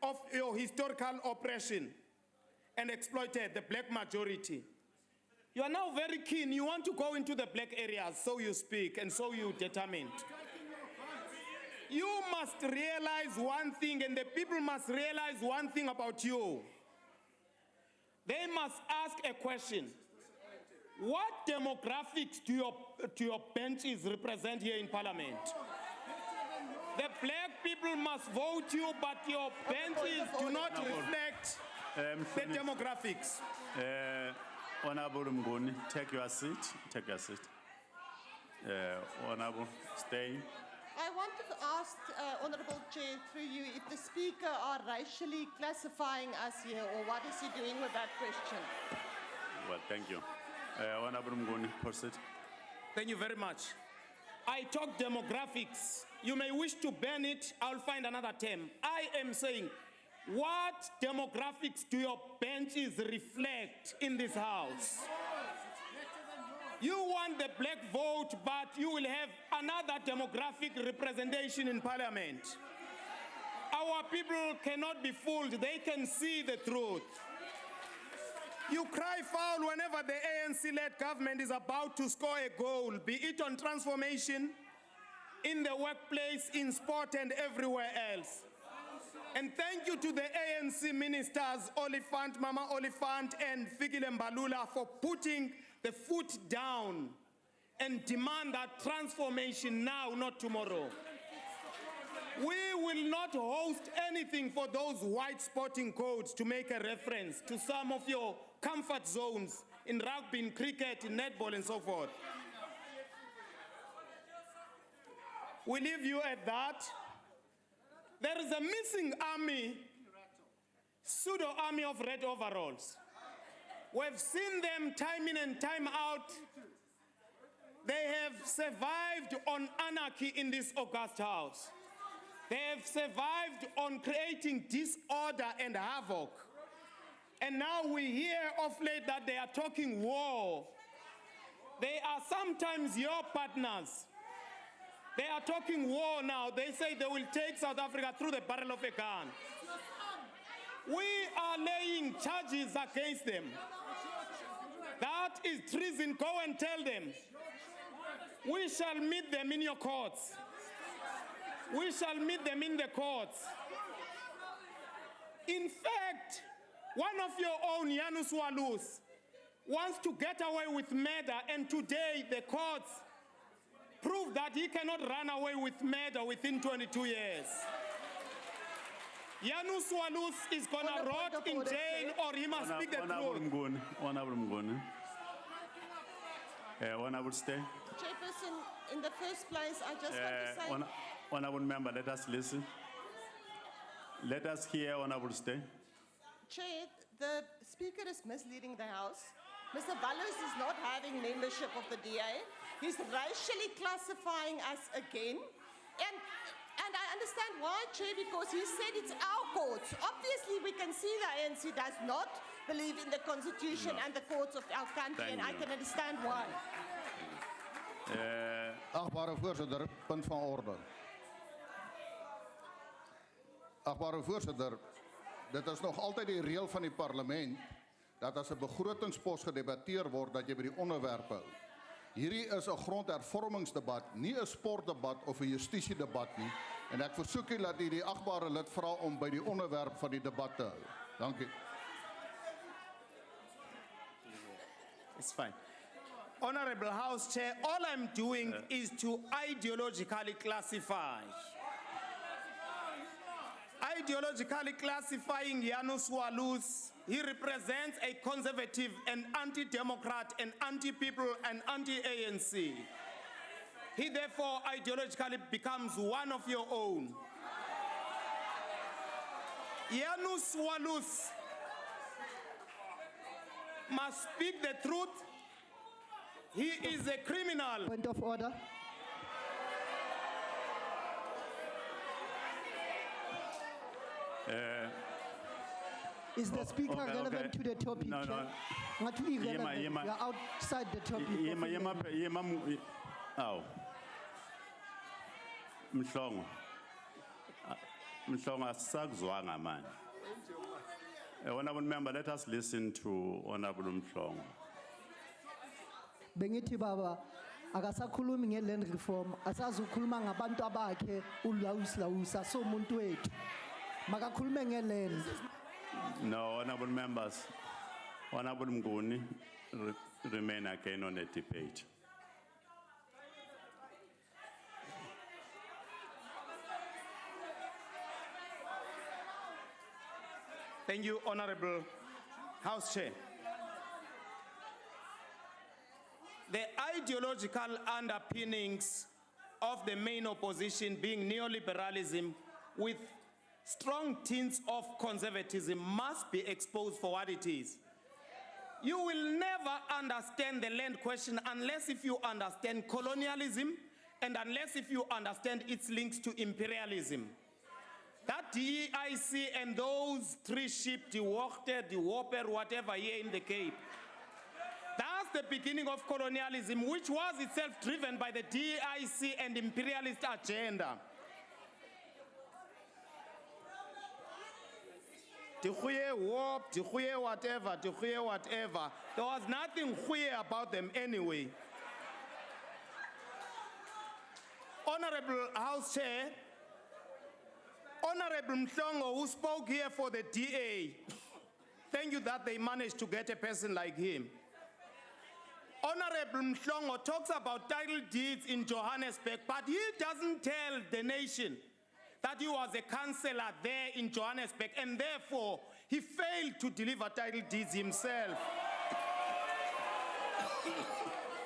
[SPEAKER 1] of your historical oppression and exploited the black majority? You are now very keen. You want to go into the black areas, so you speak and so you determine. You must realize one thing, and the people must realize one thing about you. They must ask a question. What demographics do your benches represent here in Parliament? The black people must vote you, but your benches do not reflect the demographics.
[SPEAKER 12] Honorable Mnguni, take your seat. Take your seat. Honorable, stay.
[SPEAKER 3] I wanted to ask, Honourable Chair, through you, if the Speaker are racially classifying us here, or what is he doing with that question?
[SPEAKER 12] Well, thank you. Honorable Mnguni, proceed.
[SPEAKER 1] Thank you very much. I talk demographics. You may wish to ban it, I'll find another term. I am saying, what demographics do your benches reflect in this house? You want the black vote, but you will have another demographic representation in parliament. Our people cannot be fooled. They can see the truth. You cry foul whenever the ANC-led government is about to score a goal, be it on transformation, in the workplace, in sport, and everywhere else. And thank you to the ANC ministers, Oliphant, Mama Oliphant, and Fikile Mbalula for putting the foot down and demand that transformation now, not tomorrow. We will not host anything for those white sporting codes, to make a reference to some of your comfort zones in rugby, in cricket, in netball, and so forth. We leave you at that. There is a missing army, pseudo-army of red overalls. We've seen them time in and time out. They have survived on anarchy in this august house. They have survived on creating disorder and havoc. And now we hear of late that they are talking war. They are sometimes your partners. They are talking war now. They say they will take South Africa through the barrel of a gun. We are laying charges against them. That is treason. Go and tell them. We shall meet them in your courts. We shall meet them in the courts. In fact, one of your own, Janus Walus, wants to get away with murder, and today the courts prove that he cannot run away with murder within 22 years. Janus Walus is going to rot in jail, or he must speak the truth.
[SPEAKER 12] Honorable Mnguni. Honorable Stay.
[SPEAKER 3] Chairperson, in the first place, I just want to say...
[SPEAKER 12] Honorable member, let us listen. Let us hear Honorable Stay.
[SPEAKER 3] Chair, the Speaker is misleading the House. Mr. Ballows is not having membership of the DA. He's racially classifying us again. And I understand why, Chair, because he said it's our courts. Obviously, we can see the ANC does not believe in the Constitution and the courts of our country, and I can understand why.
[SPEAKER 10] Achtbare voorzitter, punt van orde. Achtbare voorzitter, dit is nog altyd die reël van die parlement dat as 'n begrotingspos gedebatteer word dat jy by die onderwerp hou. Hierdie is 'n grondhervormingsdebat, nie 'n sportdebat of 'n justisiedebat nie. En ek versoek u dat u die agbare lid vra om by die onderwerp van die debat te hou. Dankie.
[SPEAKER 1] It's fine. Honorable House Chair, all I'm doing is to ideologically classify. Ideologically classifying Janus Walus. He represents a conservative, an anti-democrat, an anti-people, an anti-ANC. He therefore ideologically becomes one of your own. Janus Walus must speak the truth. He is a criminal.
[SPEAKER 4] Point of order. Is the speaker relevant to the topic?
[SPEAKER 12] No, no.
[SPEAKER 4] Not irrelevant. You are outside the topic.
[SPEAKER 12] Aw. Mhlongo. Mhlongo asakuzwanga manje. Honorable member, let us listen to Honorable Mhlongo.
[SPEAKER 4] Bengithi baba akasakhulumi ngeland reform, asazukhuluma ngabantu abakhe ulawuslawusa so umuntu wethu. Makakhulume ngeland.
[SPEAKER 12] No, honorable members. Honorable Mnguni remain again on the debate.
[SPEAKER 1] Thank you, Honorable House Chair. The ideological underpinnings of the main opposition being neoliberalism with strong tints of conservatism must be exposed for what it is. You will never understand the land question unless if you understand colonialism and unless if you understand its links to imperialism. That DEIC and those 3 ships, the Wachter, the Whopper, whatever here in the Cape, that's the beginning of colonialism, which was itself driven by the DEIC and imperialist agenda. The warp, the whatever, the whatever. There was nothing about them anyway. Honorable House Chair, Honorable Mhlongo, who spoke here for the DA, thank you that they managed to get a person like him. Honorable Mhlongo talks about title deeds in Johannesburg, but he doesn't tell the nation that he was a councillor there in Johannesburg, and therefore he failed to deliver title deeds himself.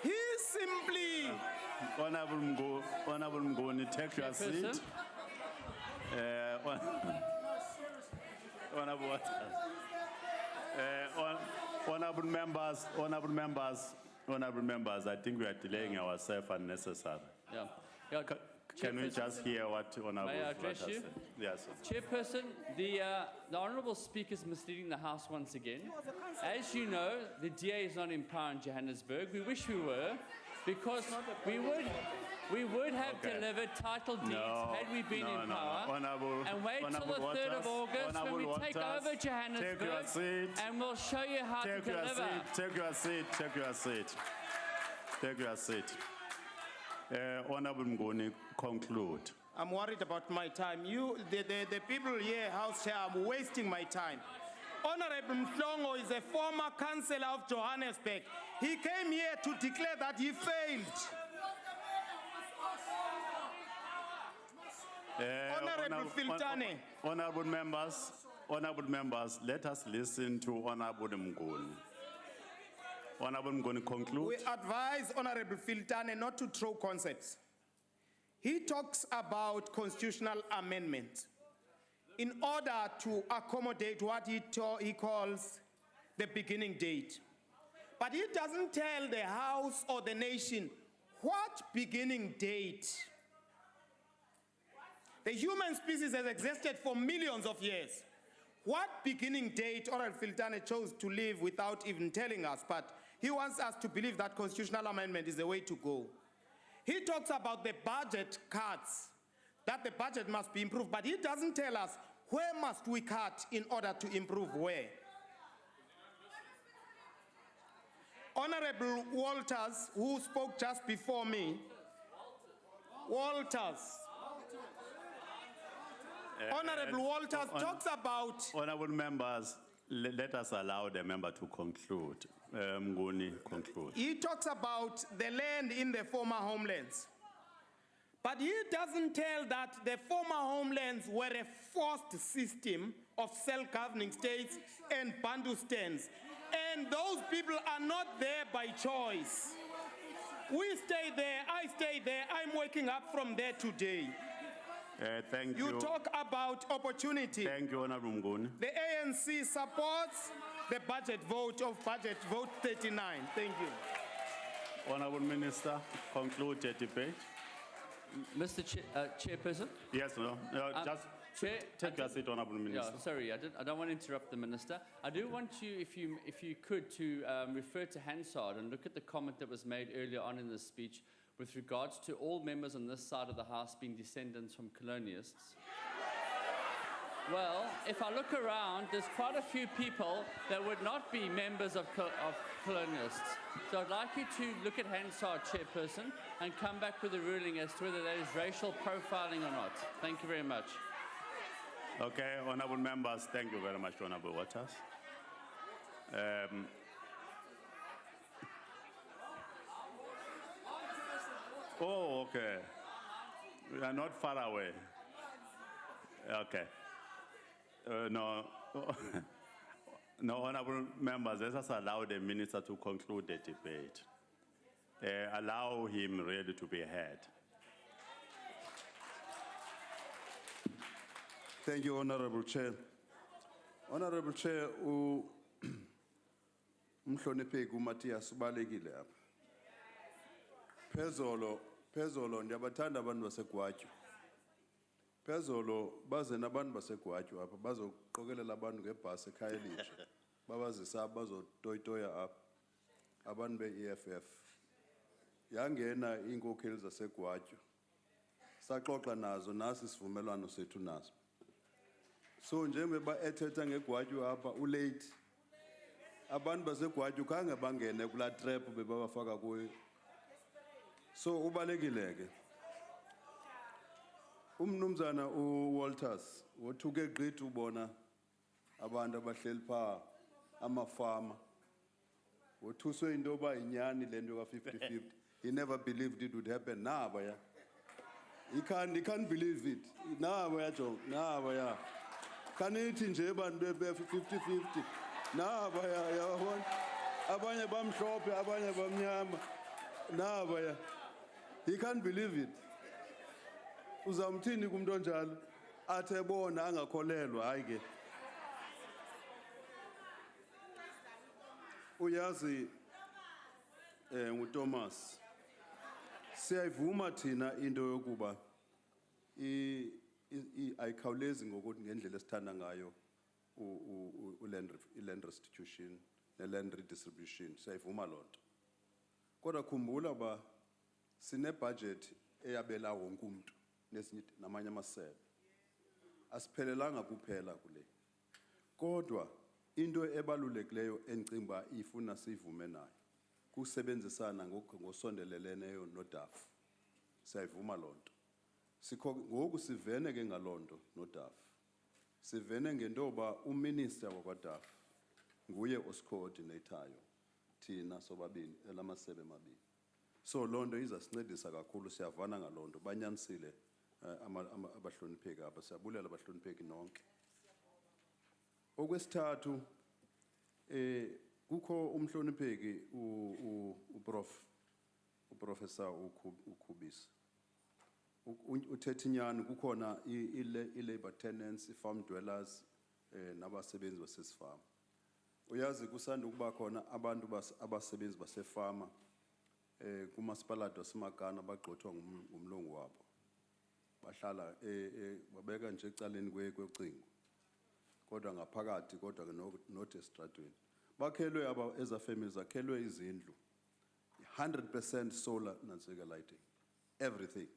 [SPEAKER 1] He simply...
[SPEAKER 12] Honorable Mngoni, take your seat. Honorable members, I think we are delaying ourselves unnecessarily.
[SPEAKER 6] Yeah.
[SPEAKER 12] Can we just hear what Honorable
[SPEAKER 6] May I address you?
[SPEAKER 12] Yes.
[SPEAKER 6] Chairperson, the Honourable Speaker is misleading the House once again. As you know, the DA is not in power in Johannesburg. We wish we were, because we would have delivered title deeds had we been in power. And wait till the 3rd of August when we take over Johannesburg and we'll show you how to deliver.
[SPEAKER 12] Take your seat. Honorable Mngoni, conclude.
[SPEAKER 1] I'm worried about my time. The people here, House Chair, I'm wasting my time. Honorable Mhlongo is a former councillor of Johannesburg. He came here to declare that he failed. Honorable Filtane.
[SPEAKER 12] Honorable members, let us listen to Honorable Mngoni. Honorable Mngoni, conclude.
[SPEAKER 1] We advise Honorable Filtane not to throw concepts. He talks about constitutional amendment in order to accommodate what he calls the beginning date. But he doesn't tell the House or the nation what beginning date. The human species has existed for millions of years. What beginning date Honorable Filtane chose to live without even telling us, but he wants us to believe that constitutional amendment is the way to go. He talks about the budget cuts, that the budget must be improved, but he doesn't tell us where must we cut in order to improve where. Honorable Walters, who spoke just before me, Honorable Walters talks about...
[SPEAKER 12] Honorable members, let us allow the member to conclude. Mngoni, conclude.
[SPEAKER 1] He talks about the land in the former homelands. But he doesn't tell that the former homelands were a forced system of self-governing states and Bandustans. And those people are not there by choice. We stay there, I stay there, I'm waking up from there today.
[SPEAKER 12] Thank you.
[SPEAKER 1] You talk about opportunity.
[SPEAKER 12] Thank you, Honorable Mngoni.
[SPEAKER 1] The ANC supports the budget vote 39. Thank you.
[SPEAKER 12] Honorable Minister, conclude the debate.
[SPEAKER 6] Mr. Chairperson?
[SPEAKER 12] Yes, just take your seat, Honorable Minister.
[SPEAKER 6] Yeah, sorry, I don't want to interrupt the Minister. I do want you, if you could, to refer to Hansard and look at the comment that was made earlier on in the speech with regards to all members on this side of the House being descendants from colonialists. Well, if I look around, there's quite a few people that would not be members of colonialists. So I'd like you to look at Hansard, Chairperson, and come back with a ruling as to whether that is racial profiling or not. Thank you very much.
[SPEAKER 12] Okay, honorable members, thank you very much, Honorable Waters. Oh, okay. We are not far away. Okay. No, no, honorable members, let us allow the minister to conclude the debate. Allow him really to be heard.
[SPEAKER 22] Thank you, Honorable Chair. Honorable Chair, umhlonipheki uMatthias ubalekile apha. Phezolo Phezolo ndiyabathanda abantu baseGwatyu. Phezolo baze nabantu baseGwatyu apha bazoqokelela abantu ngebhasi ekhaya elitsha. Babazisa bazotoyitoya apha. Abantu be-EFF. Yangena iinkokheli zaseGwatyu. Saxoxa nazo nasi isivumelwano sethu nazo. So njengoba ethetha ngeGwatyu apha ulate. Abantu baseGwatyu khange bangene kula trap bebabafaka kuyo. So ubalekile ke. Umnumzana uWalters wothuke gqithi ubona abantu abahleli pha amafama. Wothuswe into yoba inyani le nto ka-50-50. He never believed it would happen. Naba ya. He can't believe it. Naba ya John. Naba ya. Kanithi nje bantu be-50-50. Naba ya yabona. Abanye bamhlophe abanye bamnyama. Naba ya. He can't believe it. Uzamthini kumuntu onjalo athe bona angakholelwa hayi ke. Uyazi nguThomas. Siyayivuma thina into yokuba ayikhawulezi ngokuthi ngendlela esithanda ngayo land restitution ne-land redistribution. Siyayivuma lonto. Kodwa khumbula ba sine budget eyabela wonke umuntu nesinye namanye amasebe. Asiphelelanga kuphela kule. Kodwa into ebalulekileyo engicimba ifuna sivume nayo kusebenzisana ngosondeleleneyo noDAF. Siyayivuma lonto. Ngoku sivene ke ngalonto noDAF. Sivene ngentoba uminister wakwaDAF nguye osicoordinatoryo thina sobabini elamasebe mabini. So lonto izasincedisa kakhulu siyavana ngalonto banyanisile abahlonipheki apha siyabulela abahlonipheki nonke. Okwesithathu kukho umhlonipheki uprofessor uKhubisa. Uthethinyani kukhona i-labor tenants, i-farm dwellers nabasebenzi basesifama. Uyazi kusanda ukuba khona abantu abasebenzi basefama kumasipalati waseMagana bagxothwa ngumlungu wabo. Bahlala babeka nje ecaleni kwecingo. Kodwa ngaphakathi kodwa not estradweni. Bakhelwe eza families zakhelwe izindlu 100% solar nanseka lighting. Everything.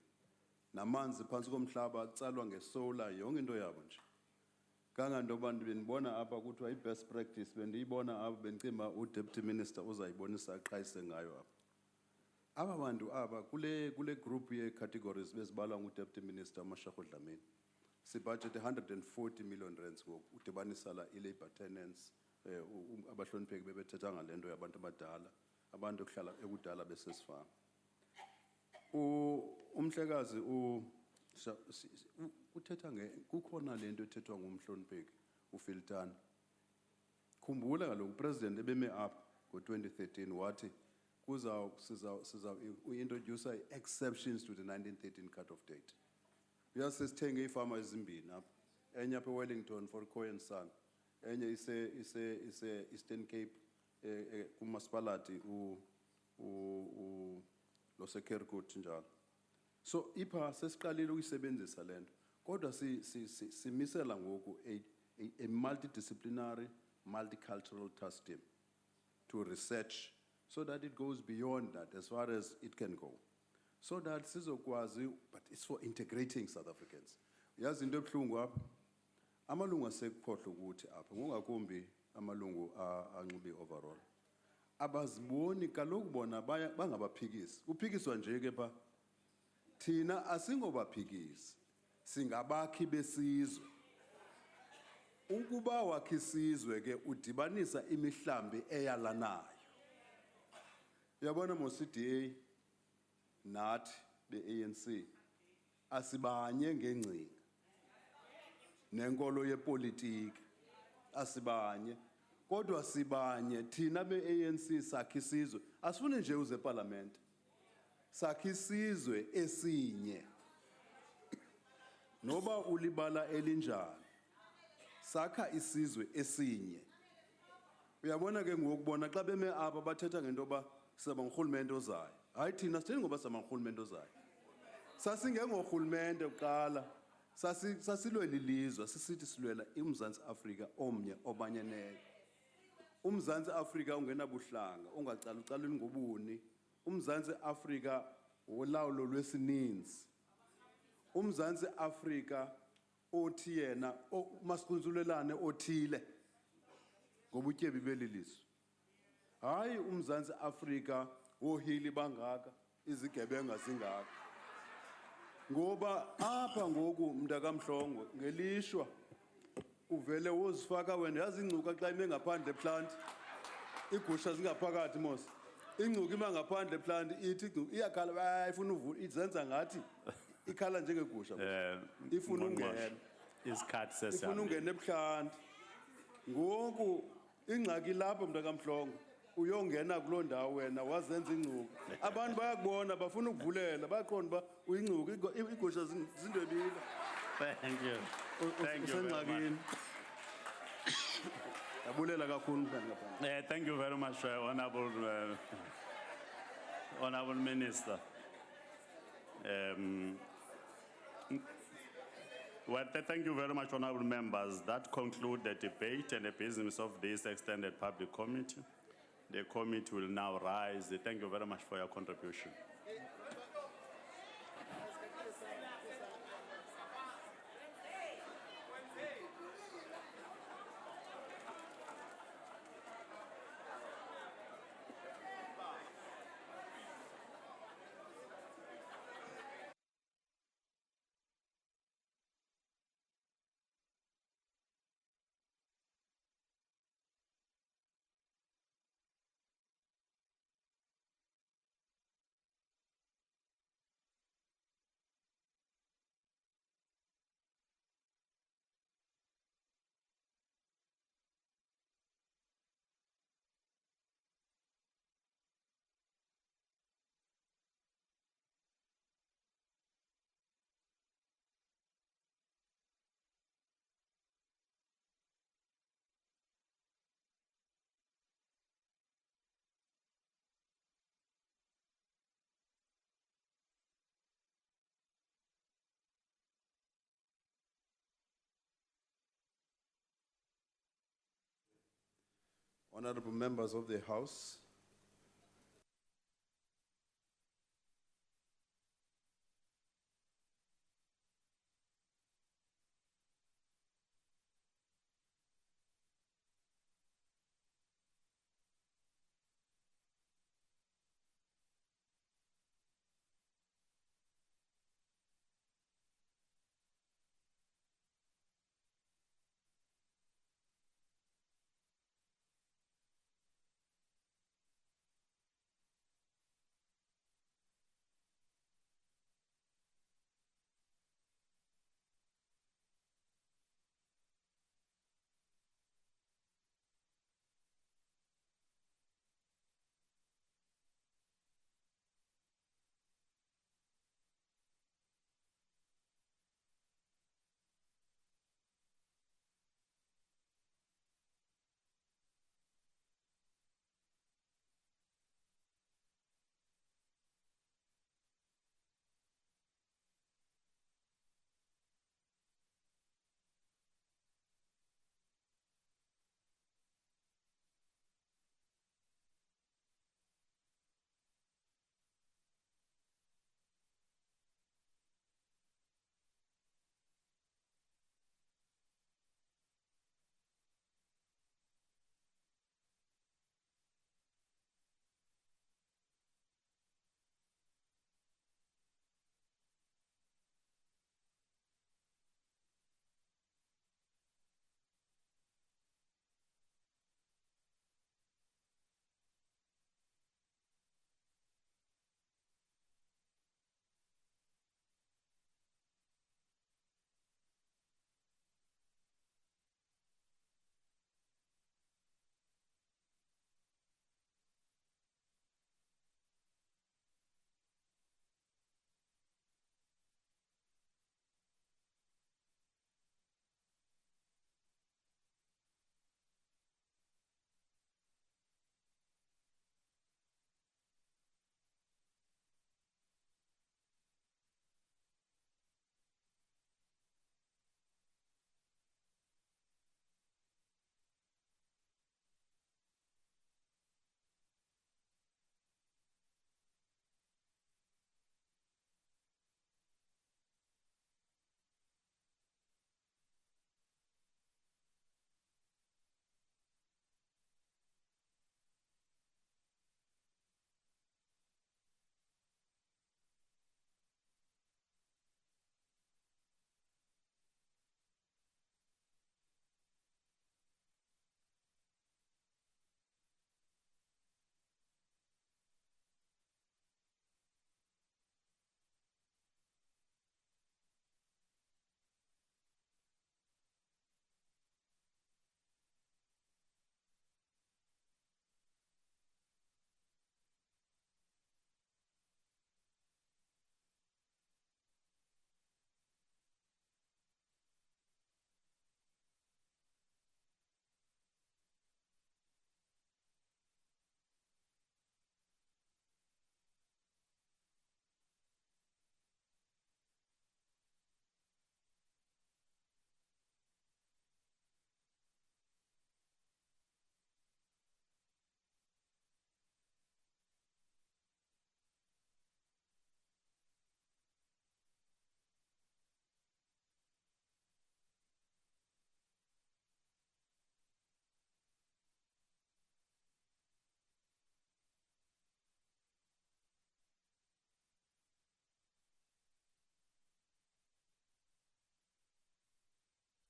[SPEAKER 22] Namanzi phansi komhlaba atsalwa ngesolar yonke into yabo nje. Kanganto bantu benibona apha kuthiwa i-best practice bendiyibona apha bendicimba uDeputy Minister uzayibonisa aqhayise ngayo apha. Aba bantu aba kule group ye-categories bezibalwa nguDeputy Minister Mashego Dlamini. Sibudget 140 million rands ngoku udibanisa la i-labor tenants abahlonipheki bebethetha ngalento yabantu abadala abantu okuhlala ekudala besesifama. Umhlekazi uthetha kukhona lento ethethwa ngumhlonipheki uFiltana. Khumbula kaloku upresident ebeme apha ngo-2013 wathi siza introduce exceptions to the 1913 cut-off date. Uyazi sithenge ifama ezimbini apha. Enye apha eWellington for Cohen Son. Enye ise Eastern Cape kumasipalati lo Sekerkut njalo. So ipha sesiqalile ukuyisebenzisa lento. Kodwa simisela ngoku a multidisciplinary multicultural task team to research so that it goes beyond that as far as it can go. So that sizokwazi, but it's for integrating South Africans. Yazi into ebuhlungu apha amalungu asekukhohla ukuthi apha ngokungakumbi amalungu anxibi overall. Abaziboni kaloku bona bangabaphikisi. Uphikiswa nje ke pha thina asingobaphikisi. Singabakhi besizwe. Ukuba wakhi isizwe ke udibanisa imihlambi eyalanayo. Uyabona moCDA nathi be-ANC asibanye ngengcinga nenkolo yepolitiki asibanye kodwa sibanye thina be-ANC sakhi isizwe asifune nje uze eParliament sakhi isizwe esinye noba ulibala elinjani sakha isizwe esinye. Uyabona ke ngokubona xa beme apha bathetha ngento ba siba ngurhulumente ozayo. Hayi thina sithi ngoba siba ngurhulumente ozayo. Sasingengorhulumente uqala sasilwela ilizwe sisithi silwela uMzantsi Afrika omnye obanyeneyo. uMzantsi Afrika ungenabuhlanga ungacala ucaleni ngobuni. uMzantsi Afrika wolawulo lwesininzi. uMzantsi Afrika othi yena masikhunzulelane othile ngobutyebi belilizwe. Hayi uMzantsi Afrika wohili bangaka izigebenga zingaka. Ngoba apha ngoku mntakamhlongo ngelishwa uvele wozifaka wena yazi ingcuka xa ime ngaphandle plant igusha zingaphakathi mos ingcuka ima ngaphandle plant ithi iyakhala ifuna uvula izenza ngathi ikhala njengegusha ifuna ungena
[SPEAKER 12] isikhathi
[SPEAKER 22] ifuna
[SPEAKER 12] sesihambile.
[SPEAKER 22] ungena ebuhlanti. Ngoku ingxaki lapho mntakamhlongo uyongena kuloo ndawo wena wazenza ingcuka abantu bayakubona bafuna ukuvulela bayaqonda uba uyingcuka igusha zindwebile.
[SPEAKER 12] Thank you. Thank you very much.
[SPEAKER 22] Usengxakini. Yabulela kakhulu mfana ngaphandle.
[SPEAKER 12] Thank you very much, Honorable Minister. Well, thank you very much, honorable members. That concludes the debate and the business of this extended public committee. The committee will now rise. Thank you very much for your contribution.
[SPEAKER 22] Honorable members of the House,